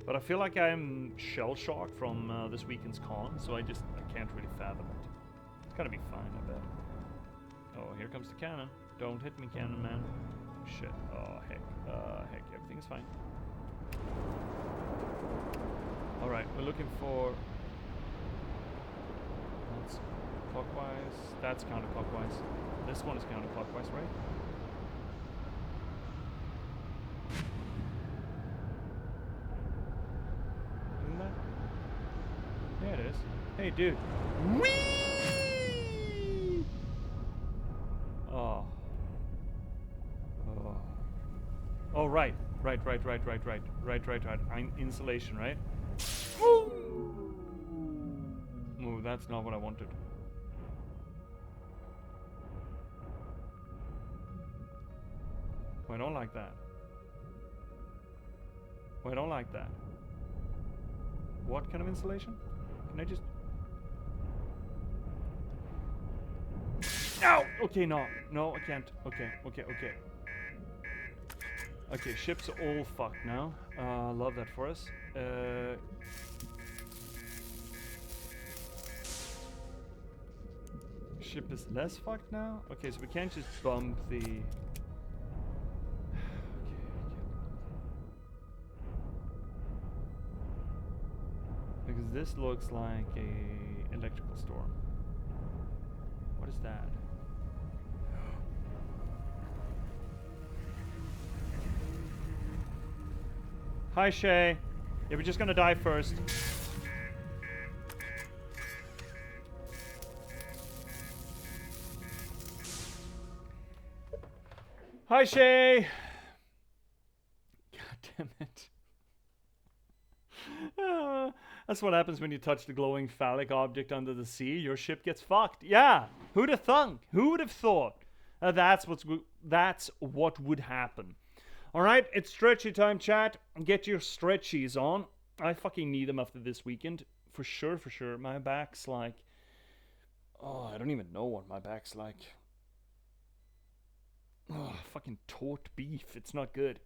But I feel like I'm shell-shocked from this weekend's con, so I can't really fathom it. It's gotta be fine, I bet. Oh, here comes the cannon. Don't hit me, cannon man. Shit. Oh, heck. Heck, everything's fine. Alright, we're looking for... That's clockwise. That's counterclockwise. This one is counterclockwise, right? Isn't that? Yeah, it is. Hey, dude. Whee! Oh. Oh. Oh, right. Right. Insulation, right? Oh, that's not what I wanted. Oh, I don't like that. Oh, I don't like that. What kind of insulation? Can I just... Ow! Okay, no, I can't. Okay. Okay, ship's all fucked now. Love that for us. Ship is less fucked now? Okay, so we can't just bump the... Okay. Because this looks like a electrical storm. What is that? Hi, Shay. Yeah, we're just gonna die first. Hi, Shay. God damn it. That's what happens when you touch the glowing phallic object under the sea. Your ship gets fucked. Yeah. Who'd have thunk? Who would have thought? That's what would happen. All right, it's stretchy time, chat. Get your stretchies on. I fucking need them after this weekend. For sure. My back's like... Oh, I don't even know what my back's like. Oh, fucking taut beef. It's not good.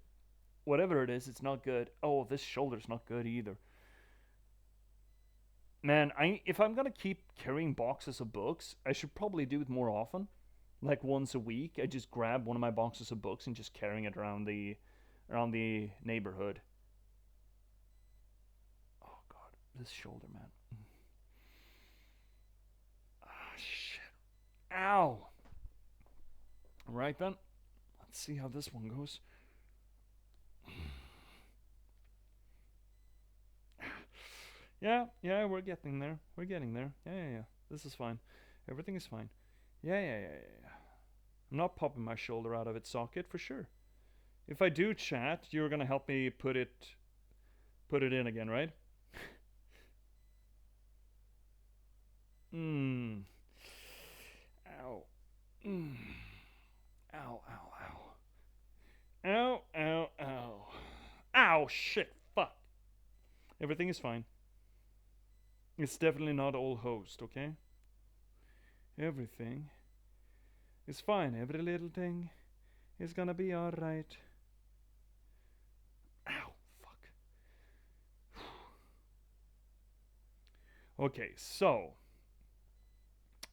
Whatever it is, it's not good. Oh, this shoulder's not good either. Man, if I'm gonna keep carrying boxes of books, I should probably do it more often. Like once a week, I just grab one of my boxes of books and just carrying it around the neighborhood. Oh god, this shoulder, man. Ah, shit. Ow. Right then, let's see how this one goes. Yeah, we're getting there. Yeah. This is fine. Everything is fine. Yeah. I'm not popping my shoulder out of its socket for sure. If I do, chat, you're gonna help me put it in again, right? Ow. Ow. Ow, shit, fuck. Everything is fine. It's definitely not all host, okay? Everything is fine. Every little thing is gonna be alright. Ow, fuck. Okay, so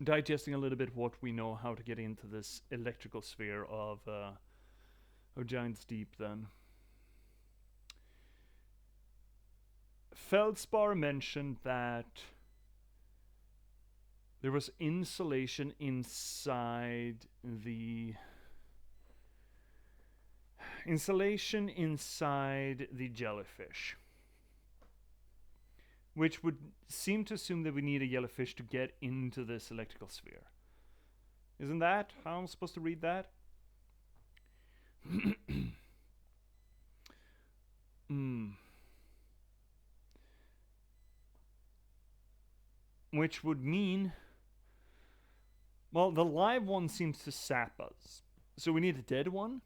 digesting a little bit what we know how to get into this electrical sphere of Giant's Deep then. Feldspar mentioned that there was insulation inside the jellyfish, which would seem to assume that we need a jellyfish to get into this electrical sphere. Isn't that how I'm supposed to read that? Which would mean, well, the live one seems to sap us. So we need a dead one.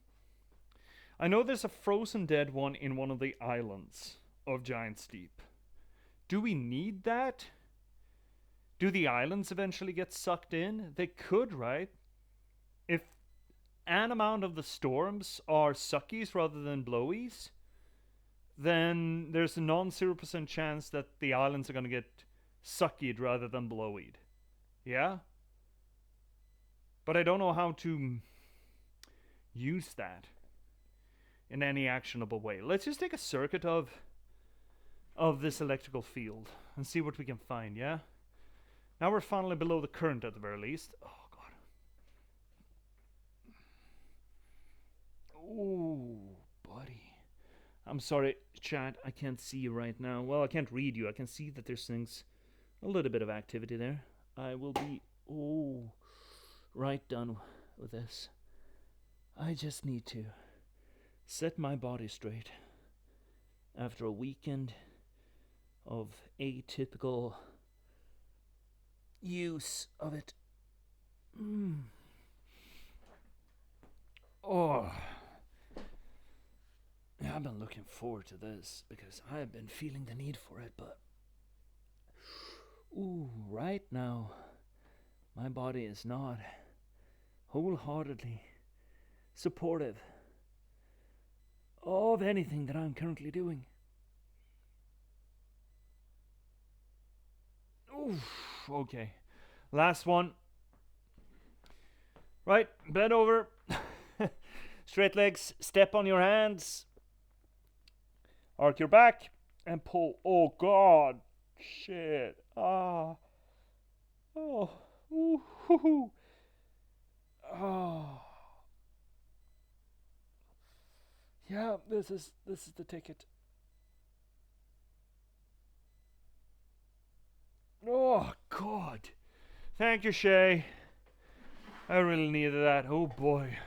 I know there's a frozen dead one in one of the islands of Giant's Deep. Do we need that Do the islands eventually get sucked in? They could, right? If an amount of the storms are suckies rather than blowies, then there's a non-0% chance that the islands are going to get suckied rather than blowied. Yeah? But I don't know how to use that in any actionable way. Let's just take a circuit of this electrical field and see what we can find, yeah? Now we're finally below the current at the very least. Oh, God. Ooh, buddy. I'm sorry, chat, I can't see you right now. Well, I can't read you. I can see that there's things, a little bit of activity there. I will be, right done with this. I just need to set my body straight after a weekend of atypical use of it. Oh, yeah, I've been looking forward to this because I have been feeling the need for it, but right now my body is not wholeheartedly supportive of anything that I'm currently doing. Okay. Last one. Right, bend over. Straight legs, step on your hands. Arc your back and pull. Oh, God. Shit. Ah. Oh. Ooh. Hoo-hoo. Oh. Yeah, this is the ticket. Oh, God. Thank you, Shay. I really needed that. Oh, boy.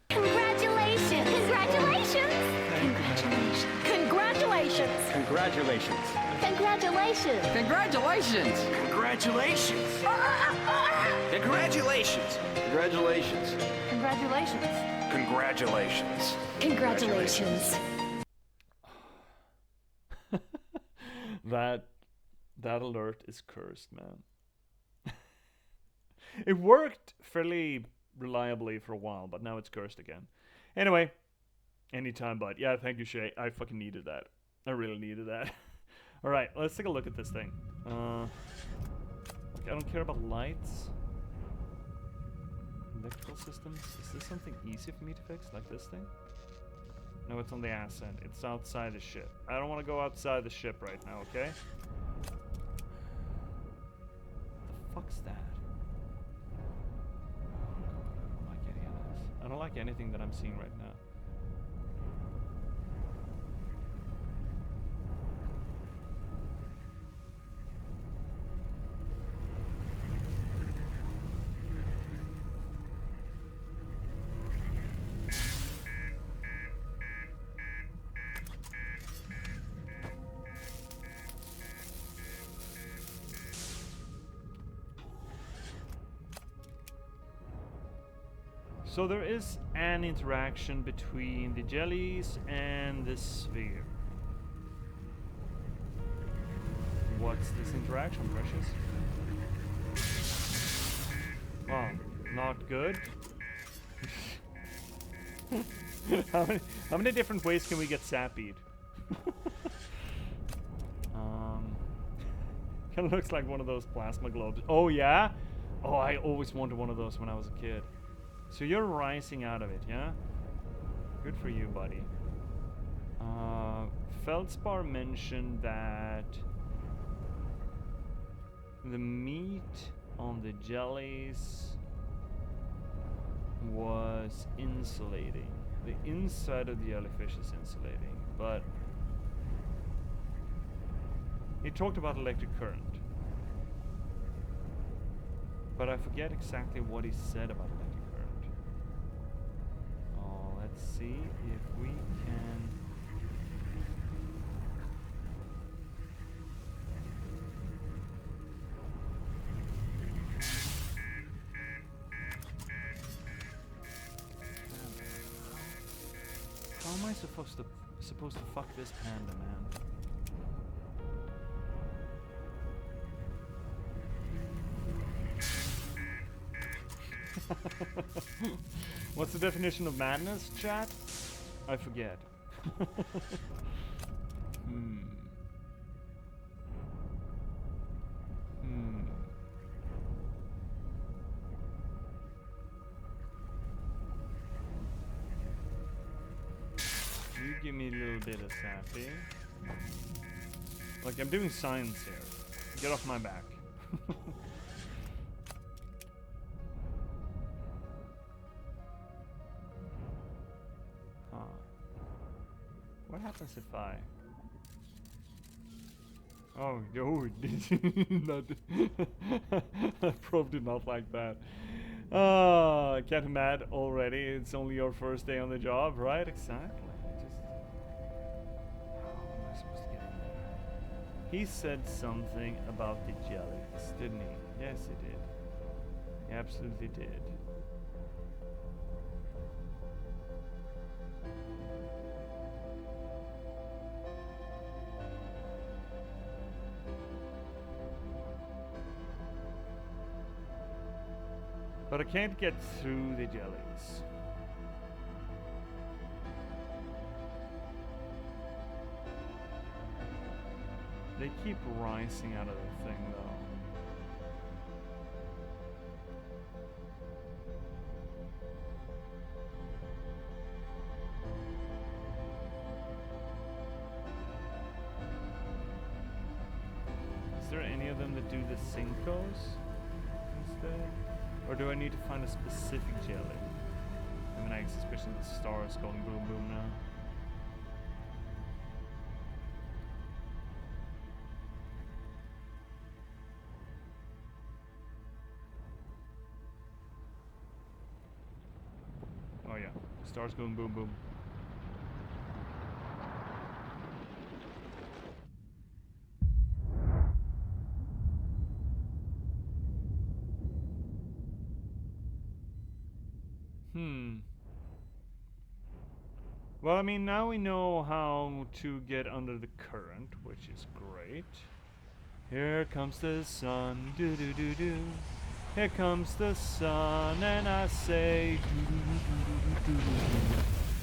Congratulations! Congratulations! Congratulations! Congratulations. Congratulations! Congratulations. Congratulations! Congratulations! Congratulations. Congratulations! Congratulations! Congratulations! That alert is cursed, man. It worked fairly reliably for a while, but now it's cursed again. Anyway, anytime, but yeah, thank you, Shay. I fucking needed that. I really needed that. All right, let's take a look at this thing. I don't care about lights. Electrical systems. Is this something easy for me to fix, like this thing? No, it's on the ass end. It's outside the ship. I don't want to go outside the ship right now, okay? What the fuck's that? I don't like any of this. I don't like anything that I'm seeing right now. So there is an interaction between the jellies and the sphere. What's this interaction, Precious? Oh, not good. How many different ways can we get sappied? Kind of looks like one of those plasma globes. Oh yeah? Oh, I always wanted one of those when I was a kid. So you're rising out of it, yeah? Good for you, buddy. Feldspar mentioned that the meat on the jellies was insulating. The inside of the jellyfish is insulating, but he talked about electric current. But I forget exactly what he said about electric current. Let's see if we can... How am I supposed to fuck this panda, man? What's the definition of madness, chat? I forget. Hmm. You give me a little bit of sappy. Like, I'm doing science here. Get off my back. Huh. What happens if I... Oh, no, not I probably did not like that. Getting mad already. It's only your first day on the job, right? Exactly. Just how am I supposed to get in there? He said something about the jellies, didn't he? Yes, he did. He absolutely did. But I can't get through the jellies. They keep rising out of the thing, though. Is there any of them that do the Cincos instead? Or do I need to find a specific jelly? I mean, I guess especially the stars going boom boom now. Oh yeah, stars going boom boom. Well, I mean, now we know how to get under the current, which is great. Here comes the sun, do do do do. Here comes the sun, and I say, do do do do do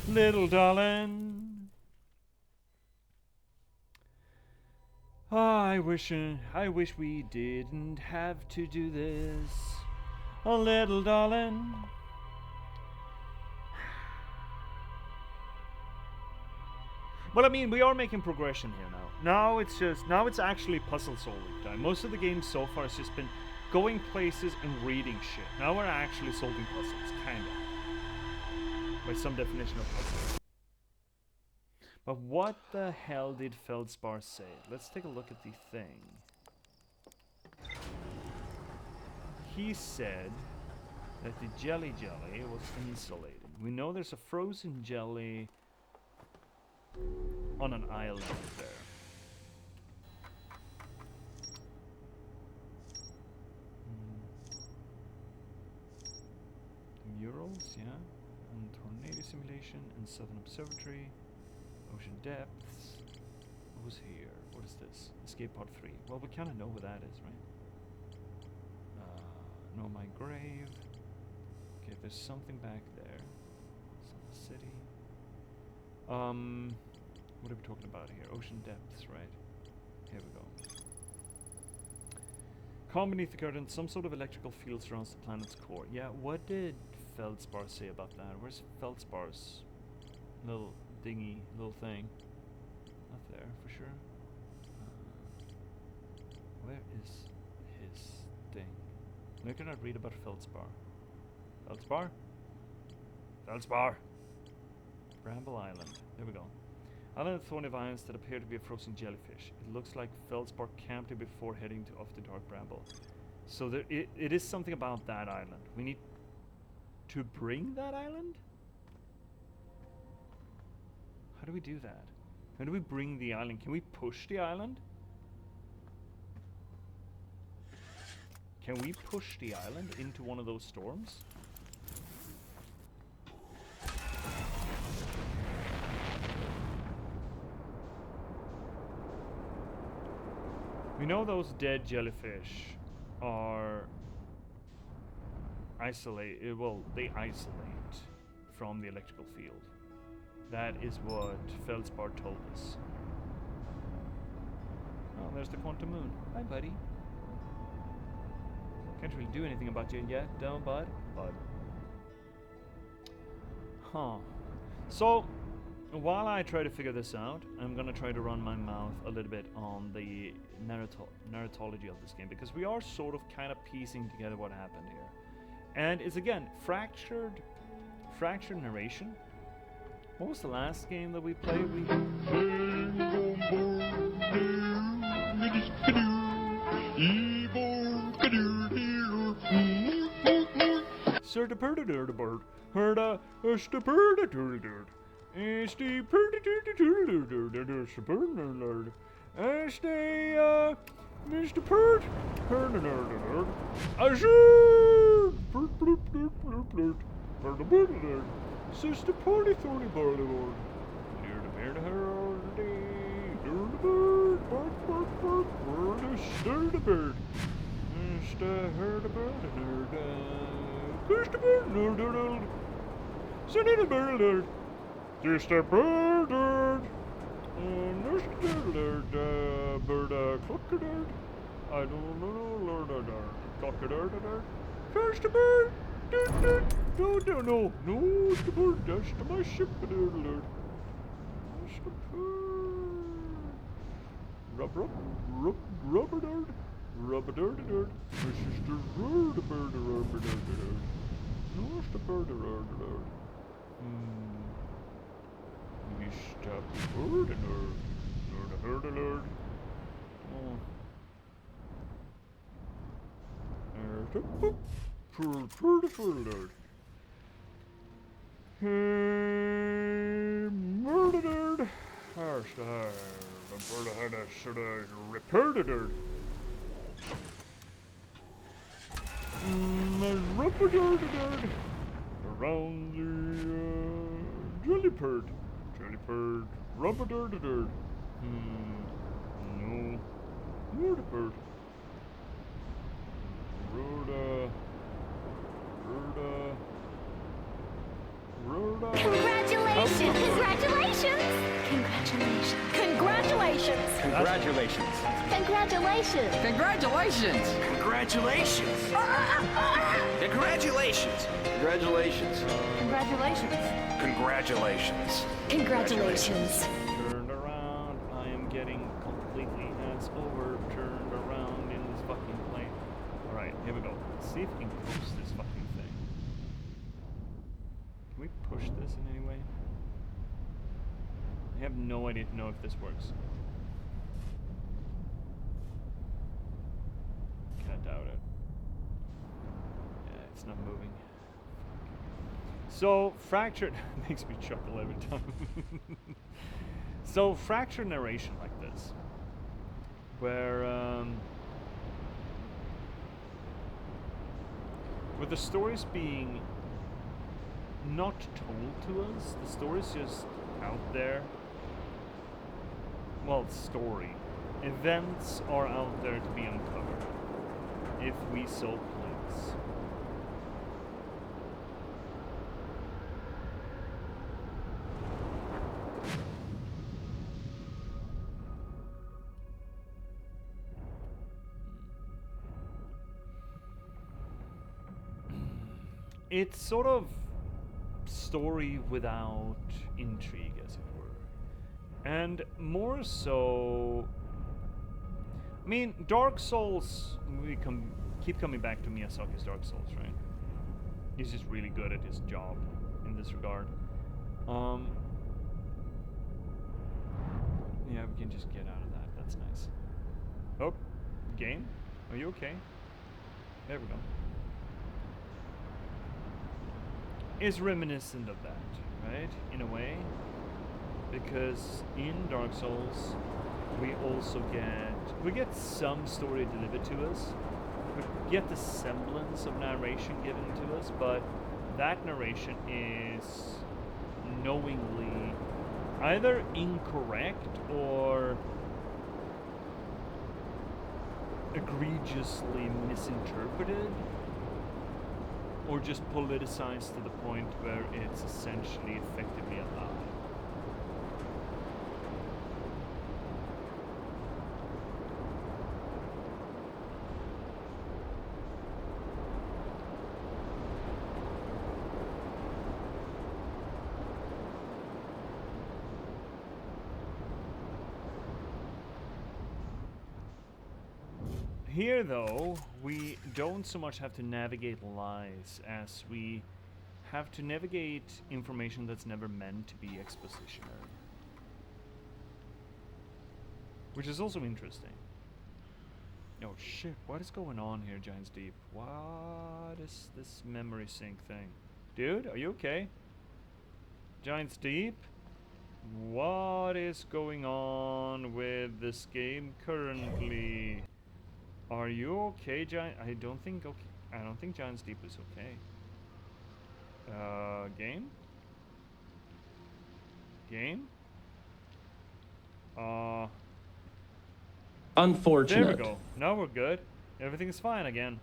do. Little darling. I wish we didn't have to do this. Oh, little darling. Well, I mean, we are making progression here now. Now it's actually puzzle solving time. Most of the game so far has just been going places and reading shit. Now we're actually solving puzzles, kinda. By some definition of puzzle. But what the hell did Feldspar say? Let's take a look at the thing. He said that the jelly was insulated. We know there's a frozen jelly on an island there. Murals, yeah. And tornado simulation and Southern Observatory. Ocean depths. What was here? What is this? Escape pod 3. Well, we kind of know what that is, right? Know my grave. Okay, there's something back there. Some city. What are we talking about here? Ocean depths, right? Here we go. Calm beneath the curtain, some sort of electrical field surrounds the planet's core. Yeah, what did Feldspar say about that? Where's Feldspar's little dingy little thing? Not there, for sure. Where is his thing? Where can I read about Feldspar? Feldspar? Feldspar! Bramble Island. There we go. Island of thorny vines that appear to be a frozen jellyfish. It looks like Feldspar camped here before heading off the dark bramble. So there, it is something about that island. We need to bring that island? How do we do that? How do we bring the island? Can we push the island? Can we push the island into one of those storms? We know those dead jellyfish are they isolate from the electrical field. That is what Feldspar told us. Oh, there's the quantum moon. Hi, buddy. Can't really do anything about you yet, don't, bud? Bud. Huh. So, while I try to figure this out, I'm gonna try to run my mouth a little bit on the narratology of this game, because we are sort of kind of piecing together what happened here. And it's again fractured narration. What was the last game that we played? Sir the bird, heard a bird. It's the bird, as they Mr. Pert, Sister Party Thorny Barley Lord. Near the bear to her all day. Near the bird, bark, bark, bark, bird, stir the bird. Stir her the bird, nerd. Push the bird, nerd. Send it a bird. Just a bird, nerd. Nurse the bird, cluckadard. I don't know, lord, cluckadard. Just a bird. No, it's the bird, that's my ship, lord. That's the bird. Rub-a-dard. This is the bird, rub-a-dard. No, it's the bird, rub-a-dard. Mr. Bird, nerd. Oh. There's the boop. Bird. Murdered. There's the bird had a sort of repaired. Around the Jellypird, rubber-dirty-dird. No. Murder-bird. Rhoda. Congratulations! Congratulations! Congratulations. Congratulations! Congratulations. Congratulations! Congratulations! Congratulations. Congratulations! Congratulations! Congratulations! Turned around. I am getting completely ass over turned around in this fucking plane. Alright, here we go. Let's see if we can coast this fucking thing. Can we push this in any way? I have no idea to know if this works. Can't doubt it. Yeah, it's not moving. So, fractured makes me chuckle every time. So, fractured narration like this, where with the stories being not told to us, the story's just out there. Well, story. Events are out there to be uncovered, if we so please. It's sort of story without intrigue, as it were. And more so, I mean, Dark Souls, we keep coming back to Miyazaki's Dark Souls, right? He's just really good at his job in this regard. Yeah, we can just get out of that. That's nice. Oh, game? Are you okay? There we go. Is reminiscent of that, right? In a way. Because in Dark Souls, we also get some story delivered to us. We get the semblance of narration given to us, but that narration is knowingly either incorrect or egregiously misinterpreted. or just politicized to the point where it's essentially effectively a lie. Here, though, we don't so much have to navigate lies as we have to navigate information that's never meant to be expositionary. Which is also interesting. Oh shit, what is going on here, Giants Deep? What is this memory sync thing? Dude, are you okay? Giants Deep? What is going on with this game currently? Are you okay, Giant? I don't think Giants Deep is okay. Game? Game? Unfortunate. There we go. Now we're good. Everything's fine again.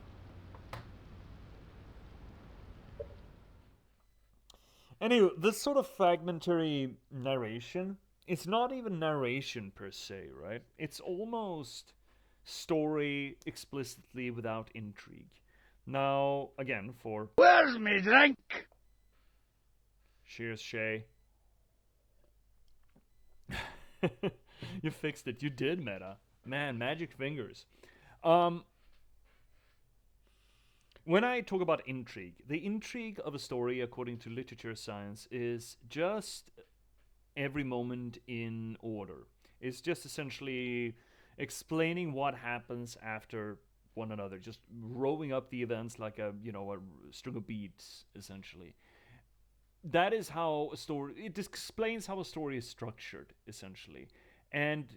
Anyway, this sort of fragmentary narration, it's not even narration per se, right? It's almost story explicitly without intrigue. Now, again, for... Where's me drink? Cheers, Shay. You fixed it. You did, Meta. Man, magic fingers. When I talk about intrigue, the intrigue of a story, according to literature science, is just every moment in order. It's just essentially explaining what happens after one another, just rolling up the events like a string of beads, essentially. That is how a story, it explains how a story is structured, essentially. And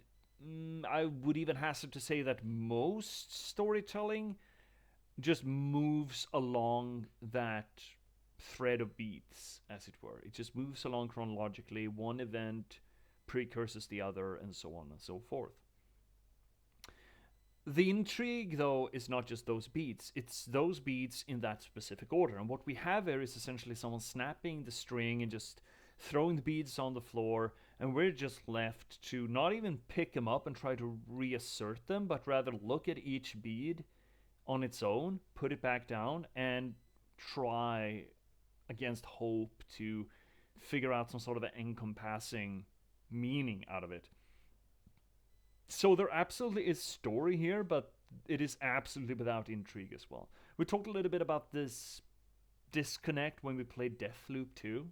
I would even hazard to say that most storytelling just moves along that thread of beats, as it were. It just moves along chronologically. One event precurses the other, and so on and so forth. The intrigue, though, is not just those beats. It's those beats in that specific order. And what we have here is essentially someone snapping the string and just throwing the beads on the floor, and we're just left to not even pick them up and try to reassert them, but rather look at each bead on its own, put it back down, and try against hope to figure out some sort of an encompassing meaning out of it. So there absolutely is story here, but it is absolutely without intrigue as well. We talked a little bit about this disconnect when we played Deathloop 2.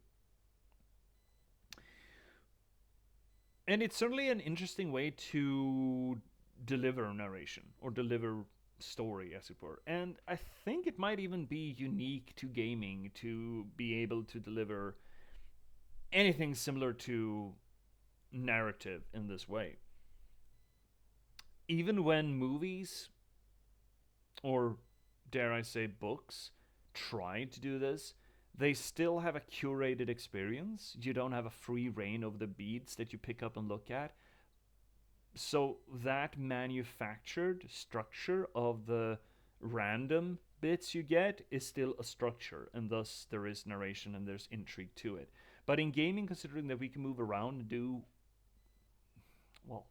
And it's certainly an interesting way to deliver narration, or deliver story, as it were. And I think it might even be unique to gaming to be able to deliver anything similar to narrative in this way. Even when movies, or dare I say books, try to do this, they still have a curated experience. You don't have a free reign over the beads that you pick up and look at. So that manufactured structure of the random bits you get is still a structure, and thus there is narration and there's intrigue to it. But in gaming, considering that we can move around and do, well,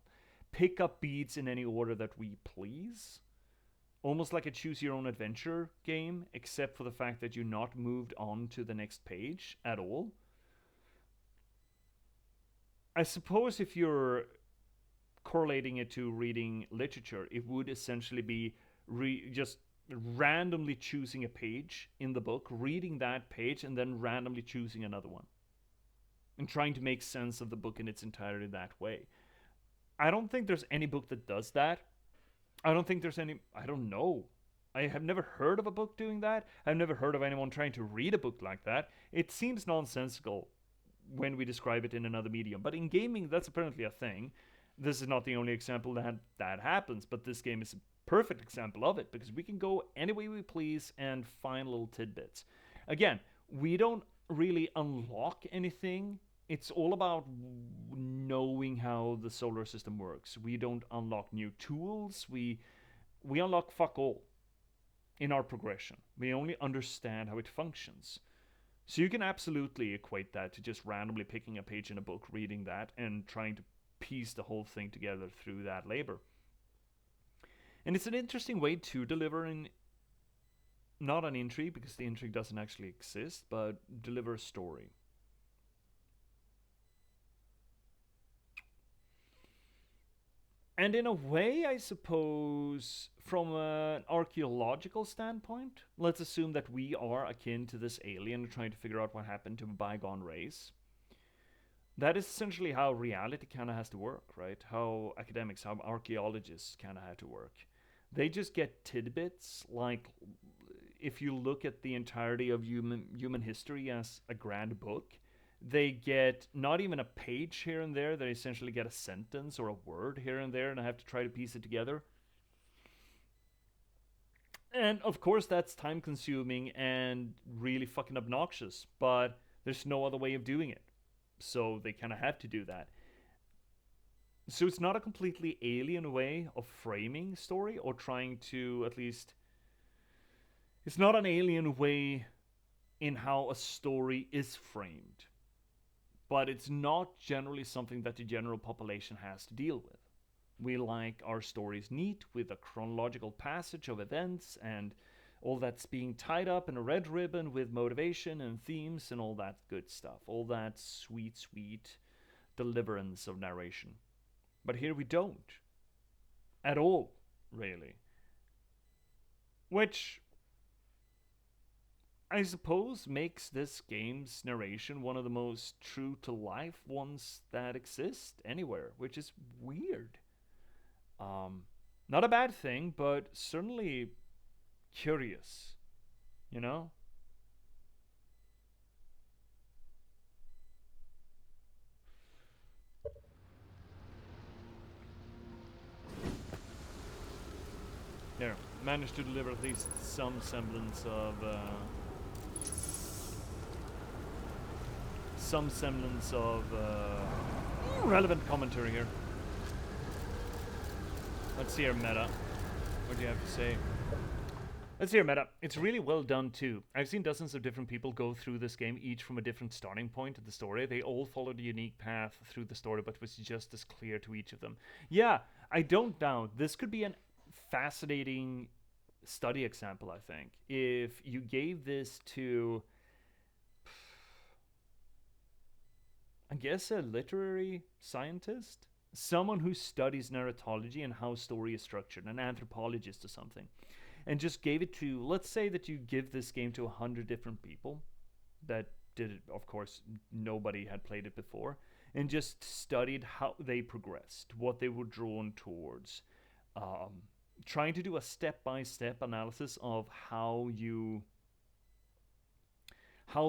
pick up beads in any order that we please, almost like a choose your own adventure game, except for the fact that you're not moved on to the next page at all. I suppose if you're correlating it to reading literature, it would essentially be just randomly choosing a page in the book, reading that page, and then randomly choosing another one, and trying to make sense of the book in its entirety that way. I don't think there's any book that does that. I don't know. I have never heard of a book doing that. I've never heard of anyone trying to read a book like that. It seems nonsensical when we describe it in another medium. But in gaming, that's apparently a thing. This is not the only example that happens, but this game is a perfect example of it, because we can go any way we please and find little tidbits. Again, we don't really unlock anything. It's all about knowing how the solar system works. We don't unlock new tools. We unlock fuck all. in our progression. We only understand how it functions. So you can absolutely equate that to just randomly picking a page in a book, reading that, and trying to piece the whole thing together through that labor. And it's an interesting way to deliver not an intrigue, because the intrigue doesn't actually exist, but deliver a story. And in a way, I suppose, from an archaeological standpoint, let's assume that we are akin to this alien trying to figure out what happened to a bygone race. That is essentially how reality kind of has to work, right? How academics, how archaeologists kind of have to work. They just get tidbits, like if you look at the entirety of human history as a grand book, they get not even a page here and there. They essentially get a sentence or a word here and there, and I have to try to piece it together. And of course, that's time consuming and really fucking obnoxious, but there's no other way of doing it. So they kind of have to do that. So it's not a completely alien way of framing story, or trying to at least... It's not an alien way in how a story is framed. But it's not generally something that the general population has to deal with. We like our stories neat, with a chronological passage of events, and all that's being tied up in a red ribbon with motivation and themes and all that good stuff. All that sweet, sweet deliverance of narration. But here we don't. At all, really. Which, I suppose, makes this game's narration one of the most true-to-life ones that exist anywhere, which is weird. Not a bad thing, but certainly curious, you know? There, managed to deliver at least some semblance of relevant commentary here. Let's see your meta. What do you have to say? Let's see your meta. It's really well done too. I've seen dozens of different people go through this game, each from a different starting point of the story. They all followed a unique path through the story, but was just as clear to each of them. Yeah, I don't doubt this could be a fascinating study example, I think. If you gave this to, I guess, a literary scientist? Someone who studies narratology and how story is structured, an anthropologist or something, and just gave it to, let's say that you give this game to 100 different people that did it, of course, nobody had played it before, and just studied how they progressed, what they were drawn towards, trying to do a step-by-step analysis of how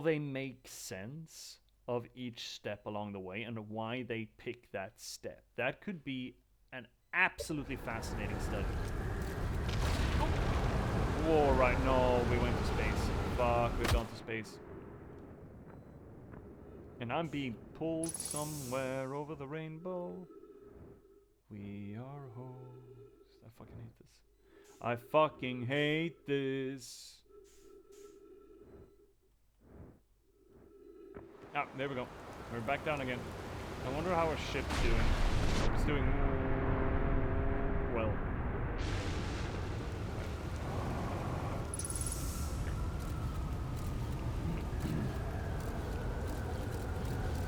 they make sense of each step along the way and why they pick that step. That could be an absolutely fascinating study. Whoa, right, no, we went to space. Fuck, we've gone to space. And I'm being pulled somewhere over the rainbow. We are hosts. I fucking hate this. I fucking hate this. Ah, there we go. We're back down again. I wonder how our ship's doing. It's doing well.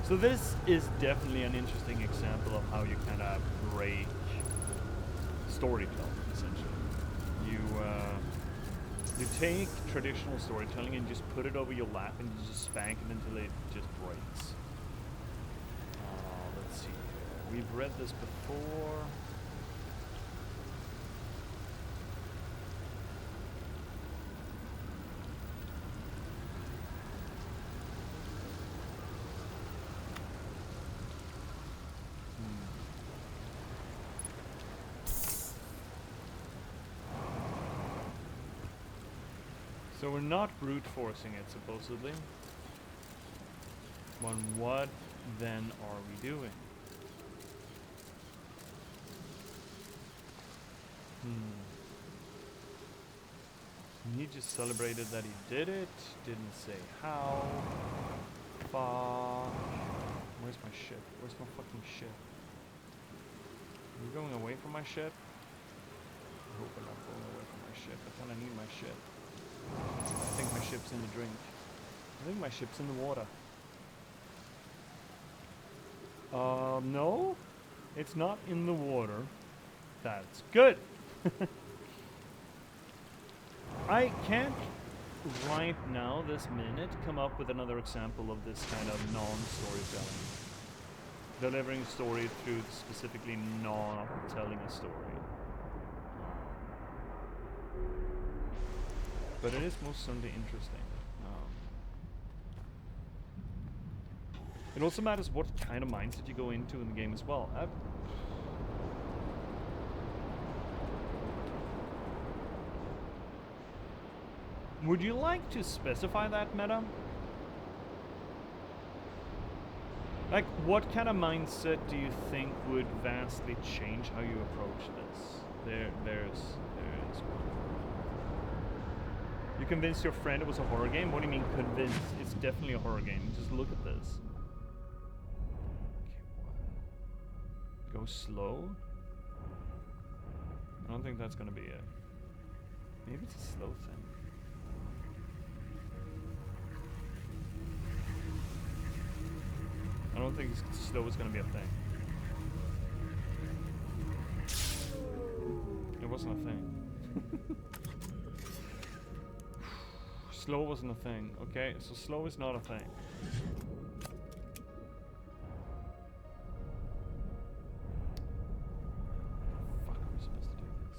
So this is definitely an interesting example of how you kind of break storytelling, essentially. You take traditional storytelling and just put it over your lap and you just spank it until it just breaks. Let's see here. We've read this before. So we're not brute forcing it, supposedly. Well, what then are we doing? He just celebrated that he did it. Didn't say how. Fuck. Where's my ship? Where's my fucking ship? Are you going away from my ship? I hope I'm not going away from my ship. I kinda need my ship. I think my ship's in the drink. I think my ship's in the water. No. It's not in the water. That's good. I can't right now, this minute, come up with another example of this kind of non-storytelling. Delivering a story through specifically not telling a story. But it is most certainly interesting. It also matters what kind of mindset you go into in the game as well. Would you like to specify that, meta? Like, what kind of mindset do you think would vastly change how you approach this? There is one. You convinced your friend it was a horror game? What do you mean convinced? It's definitely a horror game. Just look at this. Okay, go slow? I don't think that's gonna be it. Maybe it's a slow thing. I don't think slow is going to be a thing. It wasn't a thing. Slow wasn't a thing, okay? So slow is not a thing. Fuck, are we supposed to do this?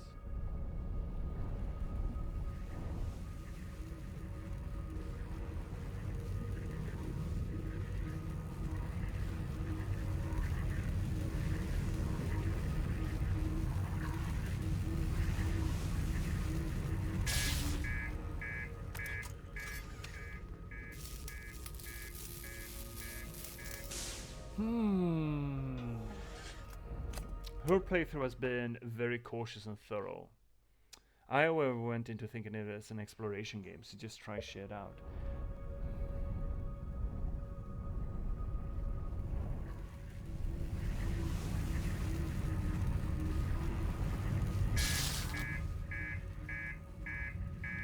Her playthrough has been very cautious and thorough. I, however, went into thinking it as an exploration game, so just try shit out.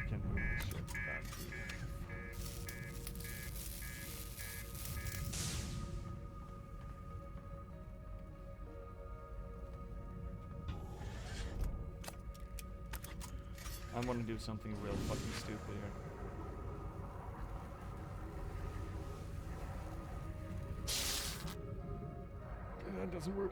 Can't move this shit. Bad. I want to do something real fucking stupid here. That doesn't work.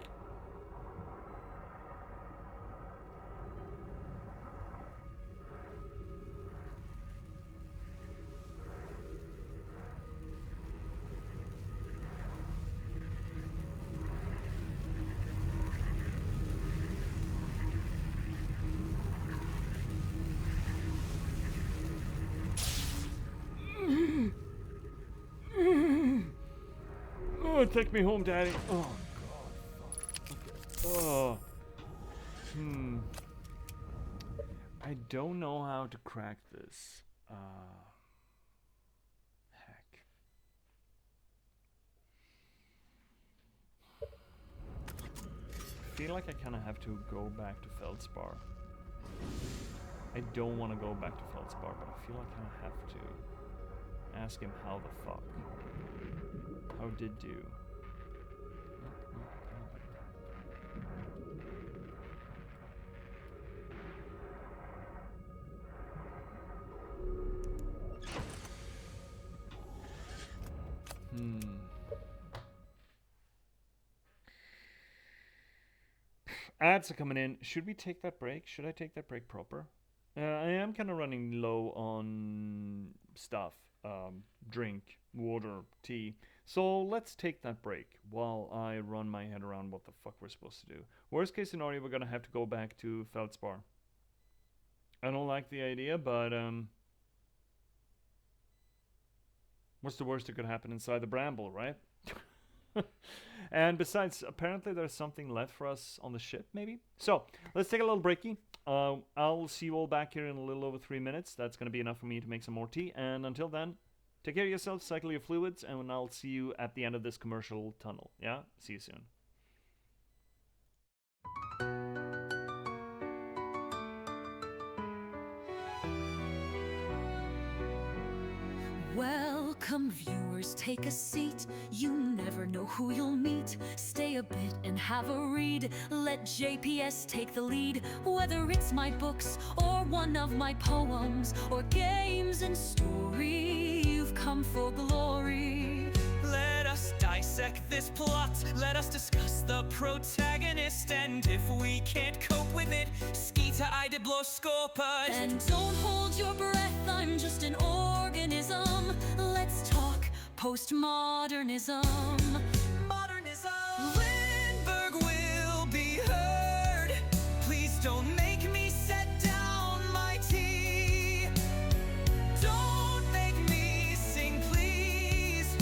Oh, take me home, Daddy. Oh, God. Fuck. Okay. Oh. I don't know how to crack this. Heck. I feel like I kind of have to go back to Feldspar. I don't want to go back to Feldspar, but I feel like I kind of have to ask him how the fuck. How did you? Ads are coming in. Should we take that break? Should I take that break proper? I am kind of running low on stuff. Drink, water, tea. So let's take that break while I run my head around what the fuck we're supposed to do. Worst case scenario, we're gonna have to go back to Feldspar. I don't like the idea, but what's the worst that could happen inside the bramble, right? And besides, apparently there's something left for us on the ship, maybe? So, let's take a little breaky. I'll see you all back here in a little over 3 minutes. That's going to be enough for me to make some more tea. And until then, take care of yourself, cycle your fluids, and I'll see you at the end of this commercial tunnel. Yeah? See you soon. Welcome, viewers, take a seat. You never know who you'll meet. Stay a bit and have a read. Let J.P.S. take the lead. Whether it's my books or one of my poems or games and story, you've come for glory. Let us dissect this plot. Let us discuss the protagonist. And if we can't cope with it, Skeeta Idibloskopus. And don't hold your breath, I'm just an organism. Let's talk postmodernism. Modernism. Lindberg will be heard. Please don't make me set down my tea. Don't make me sing, please.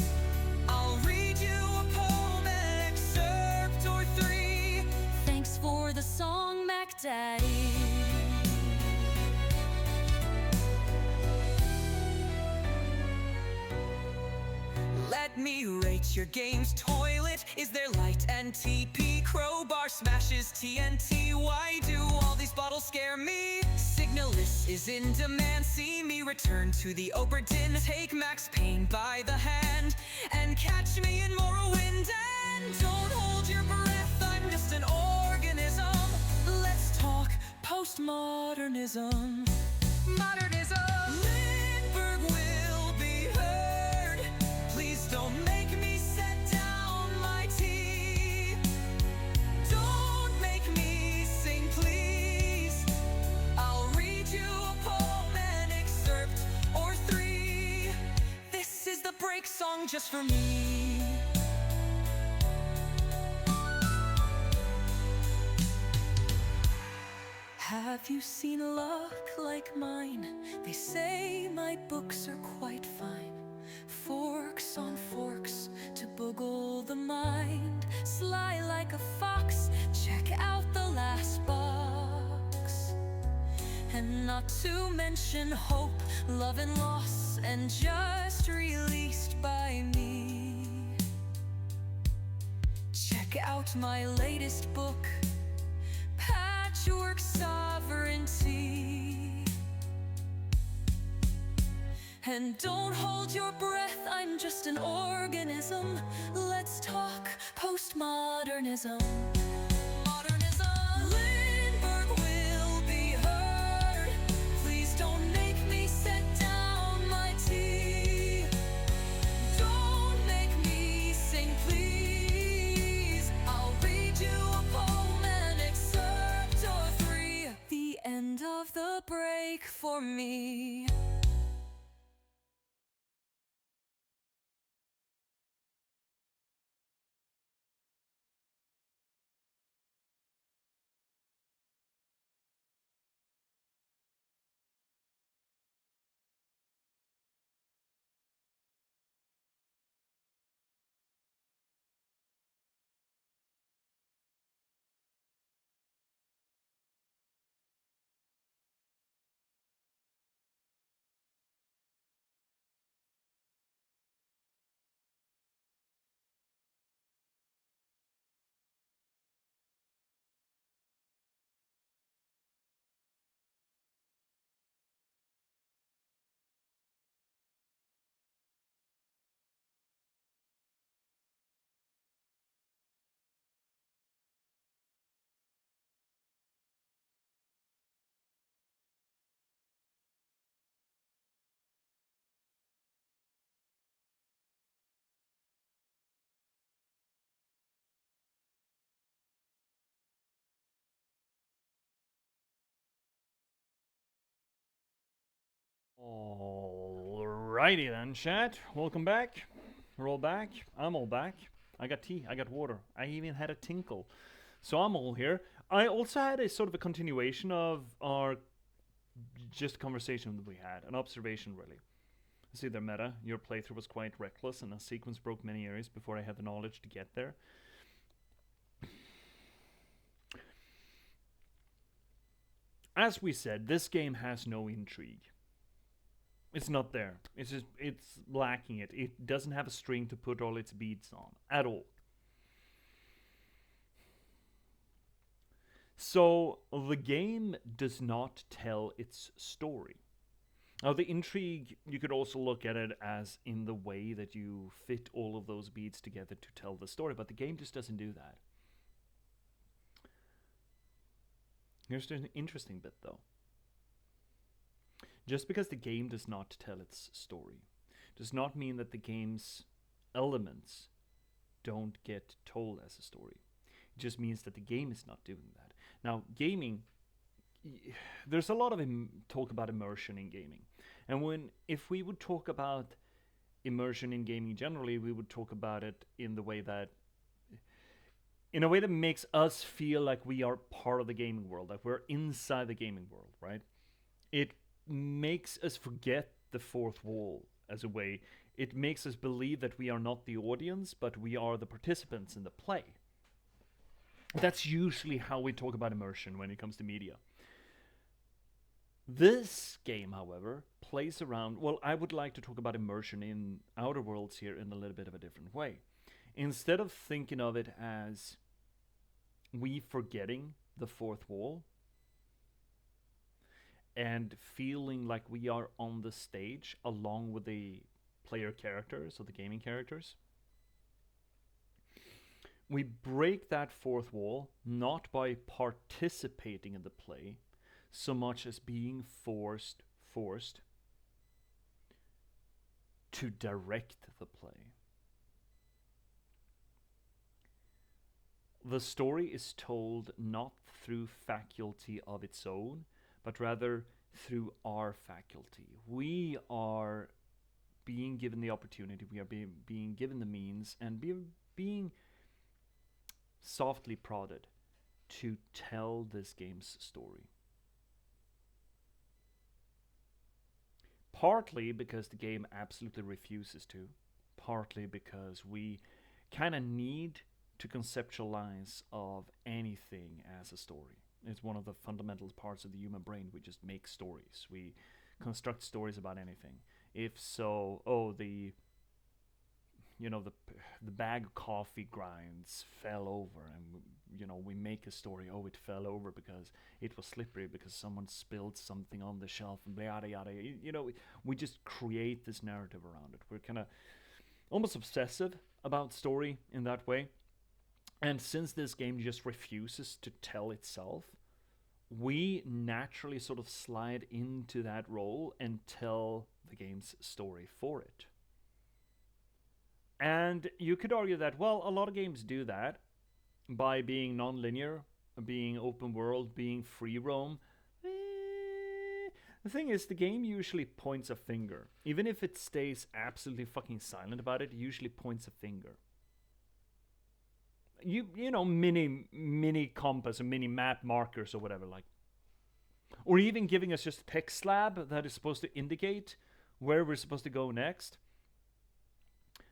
I'll read you a poem, an excerpt or three. Thanks for the song, Mac Daddy. Let me rate your game's toilet. Is there light and TP? Crowbar smashes TNT. Why do all these bottles scare me? Signalis is in demand. See me return to the Oberdin. Take Max Payne by the hand and catch me in Morrowind. And don't hold your breath, I'm just an organism. Let's talk postmodernism. Modernism. Lindberg will be heard. Please don't make me set down my tea. Don't make me sing, please. I'll read you a poem, an excerpt or three. This is the break song just for me. Have you seen luck like mine? They say my books are quite fine. Forks on forks to boggle the mind. Sly like a fox, check out the last box. And not to mention hope, love and loss, and just released by me. Check out my latest book, Patchwork Sovereignty. And don't hold your breath, I'm just an organism. Let's talk postmodernism. Modernism. Lindberg will be heard. Please don't make me set down my tea. Don't make me sing, please. I'll read you a poem, an excerpt or three. The end of the break for me. Alrighty then, chat. Welcome back. We're all back. I'm all back. I got tea. I got water. I even had a tinkle. So I'm all here. I also had a sort of a continuation of our just conversation that we had. An observation, really. See, their meta. Your playthrough was quite reckless, and a sequence broke many areas before I had the knowledge to get there. as we said, this game has no intrigue. It's not there. It's lacking it. It doesn't have a string to put all its beads on at all. So the game does not tell its story. Now, the intrigue, you could also look at it as in the way that you fit all of those beads together to tell the story, but the game just doesn't do that. Here's an interesting bit, though. Just because the game does not tell its story does not mean that the game's elements don't get told as a story. It just means that the game is not doing that. Now, gaming, there's a lot of talk about immersion in gaming. And if we would talk about immersion in gaming generally, we would talk about it in a way that makes us feel like we are part of the gaming world, like we're inside the gaming world, right? It makes us forget the fourth wall as a way. It makes us believe that we are not the audience, but we are the participants in the play. That's usually how we talk about immersion when it comes to media. This game, however, plays around... Well, I would like to talk about immersion in Outer Worlds here in a little bit of a different way. Instead of thinking of it as we forgetting the fourth wall and feeling like we are on the stage along with the player characters or the gaming characters, we break that fourth wall not by participating in the play so much as being forced to direct the play. The story is told not through faculty of its own, but rather through our faculty. We are being given the opportunity, we are being given the means, and being softly prodded to tell this game's story. Partly because the game absolutely refuses to, partly because we kind of need to conceptualize of anything as a story. It's one of the fundamental parts of the human brain. We just make stories. We construct stories about anything. If so, the bag of coffee grinds fell over, and we make a story. Oh, it fell over because it was slippery, because someone spilled something on the shelf, and yada yada. We just create this narrative around it. We're kind of almost obsessive about story in that way. And since this game just refuses to tell itself, we naturally sort of slide into that role and tell the game's story for it. And you could argue that, well, a lot of games do that by being non-linear, being open world, being free roam. The thing is, the game usually points a finger. Even if it stays absolutely fucking silent about it, it usually points a finger. Mini compass or mini map markers or whatever, like, or even giving us just a text slab that is supposed to indicate where we're supposed to go next.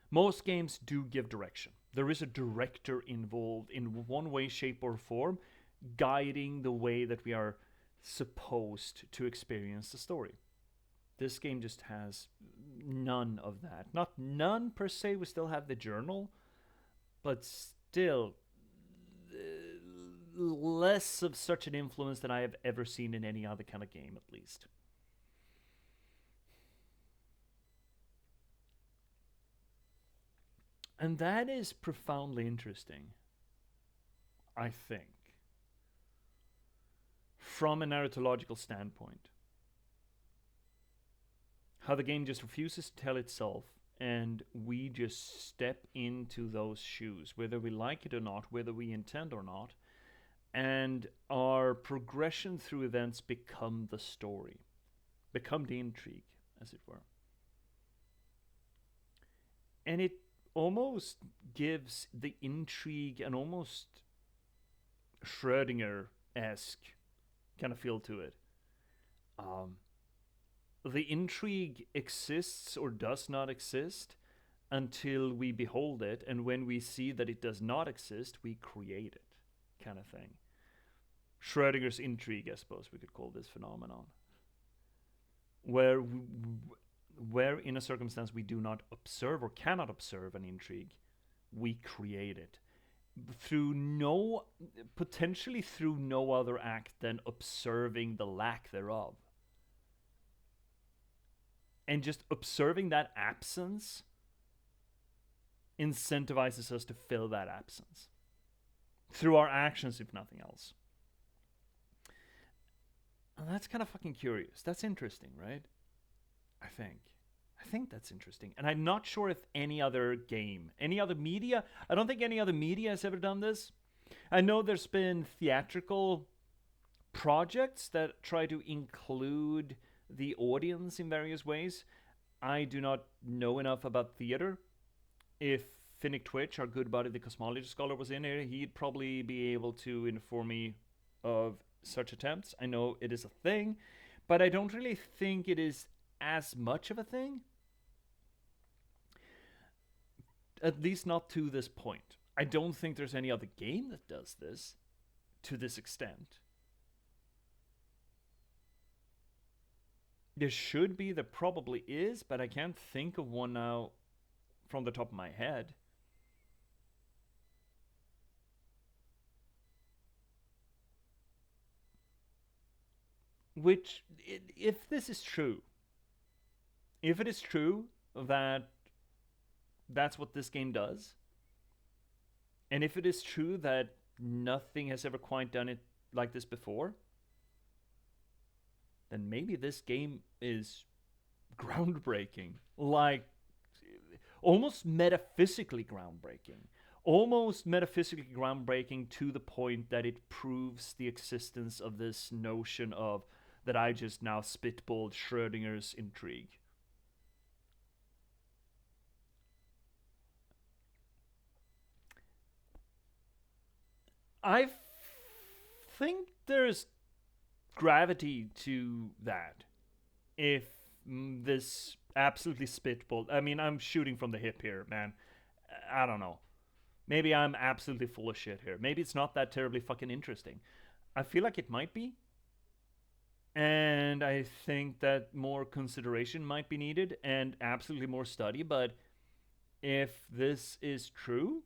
Most games do give direction. There is a director involved in one way, shape, or form, guiding the way that we are supposed to experience the story. This game just has none of that. Not none per se, we still have the journal, but still less of such an influence than I have ever seen in any other kind of game, at least. And that is profoundly interesting, I think, from a narratological standpoint. How the game just refuses to tell itself, and we just step into those shoes, whether we like it or not, whether we intend or not, and our progression through events become the story, become the intrigue, as it were. And it almost gives the intrigue an almost Schrödinger-esque kind of feel to it. The intrigue exists or does not exist until we behold it, and when we see that it does not exist, we create it, kind of thing. Schrodinger's intrigue, I suppose we could call this phenomenon, where where in a circumstance we do not observe or cannot observe an intrigue, we create it potentially through no other act than observing the lack thereof. And just observing that absence incentivizes us to fill that absence through our actions, if nothing else. And that's kind of fucking curious. That's interesting, right? I think that's interesting. And I'm not sure if any other media, I don't think any other media has ever done this. I know there's been theatrical projects that try to include the audience in various ways. I do not know enough about theater. If Finnick Twitch, our good buddy, the cosmology scholar, was in here, he'd probably be able to inform me of such attempts. I know it is a thing, but I don't really think it is as much of a thing. At least not to this point. I don't think there's any other game that does this to this extent. There should be, there probably is, but I can't think of one now from the top of my head. Which, if this is true, if it is true that that's what this game does, and if it is true that nothing has ever quite done it like this before, then maybe this game is groundbreaking, like almost metaphysically groundbreaking. Almost metaphysically groundbreaking to the point that it proves the existence of this notion of that I just now spitballed Schrodinger's intrigue. I think there's gravity to that. If this absolutely spitball, I mean, I'm shooting from the hip here, man. I don't know. Maybe I'm absolutely full of shit here. Maybe it's not that terribly fucking interesting. I feel like it might be. And I think that more consideration might be needed and absolutely more study. But if this is true,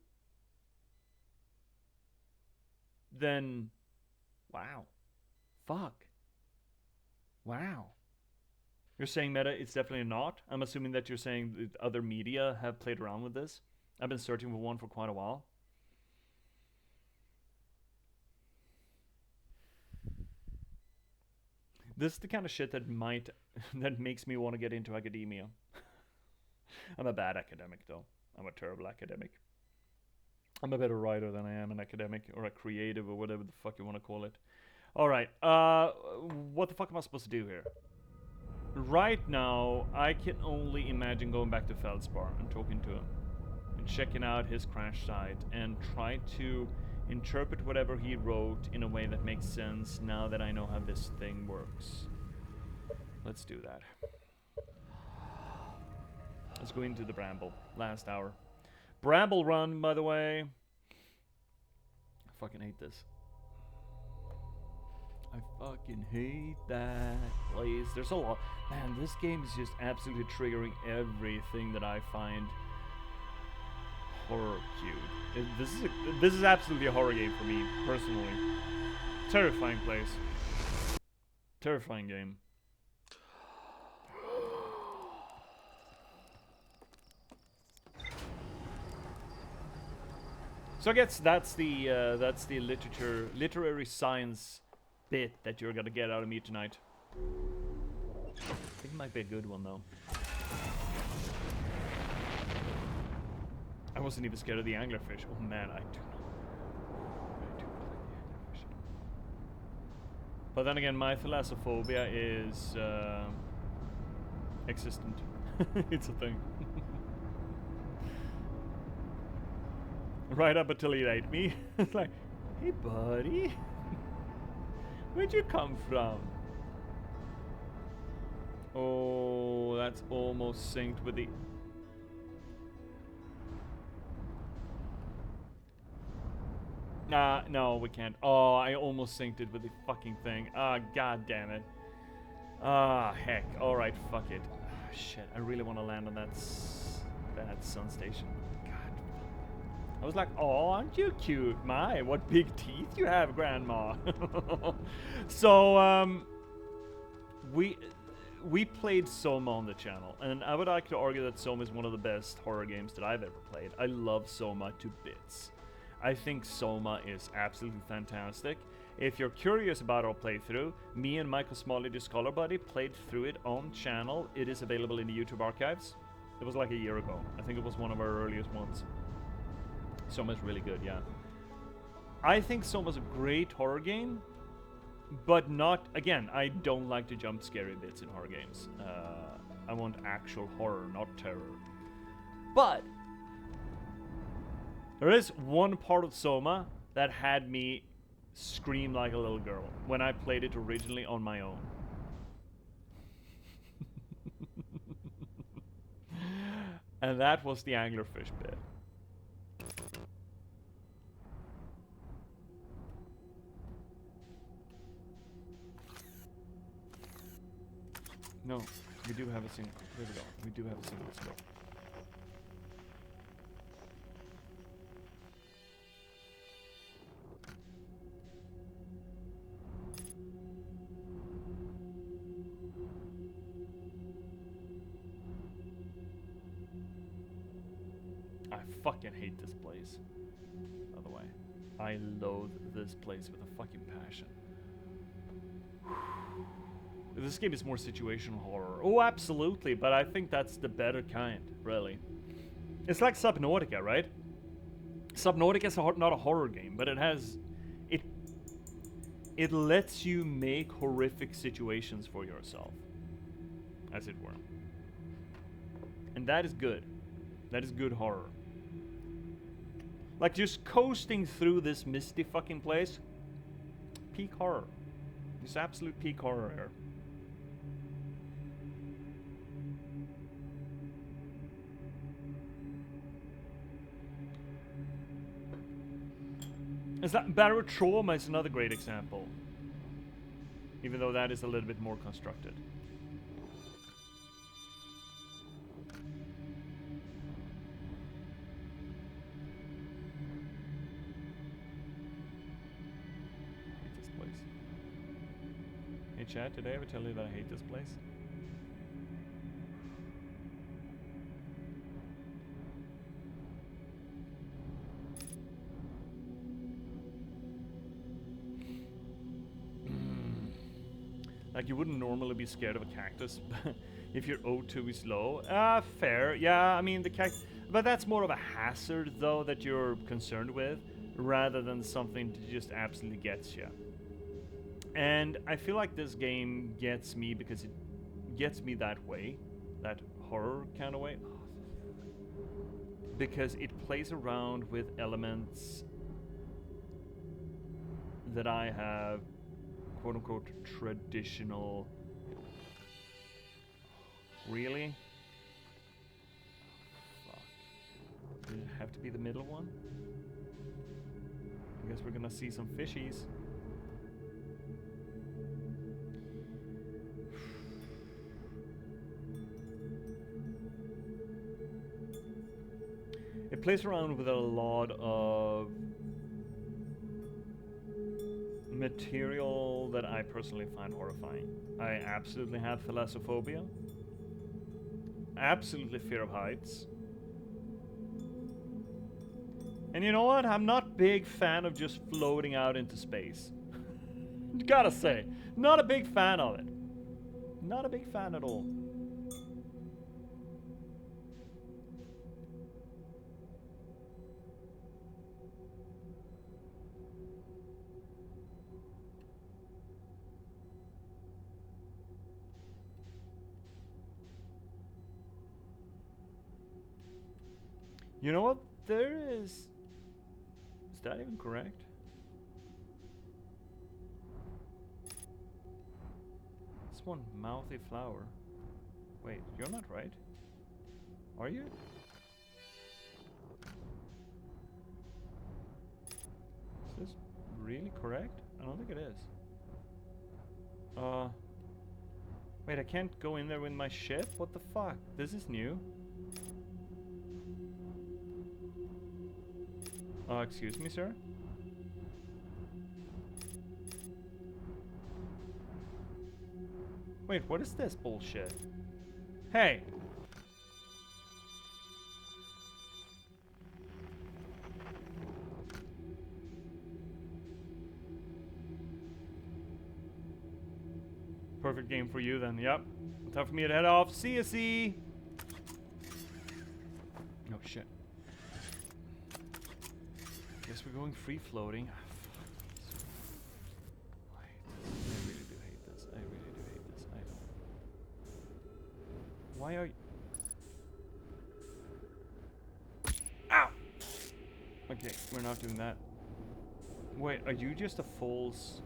then wow. Fuck. Wow. You're saying meta, it's definitely not. I'm assuming that you're saying that other media have played around with this. I've been searching for one for quite a while. This is the kind of shit that that makes me want to get into academia. I'm a bad academic, though. I'm a terrible academic. I'm a better writer than I am an academic or a creative or whatever the fuck you want to call it. All right. What the fuck am I supposed to do here? Right now, I can only imagine going back to Feldspar and talking to him and checking out his crash site and try to interpret whatever he wrote in a way that makes sense now that I know how this thing works. Let's do that. Let's go into the Bramble. Last hour. Bramble run, by the way. I fucking hate this. I fucking hate that place. There's a lot. Man, this game is just absolutely triggering everything that I find horror cute. This is absolutely a horror game for me, personally. Terrifying place. Terrifying game. So I guess that's the literary science bit that you're gonna get out of me tonight. I think it might be a good one though. I wasn't even scared of the anglerfish. Oh man, I do not like the anglerfish. But then again, my thalassophobia is existent. It's a thing. Right up until he ate me. It's like, hey buddy. Where'd you come from? Oh, that's almost synced with the... No, we can't. Oh, I almost synced it with the fucking thing. Ah, god damn it. Ah, heck. Alright, fuck it. Ah, shit, I really want to land on that sun station. God. I was like, oh, aren't you cute? My, what big teeth you have, Grandma. So, we played Soma on the channel, and I would like to argue that Soma is one of the best horror games that I've ever played. I love Soma to bits. I think Soma is absolutely fantastic. If you're curious about our playthrough, me and Michael Smalley, the Scholar Buddy, played through it on channel. It is available in the YouTube archives. It was like a year ago. I think it was one of our earliest ones. Soma's really good, yeah. I think Soma's a great horror game, but not, again, I don't like the jump scary bits in horror games. I want actual horror, not terror. But there is one part of Soma that had me scream like a little girl when I played it originally on my own. And that was the anglerfish bit. No, we do have a single. There we go. We do have a single skill. I fucking hate this place. By the way, I loathe this place with a fucking passion. This game is more situational horror. Oh, absolutely, but I think that's the better kind, really. It's like Subnautica, right? Subnautica is not a horror game, but it has... It lets you make horrific situations for yourself, as it were. And that is good. That is good horror. Like just coasting through this misty fucking place. Peak horror. It's absolute peak horror here. Is that Barotrauma is another great example. Even though that is a little bit more constructed. Hate this place. Hey chat, did I ever tell you that I hate this place? Like, you wouldn't normally be scared of a cactus if your O2 is low. Fair. Yeah, I mean, the cactus... But that's more of a hazard, though, that you're concerned with, rather than something that just absolutely gets you. And I feel like this game gets me because it gets me that way. That horror kind of way. Because it plays around with elements that I have... quote-unquote traditional. Really? Fuck. Does it have to be the middle one? I guess we're gonna see some fishies. It plays around with a lot of material that I personally find horrifying. I absolutely have thalassophobia. Absolutely fear of heights. And you know what? I'm not big fan of just floating out into space. Gotta say, not a big fan of it. Not a big fan at all. You know what? There is... Is that even correct? This one, mouthy flower. Wait, you're not right. Are you? Is actually correct? I don't think it is. Wait, I can't go in there with my ship? What the fuck? This is new. Excuse me, sir? Wait, what is this bullshit? Hey! Perfect game for you then, yep. Time for me to head off. See ya, see! Oh shit. Guess we're going free floating. I really do hate this. I really do hate this. I don't. Why are you. Ow! Okay, we're not doing that. Wait, are you just a false.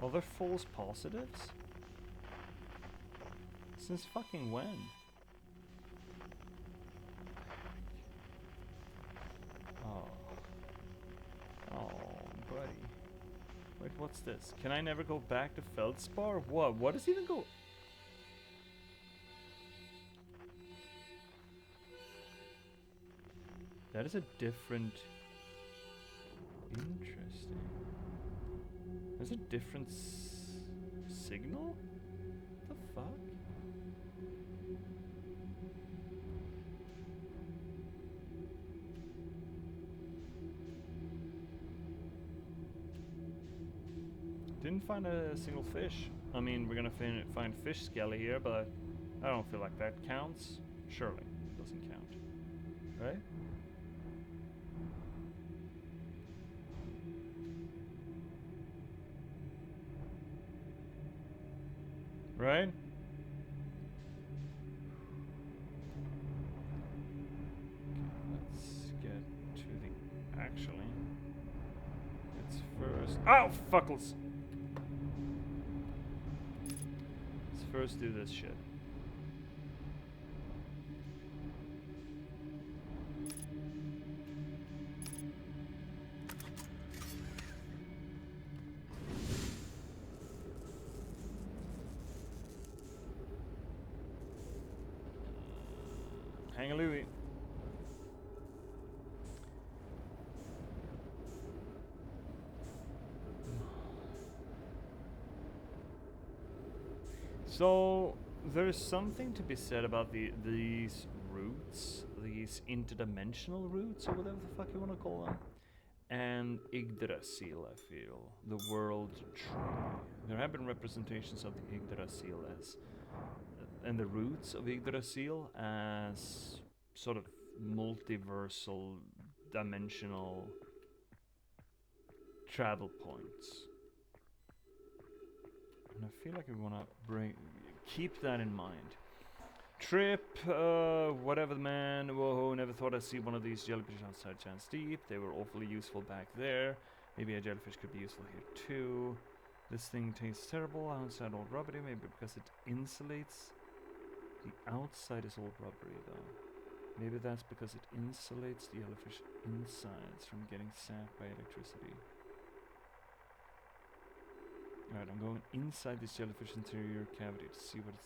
Are there false positives? Since fucking when? Oh. Oh, buddy. Wait, what's this? Can I never go back to Feldspar? What? What does even go? That is a different. Interesting. There's a different signal? What the fuck? Didn't find a single fish. I mean, we're gonna find fish skelly here, but I don't feel like that counts. Surely, it doesn't count. Right? Right? Let's get to the actually. Let's first. Oh, fuckles! Let's first do this shit. Hang a Louie. So there's something to be said about these routes, these interdimensional routes, or whatever the fuck you want to call them, and Yggdrasil. I feel the world tree. There have been representations of the Yggdrasil as and the roots of Yggdrasil as sort of multiversal, dimensional travel points. And I feel like we want to keep that in mind. Trip, whatever, man. Whoa, never thought I'd see one of these jellyfish outside Chance Deep. They were awfully useful back there. Maybe a jellyfish could be useful here too. This thing tastes terrible outside all rubbery, maybe because it insulates. The outside is all rubbery though. Maybe that's because it insulates the jellyfish insides from getting sapped by electricity. Alright, I'm going inside this jellyfish interior cavity to see what it's...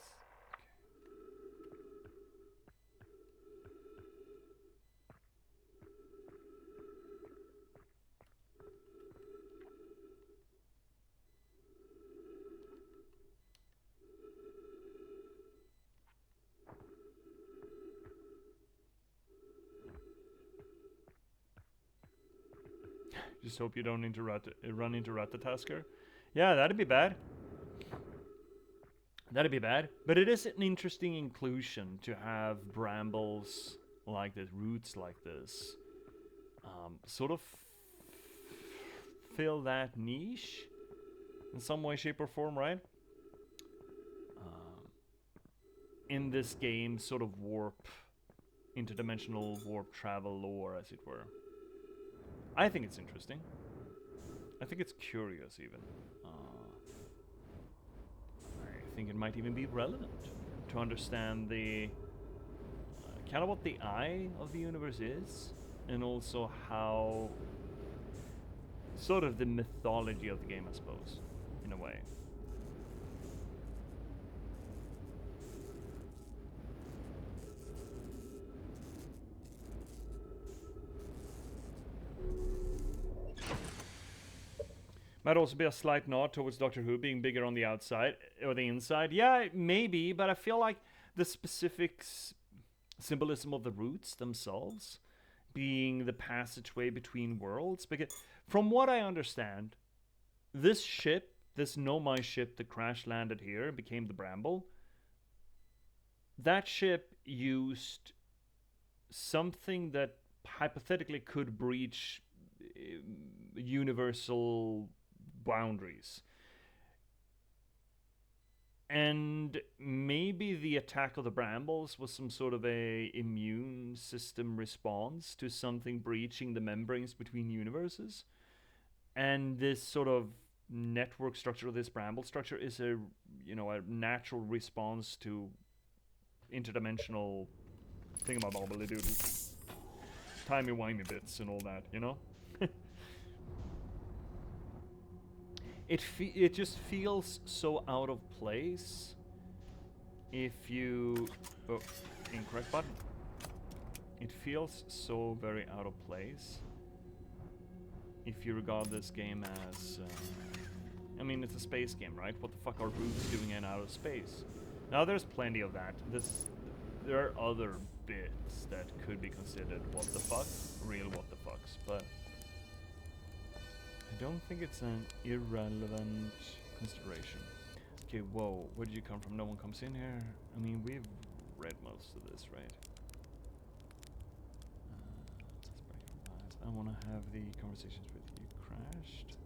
Just hope you don't run into Ratatasker. Yeah, that'd be bad. That'd be bad. But it is an interesting inclusion to have brambles like this, roots like this. Sort of fill that niche in some way, shape, or form, right? In this game, sort of interdimensional warp travel lore, as it were. I think it's interesting. I think it's curious, even. I think it might even be relevant to understand the kind of what the eye of the universe is, and also how sort of the mythology of the game, I suppose, in a way. Might also be a slight nod towards Doctor Who being bigger on the outside or the inside. Yeah, maybe, but I feel like the specific symbolism of the roots themselves being the passageway between worlds. Because from what I understand, this ship, this Nomai ship that crash landed here and became the Bramble, that ship used something that hypothetically could breach universal boundaries. And maybe the attack of the Brambles was some sort of a immune system response to something breaching the membranes between universes. And this sort of network structure, this Bramble structure, is a natural response to interdimensional thingamabobbly-doodle, timey-wimey bits and all that, you know? It just feels so out of place if you... Oh, incorrect button. It feels so very out of place if you regard this game as... I mean, it's a space game, right? What the fuck are roots doing in outer space? Now, there's plenty of that. There are other bits that could be considered what the fuck, real what the fucks, but... I don't think it's an irrelevant consideration. Okay, whoa, where did you come from? No one comes in here. I mean, we've read most of this, right? I want to have the conversations with you crashed.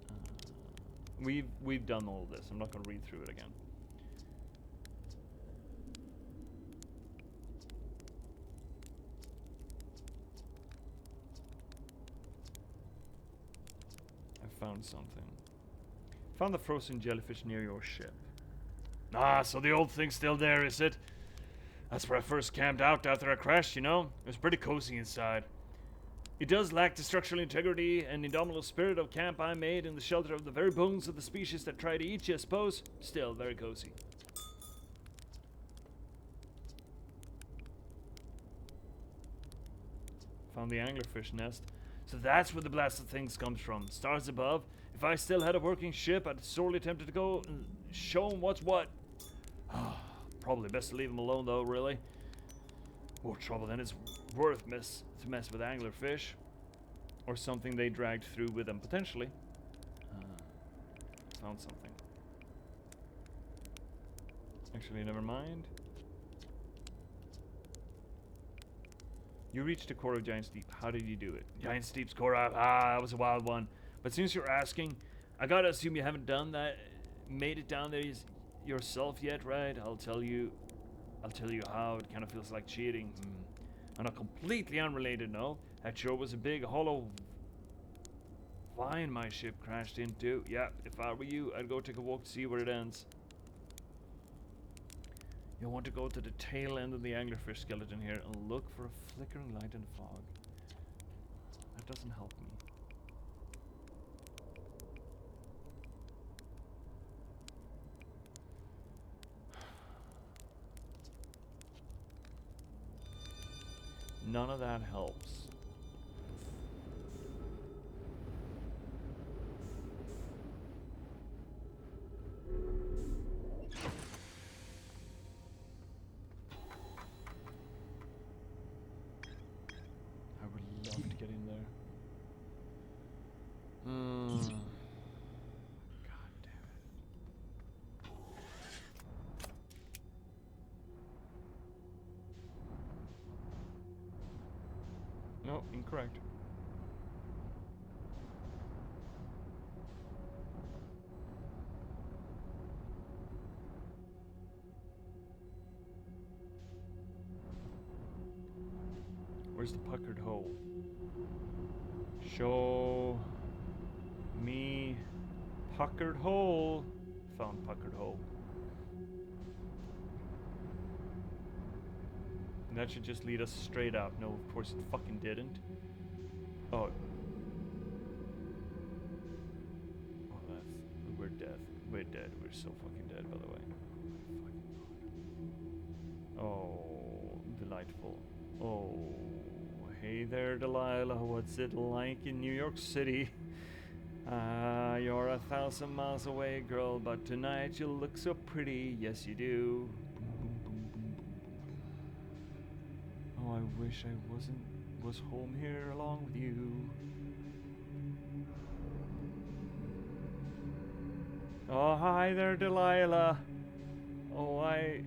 We've done all this. I'm not going to read through it again. Found something. Found the frozen jellyfish near your ship. Ah, so the old thing's still there, is it? That's where I first camped out after I crashed, you know? It was pretty cozy inside. It does lack the structural integrity and indomitable spirit of camp I made in the shelter of the very bones of the species that try to eat you, I suppose. Still very cozy. Found the anglerfish nest. So that's where the blasted things comes from. Stars above. If I still had a working ship, I'd sorely tempted to go and show 'em what's what. Probably best to leave 'em alone, though, really. More trouble than it's worth to mess with anglerfish. Or something they dragged through with them, potentially. Found something. Actually, never mind. You reached the core of Giant's Deep. How did you do it? Giant's Deep's core, that was a wild one. But since you're asking, I gotta assume you haven't done that, made it down there yourself yet, right? I'll tell you how. It kind of feels like cheating. On a completely unrelated note, that sure was a big hollow vine my ship crashed into. Yeah, if I were you, I'd go take a walk to see where it ends. You'll want to go to the tail end of the anglerfish skeleton here and look for a flickering light in the fog. That doesn't help me. None of that helps. No, incorrect. Where's the puckered hole? Show me puckered hole. Found puckered hole. That should just lead us straight up. No, of course it fucking didn't. Oh. Oh, that's... We're dead. We're dead. We're so fucking dead, by the way. Oh, delightful. Oh, hey there, Delilah. What's it like in New York City? You're 1,000 miles away, girl, but tonight you look so pretty. Yes, you do. Oh, I wish I was home here along with you. Oh, hi there, Delilah. Oh, I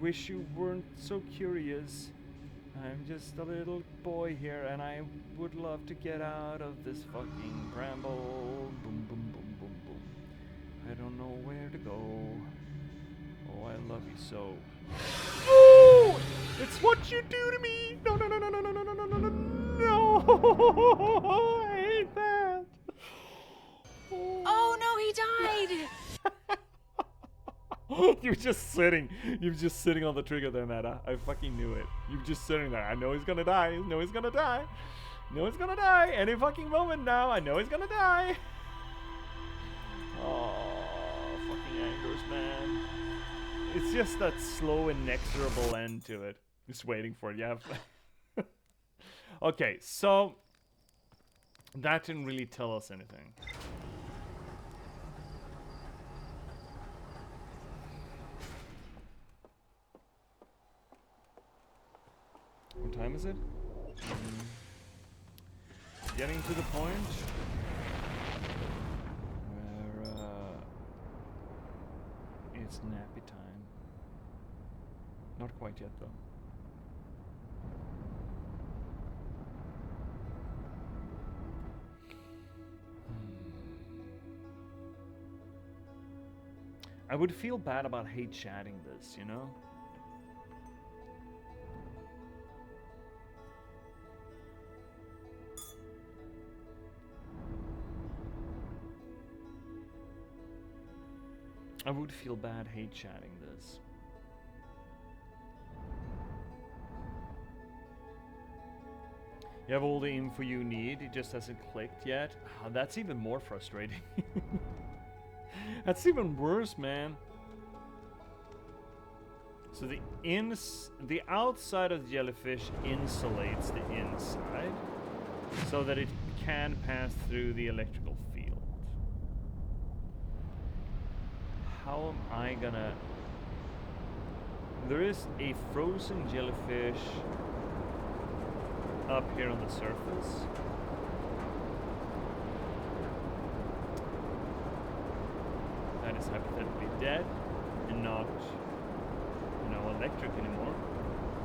wish you weren't so curious. I'm just a little boy here, and I would love to get out of this fucking bramble. Boom, boom, boom, boom, boom. I don't know where to go. Oh, I love you so. Oh! It's what you do to me! No, no, no, no, no, no, no, no, no, no, no, no! I hate that! Oh no, he died! You're just sitting on the trigger there, Meta. I fucking knew it. You're just sitting there. I know he's gonna die. I know he's gonna die. I know he's gonna die. Any fucking moment now. I know he's gonna die. Oh, fucking angers, man. It's just that slow, inexorable end to it. Just waiting for it. Yeah. Okay, so that didn't really tell us anything. What time is it? Getting to the point where it's nappy time. Not quite yet, though. I would feel bad about hate chatting this, you know? I would feel bad hate chatting this. You have all the info you need, it just hasn't clicked yet. Oh, that's even more frustrating. That's even worse, man. So the outside of the jellyfish insulates the inside so that it can pass through the electrical field. How am I gonna... There is a frozen jellyfish up here on the surface. That is hypothetically dead and not, you know, electric anymore.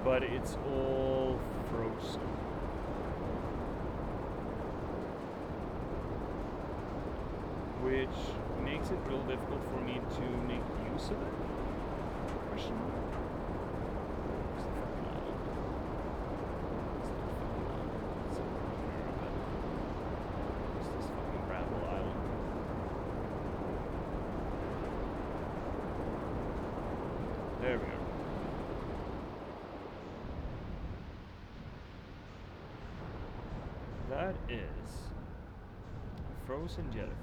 But it's all frozen. Which makes it real difficult for me to make use of it. Question mark. Where's the fucking island? Where's this fucking Bramble Island? There we go. That is a frozen jellyfish.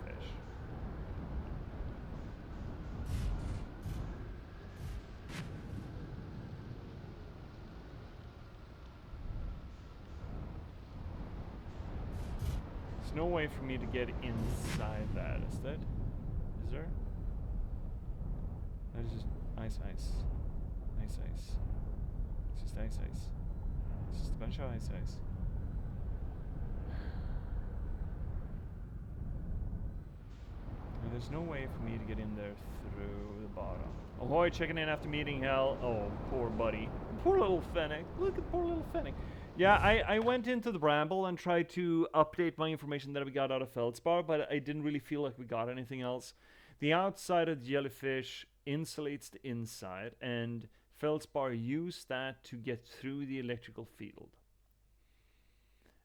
There's no way for me to get inside that, is there? Is there? That is just ice, ice. Ice, ice. It's just ice, ice. It's just a bunch of ice, ice. And there's no way for me to get in there through the bottom. Ahoy, checking in after meeting hell. Oh, poor buddy. Poor little Fennec. Look at poor little Fennec. Yeah, I went into the Bramble and tried to update my information that we got out of Feldspar, but I didn't really feel like we got anything else. The outside of the jellyfish insulates the inside, and Feldspar used that to get through the electrical field.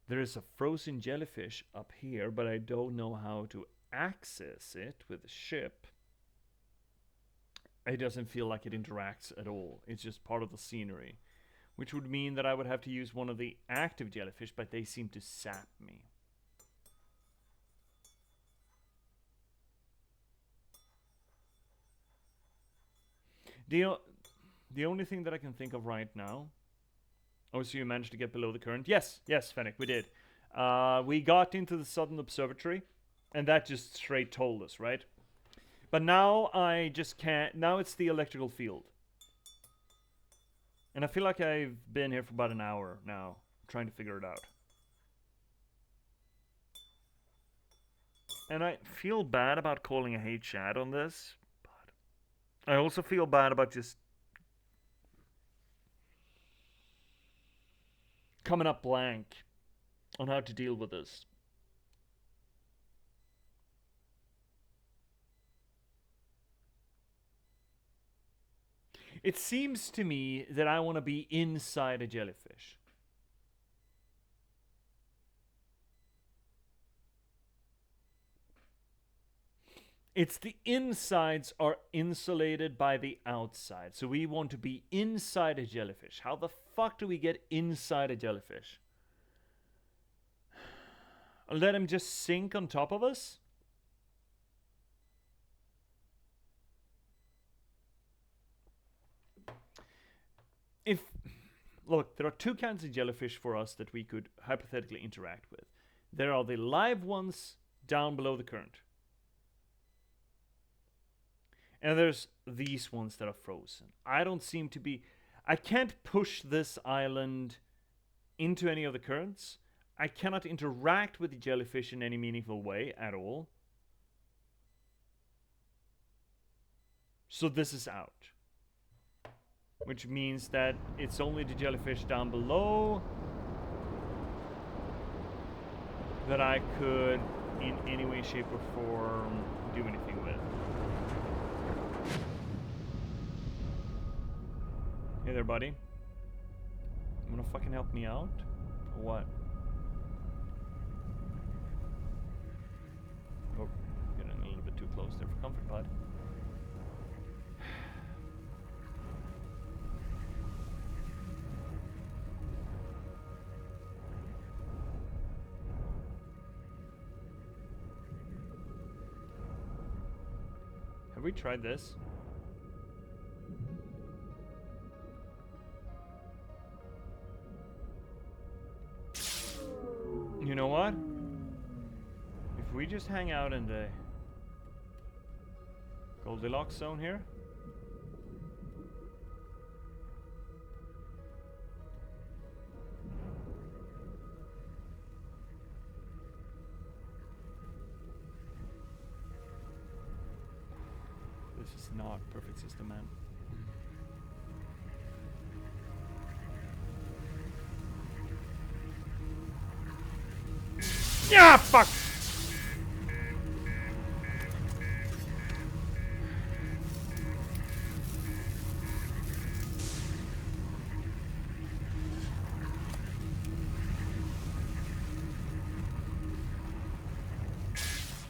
There is a frozen jellyfish up here, but I don't know how to access it with the ship. It doesn't feel like it interacts at all. It's just part of the scenery. which would mean that I would have to use one of the active jellyfish, but they seem to sap me. The only thing that I can think of right now... Oh, so you managed to get below the current? Yes, Fennec, we did. We got into the Southern Observatory, and that just straight told us, right? But now I just can't... Now it's the electrical field. And I feel like I've been here for about an hour now, trying to figure it out. And I feel bad about calling a hate chat on this, but I also feel bad about just coming up blank on how to deal with this. It seems to me that I want to be inside a jellyfish. It's the insides are insulated by the outside. So we want to be inside a jellyfish. How the fuck do we get inside a jellyfish? Let him just sink on top of us? Look, there are two kinds of jellyfish for us that we could hypothetically interact with. There are the live ones down below the current. And there's these ones that are frozen. I can't push this island into any of the currents. I cannot interact with the jellyfish in any meaningful way at all. So this is out. Which means that it's only the jellyfish down below that I could, in any way, shape, or form, do anything with. Hey there, buddy. You wanna fucking help me out? Or what? Oh, getting a little bit too close there for comfort, bud. Have we tried this? You know what? If we just hang out in the Goldilocks zone here. This is not perfect system, man. Yeah, fuck!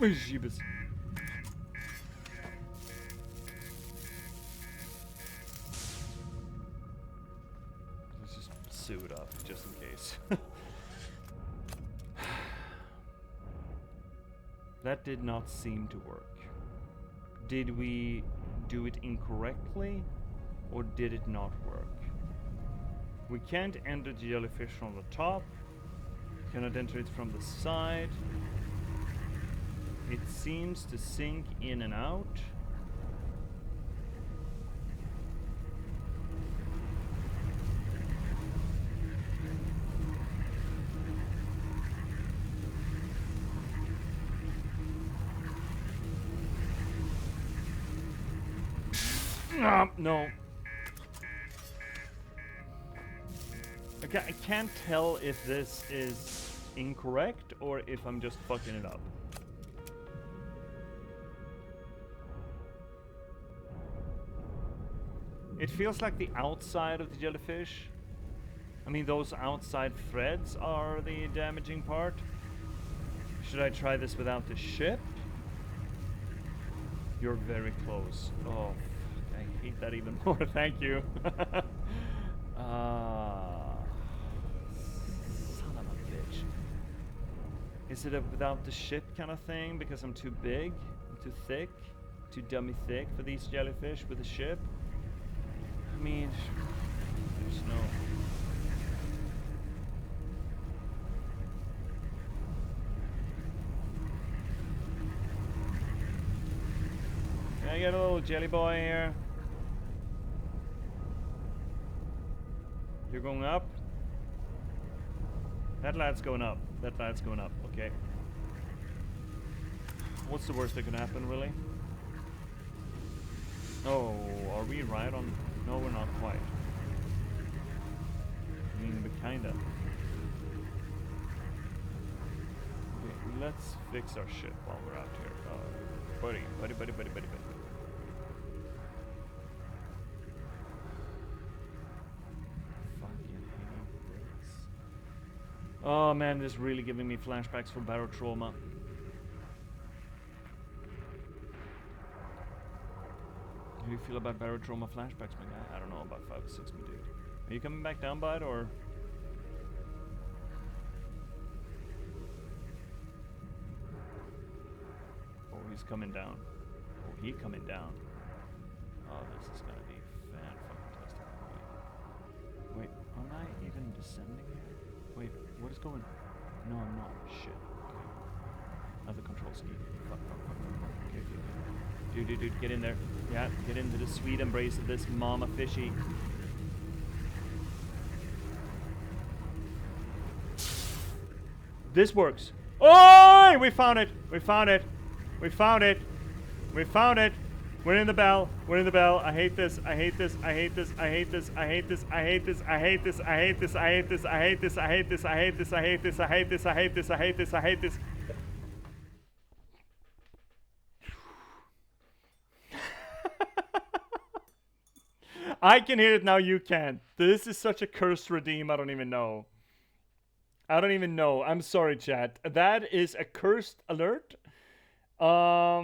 Jeebus. Let's just suit up, just in case. That did not seem to work. Did we do it incorrectly, or did it not work? We can't enter the jellyfish from the top. Cannot enter it from the side. It seems to sink in and out. No. Okay, I can't tell if this is incorrect or if I'm just fucking it up. It feels like the outside of the jellyfish. I mean, those outside threads are the damaging part. Should I try this without the ship? You're very close. Oh, I hate that even more. Thank you. Is it a without the ship kind of thing because I'm too big, I'm too thick, too dummy thick for these jellyfish with a ship? I mean, there's no. Can I get a little jelly boy here? You're going up? That lad's going up. That lad's going up. Okay. What's the worst that can happen, really? Oh, are we right on? No, we're not quite. I mean, but kinda. Okay, let's fix our ship while we're out here. Buddy. Oh man, this is really giving me flashbacks from barotrauma. How do you feel about barotrauma flashbacks, my guy? I don't know, about 5 or 6 me, dude. Are you coming back down, bud, or? Oh, he's coming down. Oh, he coming down. Oh, this is gonna be fan-fucking-tastic. Wait, am I even descending here? Wait, what is going? No, I'm not. Shit. Okay. Another control scheme. Fuck. Okay. Dude, get in there. Yeah, get into the sweet embrace of this mama fishy. This works. Oh, we found it. We're in the bell. I hate this. I can hear it now, you can't. This is such a cursed redeem, I don't even know. I'm sorry, chat. That is a cursed alert. I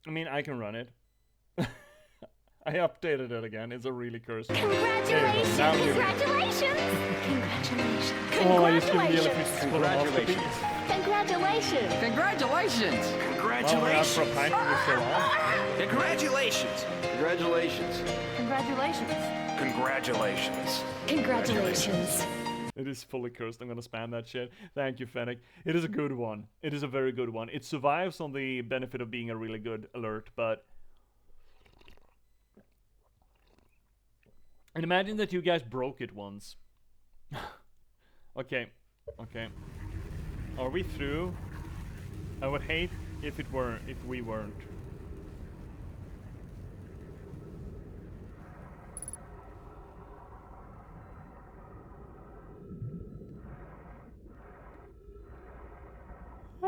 mean, I can run it. I updated it again. It's a really cursed. Congratulations! Congratulations! Congratulations! Oh, I used to be able to Congratulations. Congratulations! Congratulations. Congratulations. Congratulations. Congratulations. Congratulations! Congratulations. Congratulations! It is fully cursed. I'm gonna spam that shit. Thank you, Fennec. It is a good one. It is a very good one. It survives on the benefit of being a really good alert, but... And imagine that you guys broke it once. Okay. Are we through? I would hate if we weren't. I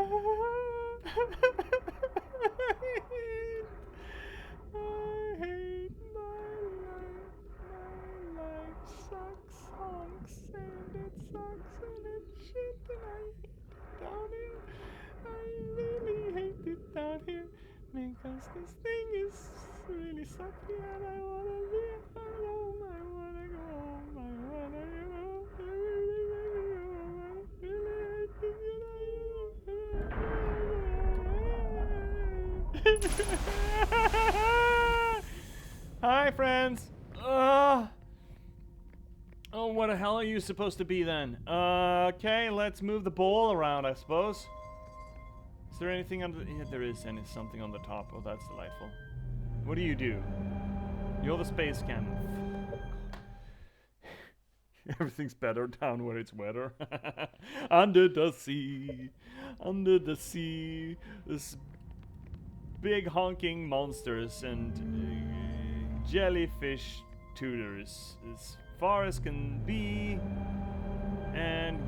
hate my life sucks, honks, and it sucks, and it's shit, and I hate it down here. I really hate it down here, because this thing is really sucky, and I wanna leave home, I wanna go home, I wanna go home, I really hate it, Hi, friends. Oh, what the hell are you supposed to be then? Okay, let's move the ball around, I suppose. Is there anything under? Yeah, there is something on the top. Oh, that's delightful. What do? You're the space cannon. Everything's better down where it's wetter. Under the sea, this big honking monsters and jellyfish tutors as far as can be. And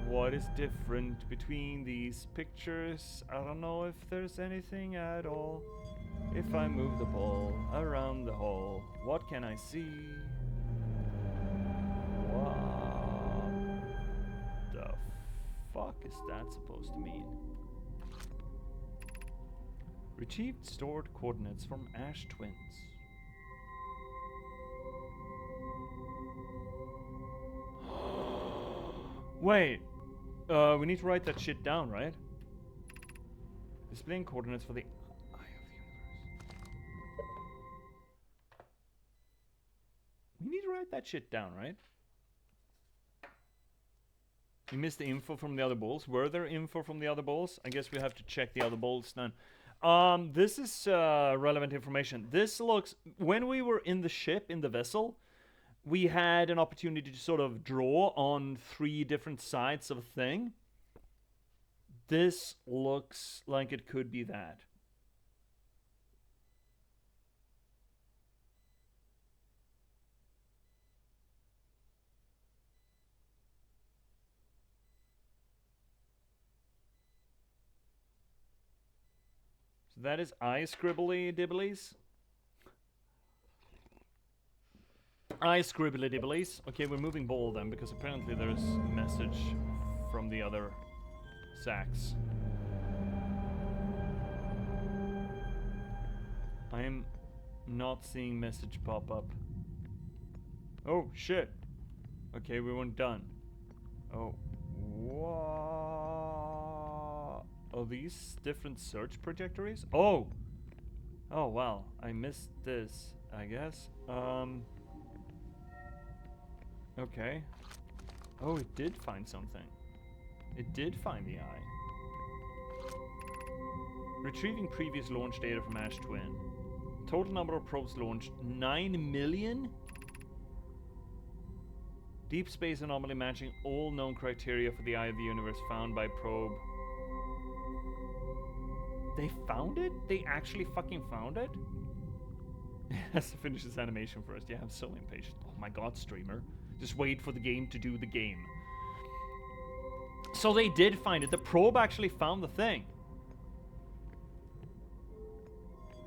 what is different between these pictures? I don't know if there's anything at all. If I move the ball around the hole, what can I see? What the fuck is that supposed to mean? Retrieved stored coordinates from Ash Twins. Wait. We need to write that shit down, right? Displaying coordinates for the eye of the universe. We need to write that shit down, right? We missed the info from the other balls. Were there info from the other balls? I guess we have to check the other balls then. This is relevant information. This looks... When we were in the ship, in the vessel, we had an opportunity to sort of draw on 3 different sides of a thing. This looks like it could be that. So that is I scribbly dibblies. I scribbly dibblies. Okay, we're moving ball then, because apparently there's a message from the other sacks. I'm not seeing message pop up. Oh, shit. Okay, we weren't done. Oh. What? Oh, these different search trajectories? Oh! Oh, wow. I missed this, I guess. Okay. Oh, it did find something. It did find the eye. Retrieving previous launch data from Ash Twin. Total number of probes launched, 9 million? Deep space anomaly matching all known criteria for the eye of the universe found by probe. They found it? They actually fucking found it? It has to finish this animation first. Yeah, I'm so impatient. Oh my god, streamer. Just wait for the game to do the game. So they did find it. The probe actually found the thing.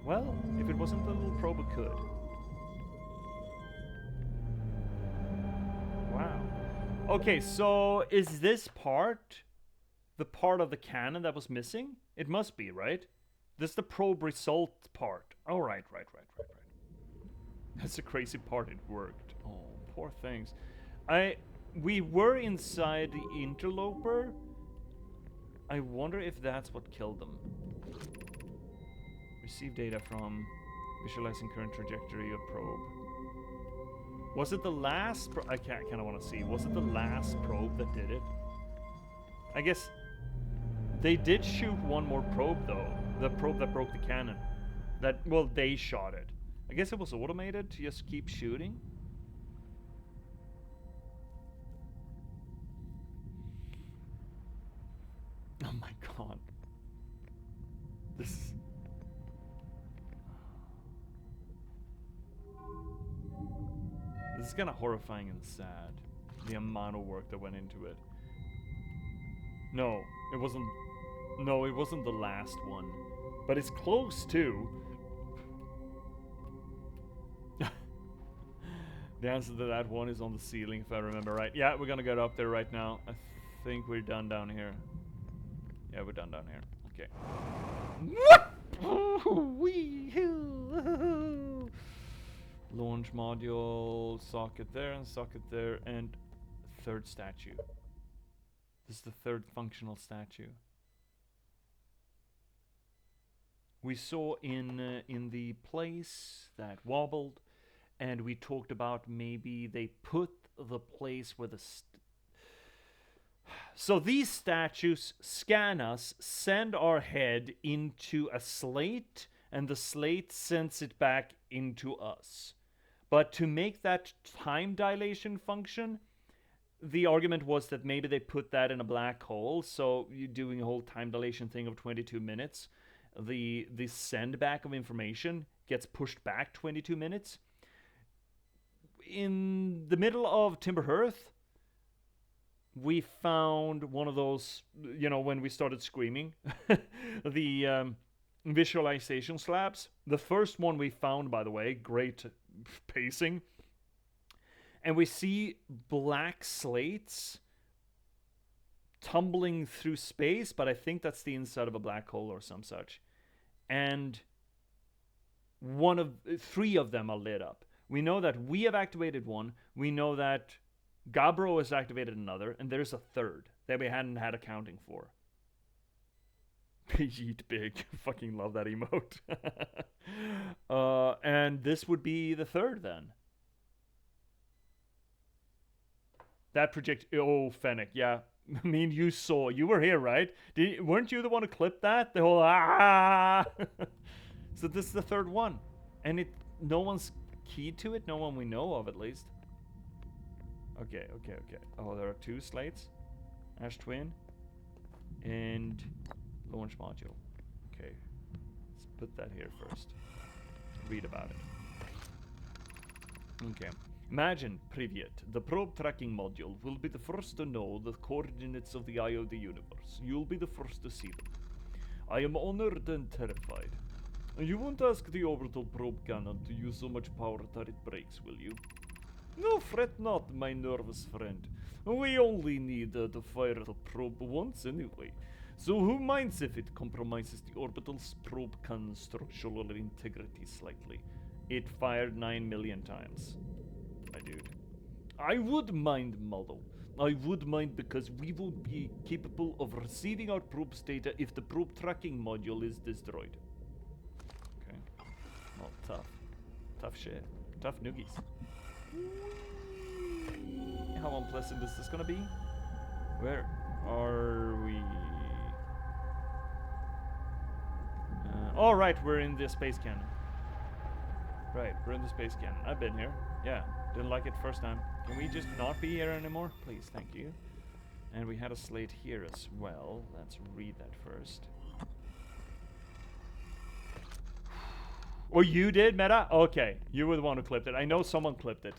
Well, if it wasn't the little probe, it could. Wow. Okay, so is this part the part of the cannon that was missing? It must be, right? This is the probe result part. Oh, right. That's a crazy part. It worked. Oh, poor things. We were inside the interloper. I wonder if that's what killed them. Receive data from visualizing current trajectory of probe. Was it the last I kind of want to see. Was it the last probe that did it? I guess they did shoot one more probe though. The probe that broke the cannon. Well, they shot it. I guess it was automated to just keep shooting. Oh my god. This is kind of horrifying and sad. The amount of work that went into it. No, it wasn't. No, it wasn't the last one. But it's close too. The answer to that one is on the ceiling, if I remember right. Yeah, we're gonna get up there right now. I think we're done down here. Yeah, we're done down here. Okay. What? Launch module, socket there, and socket there, and third statue. This is the third functional statue. We saw in the place that wobbled, and we talked about maybe they put the place where the... So these statues scan us, send our head into a slate, and the slate sends it back into us. But to make that time dilation function, the argument was that maybe they put that in a black hole, so you're doing a whole time dilation thing of 22 minutes. The send back of information gets pushed back 22 minutes. In the middle of Timber Hearth, we found one of those, you know, when we started screaming, the visualization slabs. The first one we found, by the way, great pacing. And we see black slates tumbling through space, but I think that's the inside of a black hole or some such. And 3 of them are lit up. We know that we have activated one. We know that Gabro has activated another, and there's a third that we hadn't had accounting for. Yeet big. Fucking love that emote. And this would be the third then. That project. Oh, Fennec. Yeah. I mean, you were here, right? Weren't you the one who clipped that? The whole ah. So this is the third one, and no one's keyed to it. No one we know of, at least. Okay. Oh, there are 2 slates. Ash Twin and launch module. Okay, let's put that here first. Read about it. Okay. Imagine, Privyet, the probe tracking module will be the first to know the coordinates of the eye of the universe. You'll be the first to see them. I am honored and terrified. You won't ask the orbital probe cannon to use so much power that it breaks, will you? No, fret not, my nervous friend. We only need to fire the probe once anyway. So who minds if it compromises the orbital probe cannon's structural integrity slightly? It fired 9 million times. My dude. I would mind, Maldo. I would mind because we would be capable of receiving our probe's data if the probe tracking module is destroyed. Okay. Well, tough. Tough shit. Tough noogies. How unpleasant is this gonna be? Where are we? All right, we're in the space cannon. Right, we're in the space cannon. I've been here. Yeah, didn't like it first time. Can we just not be here anymore? Please, thank you. And we had a slate here as well. Let's read that first. Oh, you did, Meta? Okay, you were the one who clipped it. I know someone clipped it.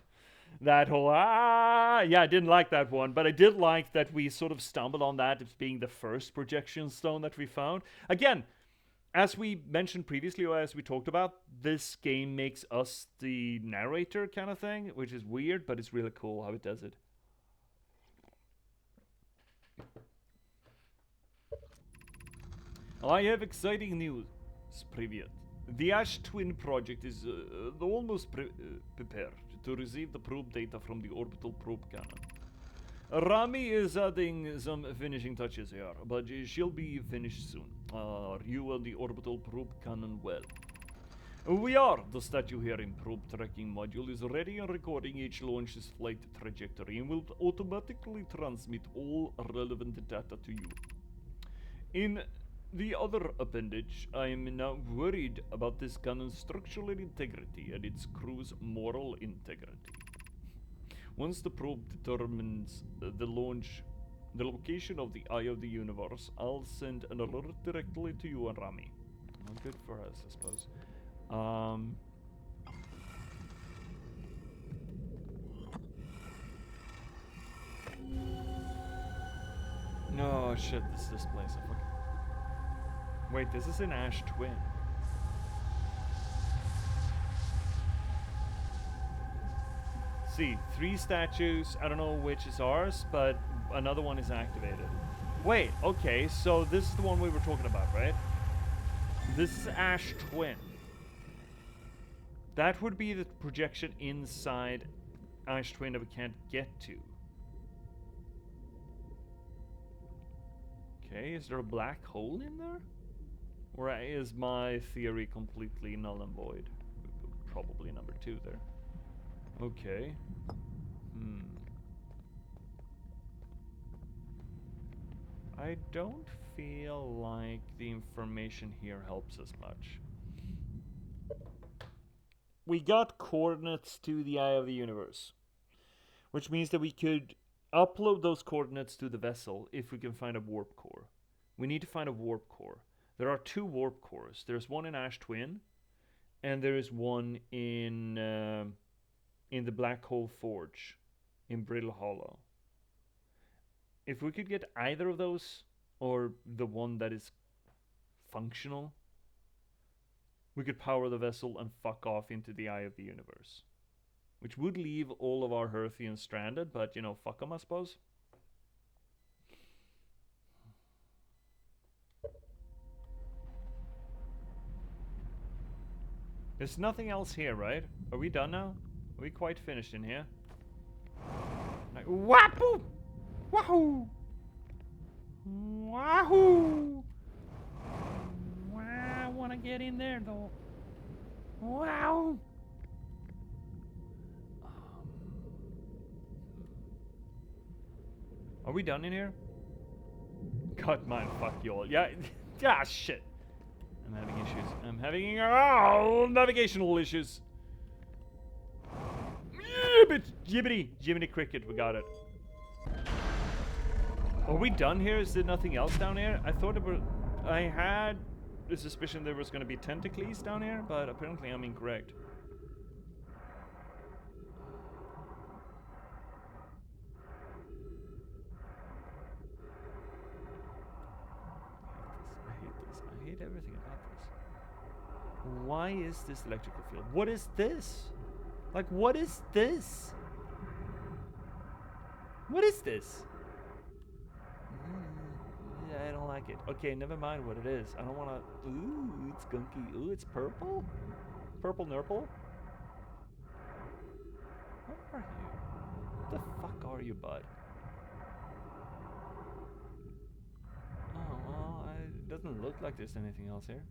That whole, yeah, I didn't like that one, but I did like that we sort of stumbled on that as being the first projection stone that we found. Again, as we mentioned previously, or as we talked about, this game makes us the narrator kind of thing, which is weird, but it's really cool how it does it. I have exciting news, Privyet. The Ash Twin project is almost prepared to receive the probe data from the orbital probe cannon. Rami is adding some finishing touches here, but she'll be finished soon. Are you and the orbital probe cannon well? We are. The statue here in probe tracking module is ready and recording each launch's flight trajectory and will automatically transmit all relevant data to you. In the other appendage, I am now worried about this cannon's structural integrity and its crew's moral integrity. Once the probe determines the location of the eye of the universe, I'll send an alert directly to you and Rami. Well, good for us, I suppose. No, shit, this is this place. Wait, this is an Ash Twin. See, 3 statues. I don't know which is ours, but another one is activated. Wait, okay, so this is the one we were talking about, right? This is Ash Twin. That would be the projection inside Ash Twin that we can't get to. Okay, is there a black hole in there? Or is my theory completely null and void? Probably number 2 there. Okay. I don't feel like the information here helps us much. We got coordinates to the eye of the universe, which means that we could upload those coordinates to the vessel if we can find a warp core. We need to find a warp core. There are 2 warp cores. There's one in Ash Twin, and there is one in the Black Hole Forge in Brittle Hollow. If we could get either of those, or the one that is functional, we could power the vessel and fuck off into the eye of the universe. Which would leave all of our Hearthians stranded, but, you know, fuck them, I suppose. There's nothing else here, right? Are we done now? Are we quite finished in here? Like, wahoo! Wahoo! Wahoo! I want to get in there though. Wow! Are we done in here? God, man, fuck you all. Yeah, yeah, shit. I'm having issues. I'm having navigational issues. Jibbity cricket, we got it. Are we done here? Is there nothing else down here? I thought I had the suspicion there was going to be tentacles down here, but apparently I'm incorrect. I hate everything about this. Why is this electrical field? What is this? Like, what is this? What is this? Yeah, I don't like it. Okay, never mind what it is. I don't want to... Ooh, it's gunky. Ooh, it's purple? Purple nurple? What are you? What the fuck are you, bud? Oh, well, it doesn't look like there's anything else here.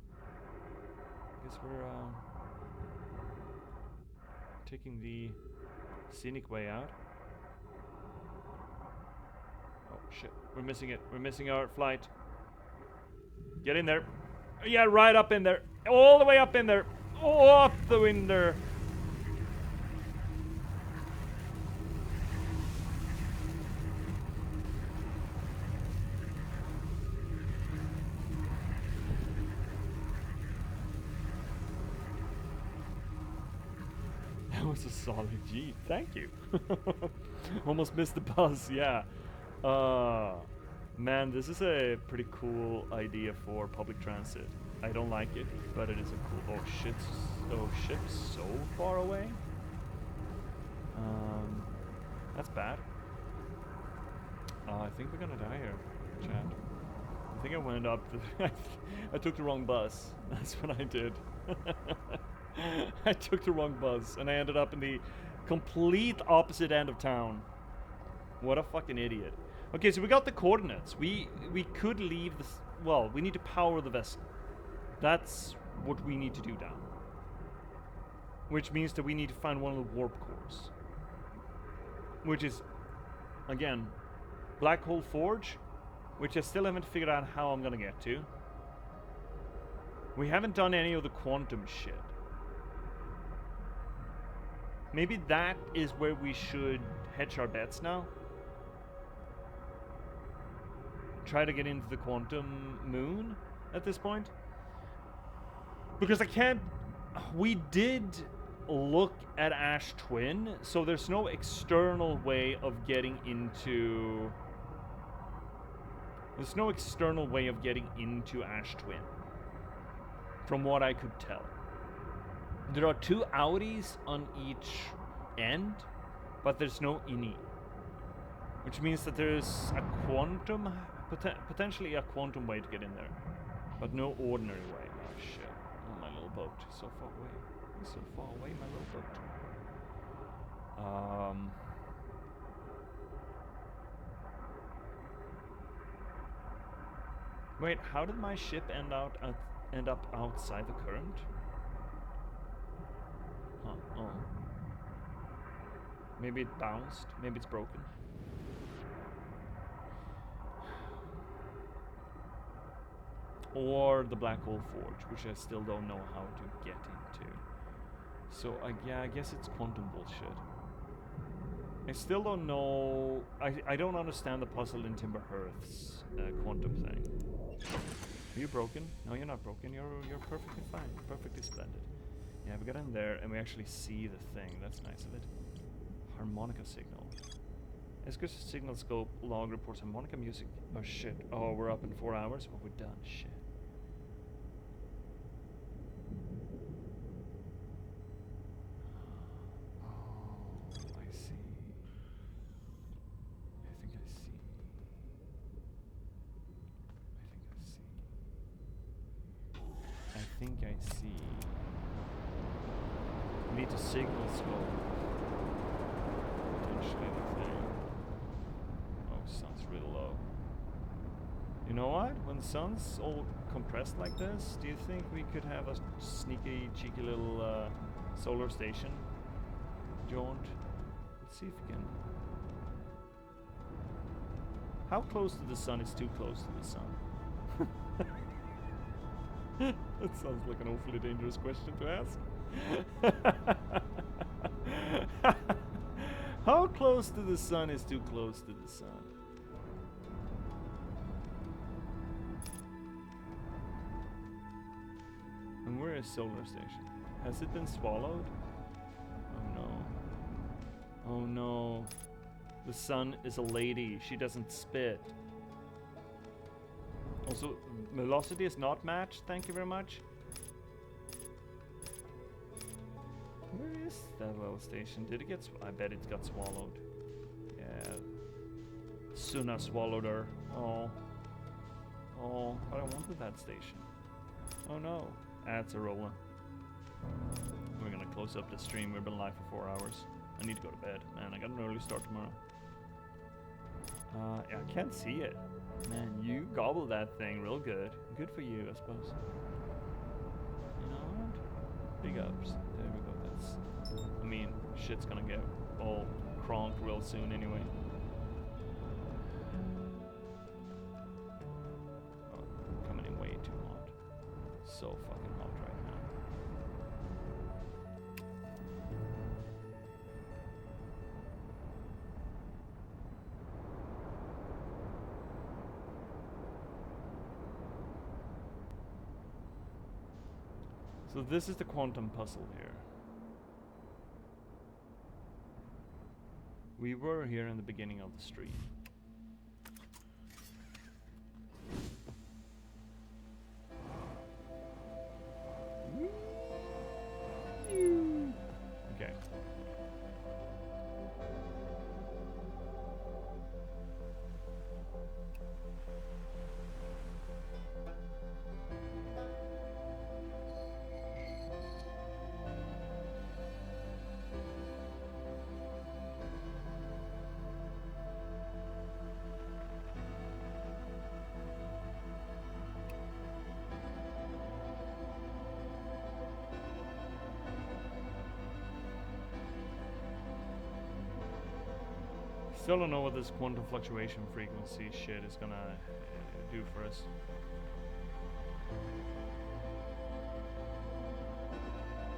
I guess we're, taking the scenic way out. Oh shit, we're missing it. We're missing our flight. Get in there. Yeah, right up in there. All the way up in there. Oh, up the window. That was a solid G. Thank you. Almost missed the bus. Yeah. Man, this is a pretty cool idea for public transit. I don't like it, but it is a cool... Oh shit, so far away? That's bad. I think we're gonna die here, chat. I think I went up the... I took the wrong bus. That's what I did. I took the wrong bus, and I ended up in the complete opposite end of town. What a fucking idiot. Okay, so we got the coordinates. We could leave this... Well, we need to power the vessel. That's what we need to do now. Which means that we need to find one of the warp cores. Which is, again, Black Hole Forge, which I still haven't figured out how I'm gonna get to. We haven't done any of the quantum shit. Maybe that is where we should hedge our bets now. Try to get into the quantum moon at this point. Because I can't... We did look at Ash Twin, so there's no external way of getting into... There's no external way of getting into Ash Twin. From what I could tell. There are two outies on each end, but there's no ini. Which means that there's a quantum... potentially a quantum way to get in there. But no ordinary way. Oh shit. Oh, my little boat. So far away. It's so far away, my little boat. Wait, how did my ship end up outside the current? Huh, oh. Maybe it bounced. Maybe it's broken. Or the Black Hole Forge, which I still don't know how to get into. So, yeah, I guess it's quantum bullshit. I still don't know... I don't understand the puzzle in Timber Hearth's quantum thing. Are you broken? No, you're not broken. You're perfectly fine. Perfectly splendid. Yeah, we got in there and we actually see the thing. That's nice of it. Harmonica signal. Esco's signal scope log reports harmonica music. Oh shit. Oh, we're up in 4 hours? Oh, we're done. Shit. Oh, I see. I think I see. We need to signal scope. Potentially the thing. know what? When the sun's all compressed like this, do you think we could have a sneaky, cheeky little solar station jaunt? Let's see if we can. How close to the sun is too close to the sun? That sounds like an awfully dangerous question to ask. How close to the sun is too close to the sun? And where is solar station? Has it been swallowed? Oh no. Oh no. The sun is a lady. She doesn't spit. Also, velocity is not matched. Thank you very much. Where is that little station? Did it get I bet it got swallowed. Yeah. Suna swallowed her. Oh. Oh, but I wanted that station. Oh no. That's a rolling. We're gonna close up the stream. We've been live for 4 hours. I need to go to bed. Man, I got an early start tomorrow. Yeah, I can't see it. Man, you gobbled that thing real good. Good for you, I suppose. You know what? Big ups. There we go. That's. I mean, shit's gonna get all cronked real soon anyway. Oh, coming in way too hot. So fucking hot right now. So this is the quantum puzzle here. We were here in the beginning of the stream. Okay. Still don't know what this quantum fluctuation frequency shit is gonna do for us.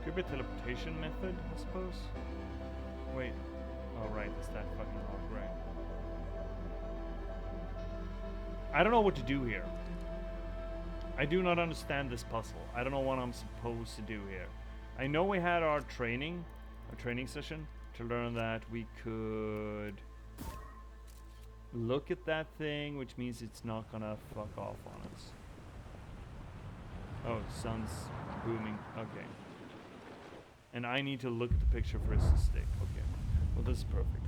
Could be a teleportation method, I suppose. Wait. Oh right, it's that fucking rock, right. I don't know what to do here. I do not understand this puzzle. I don't know what I'm supposed to do here. I know we had our training session to learn that we could look at that thing, which means it's not gonna fuck off on us. Oh, sun's booming. Okay. And I need to look at the picture for it to stick. Okay. Well, this is perfect.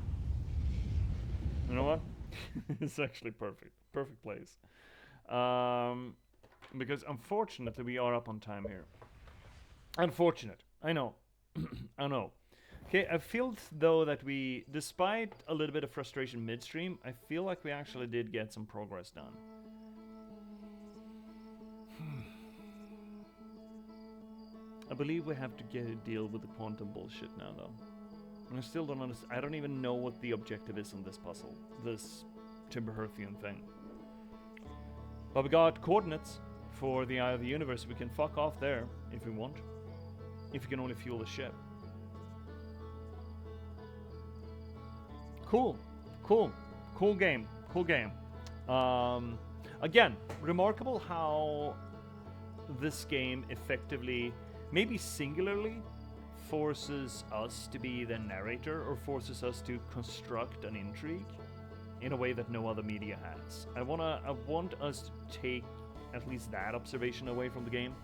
You know what? It's actually perfect. Perfect place. Because unfortunately we are up on time here. Unfortunate. I know. I know. Okay, I feel though that we, despite a little bit of frustration midstream, I feel like we actually did get some progress done. I believe we have to deal with the quantum bullshit now though. And I still don't understand. I don't even know what the objective is on this puzzle. This Timberherthian thing. But we got coordinates for the Eye of the Universe. We can fuck off there if we want. If we can only fuel the ship. Cool. Cool. Cool game. Cool game. Again, remarkable how this game effectively, maybe singularly, forces us to be the narrator or forces us to construct an intrigue in a way that no other media has. I want us to take at least that observation away from the game.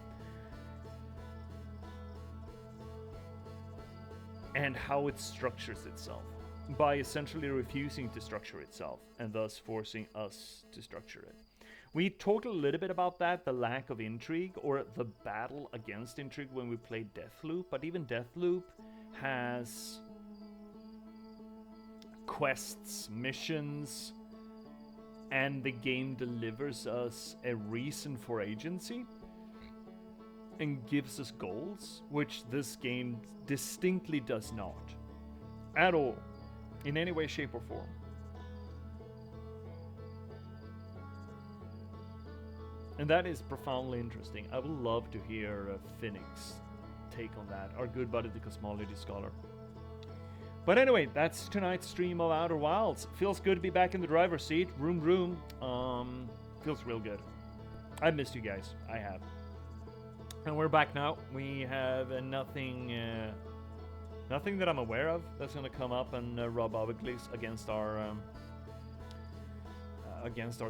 And how it structures itself by essentially refusing to structure itself and thus forcing us to structure it. We talked a little bit about that, the lack of intrigue or the battle against intrigue when we played Deathloop, but even Deathloop has quests, missions, and the game delivers us a reason for agency and gives us goals, which this game distinctly does not. At all. In any way, shape, or form. And that is profoundly interesting. I would love to hear Phoenix's take on that, our good buddy, the cosmology scholar. But anyway, that's tonight's stream of Outer Wilds. Feels good to be back in the driver's seat. Room. Feels real good. I missed you guys. I have. And we're back now. We have nothing that I'm aware of that's going to come up and rub uglies against our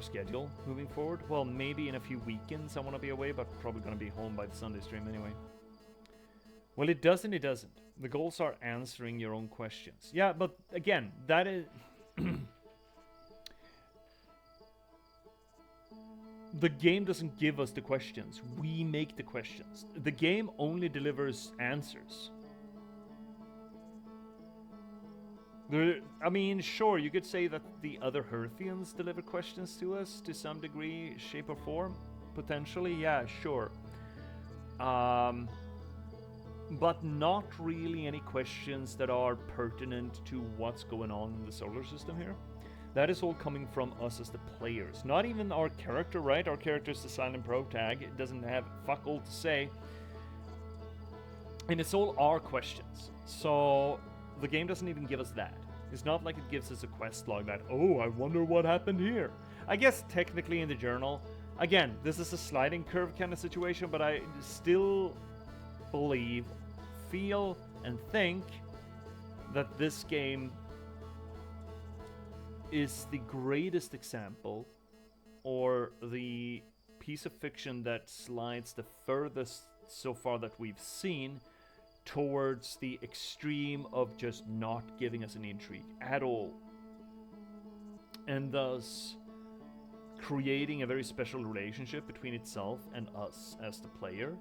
schedule moving forward. Well, maybe in a few weekends I want to be away, but probably going to be home by the Sunday stream anyway. Well, it doesn't. The goals are answering your own questions. Yeah, but again, that is... The game doesn't give us the questions. We make the questions. The game only delivers answers. I mean, sure, you could say that the other Herthians deliver questions to us to some degree, shape, or form. Potentially, yeah, sure. But not really any questions that are pertinent to what's going on in the solar system here. That is all coming from us as the players. Not even our character, right? Our character is the silent protag. It doesn't have fuck all to say. And it's all our questions. So the game doesn't even give us that. It's not like it gives us a quest log that, oh, I wonder what happened here. I guess technically in the journal, again, this is a sliding curve kind of situation, but I still believe, feel, and think that this game is the greatest example, or the piece of fiction that slides the furthest so far that we've seen towards the extreme of just not giving us an intrigue at all, and thus creating a very special relationship between itself and us as the player.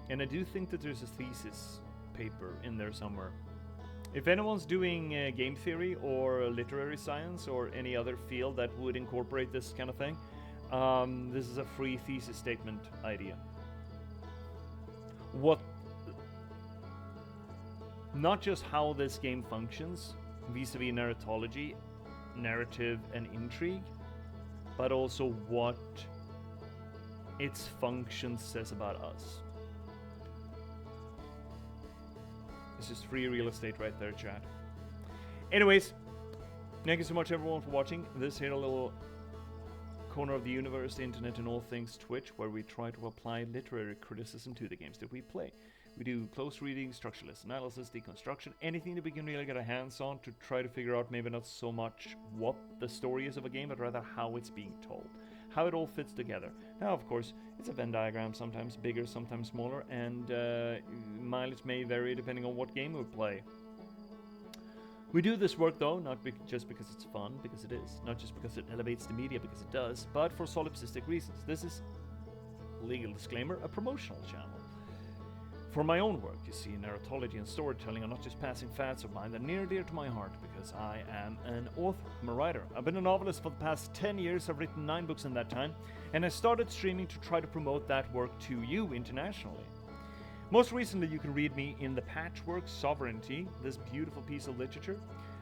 And I do think that there's a thesis paper in there somewhere. If anyone's doing game theory or literary science or any other field that would incorporate this kind of thing, this is a free thesis statement idea. Not just how this game functions vis-a-vis narratology, narrative, and intrigue, but also what its function says about us. It's just free real estate right there, chat. Anyways, thank you so much everyone for watching this here little corner of the universe, the internet, and all things Twitch, where we try to apply literary criticism to the games that we play. We do close reading, structureless analysis, deconstruction, anything that we can really get our hands on to try to figure out maybe not so much what the story is of a game, but rather how it's being told, how it all fits together. Now, of course, it's a Venn diagram, sometimes bigger, sometimes smaller, and mileage may vary depending on what game we play. We do this work, though, not just because it's fun, because it is, not just because it elevates the media, because it does, but for solipsistic reasons. This is, legal disclaimer, a promotional channel. For my own work, you see, narratology and storytelling are not just passing fads of mine, they're near and dear to my heart, because I am an author, I'm a writer. I've been a novelist for the past 10 years, I've written 9 books in that time, and I started streaming to try to promote that work to you internationally. Most recently, you can read me in The Patchwork Sovereignty, this beautiful piece of literature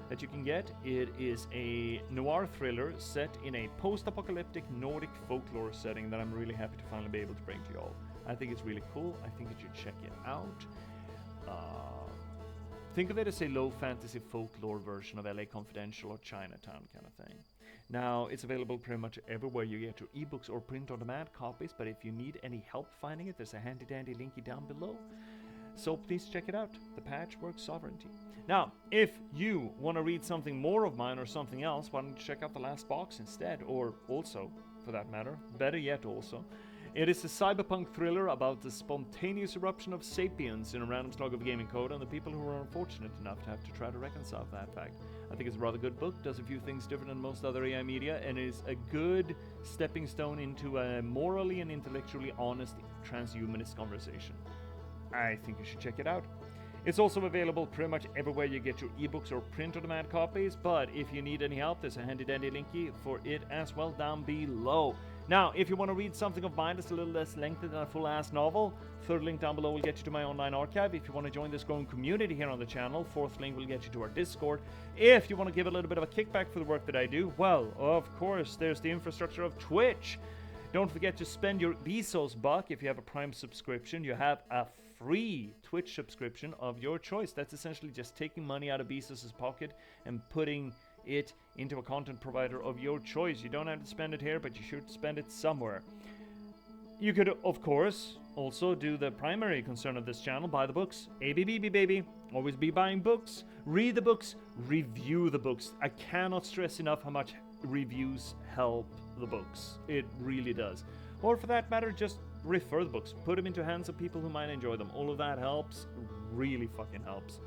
that you can get. It is a noir thriller set in a post-apocalyptic Nordic folklore setting that I'm really happy to finally be able to bring to you all. I think it's really cool. I think you should check it out. Think of it as a low fantasy folklore version of LA Confidential or Chinatown kind of thing. Now, it's available pretty much everywhere you get your ebooks or print-on-demand copies, but if you need any help finding it, there's a handy-dandy linky down below. So please check it out, The Patchwork Sovereignty. Now, if you want to read something more of mine or something else, why don't you check out The Last Box instead, or also, for that matter, better yet also, it is a cyberpunk thriller about the spontaneous eruption of sapiens in a random slug of gaming code and the people who are unfortunate enough to have to try to reconcile that fact. I think it's a rather good book, does a few things different than most other AI media, and is a good stepping stone into a morally and intellectually honest transhumanist conversation. I think you should check it out. It's also available pretty much everywhere you get your ebooks or print-on-demand copies, but if you need any help, there's a handy-dandy linky for it as well down below. Now, if you want to read something of mine that's a little less lengthy than a full-ass novel, third link down below will get you to my online archive. If you want to join this growing community here on the channel, fourth link will get you to our Discord. If you want to give a little bit of a kickback for the work that I do, well, of course, there's the infrastructure of Twitch. Don't forget to spend your Bezos buck if you have a Prime subscription. You have a free Twitch subscription of your choice. That's essentially just taking money out of Bezos's pocket and putting it into a content provider of your choice. You don't have to spend it here, but you should spend it somewhere. You could, of course, also do the primary concern of this channel, buy the books. ABBB, baby. Always be buying books. Read the books. Review the books. I cannot stress enough how much reviews help the books. It really does. Or for that matter, just refer the books. Put them into hands of people who might enjoy them. All of that helps. Really fucking helps.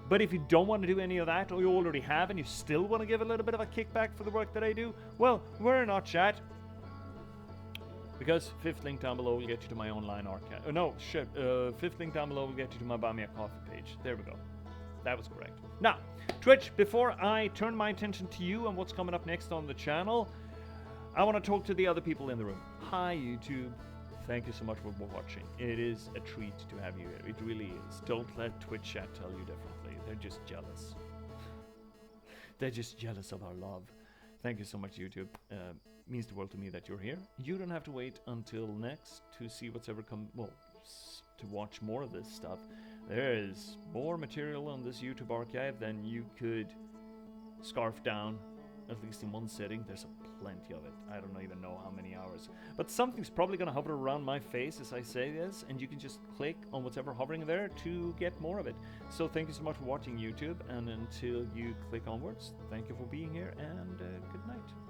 But if you don't want to do any of that, or you already have, and you still want to give a little bit of a kickback for the work that I do, well, we're not chat. Because fifth link down below will get you to my online archive. Fifth link down below will get you to my Buy Me a Coffee page. There we go. That was correct. Now, Twitch, before I turn my attention to you and what's coming up next on the channel, I want to talk to the other people in the room. Hi, YouTube. Thank you so much for watching. It is a treat to have you here. It really is. Don't let Twitch chat tell you differently. They're just jealous. They're just jealous of our love. Thank you so much, YouTube. Means the world to me that you're here. You don't have to wait until next to see what's ever come. Well, to watch more of this stuff. There is more material on this YouTube archive than you could scarf down, at least in one sitting. There's plenty of it. I don't even know how many hours. But something's probably going to hover around my face as I say this, and you can just click on what's ever hovering there to get more of it. So thank you so much for watching, YouTube, and until you click onwards, thank you for being here, and good night.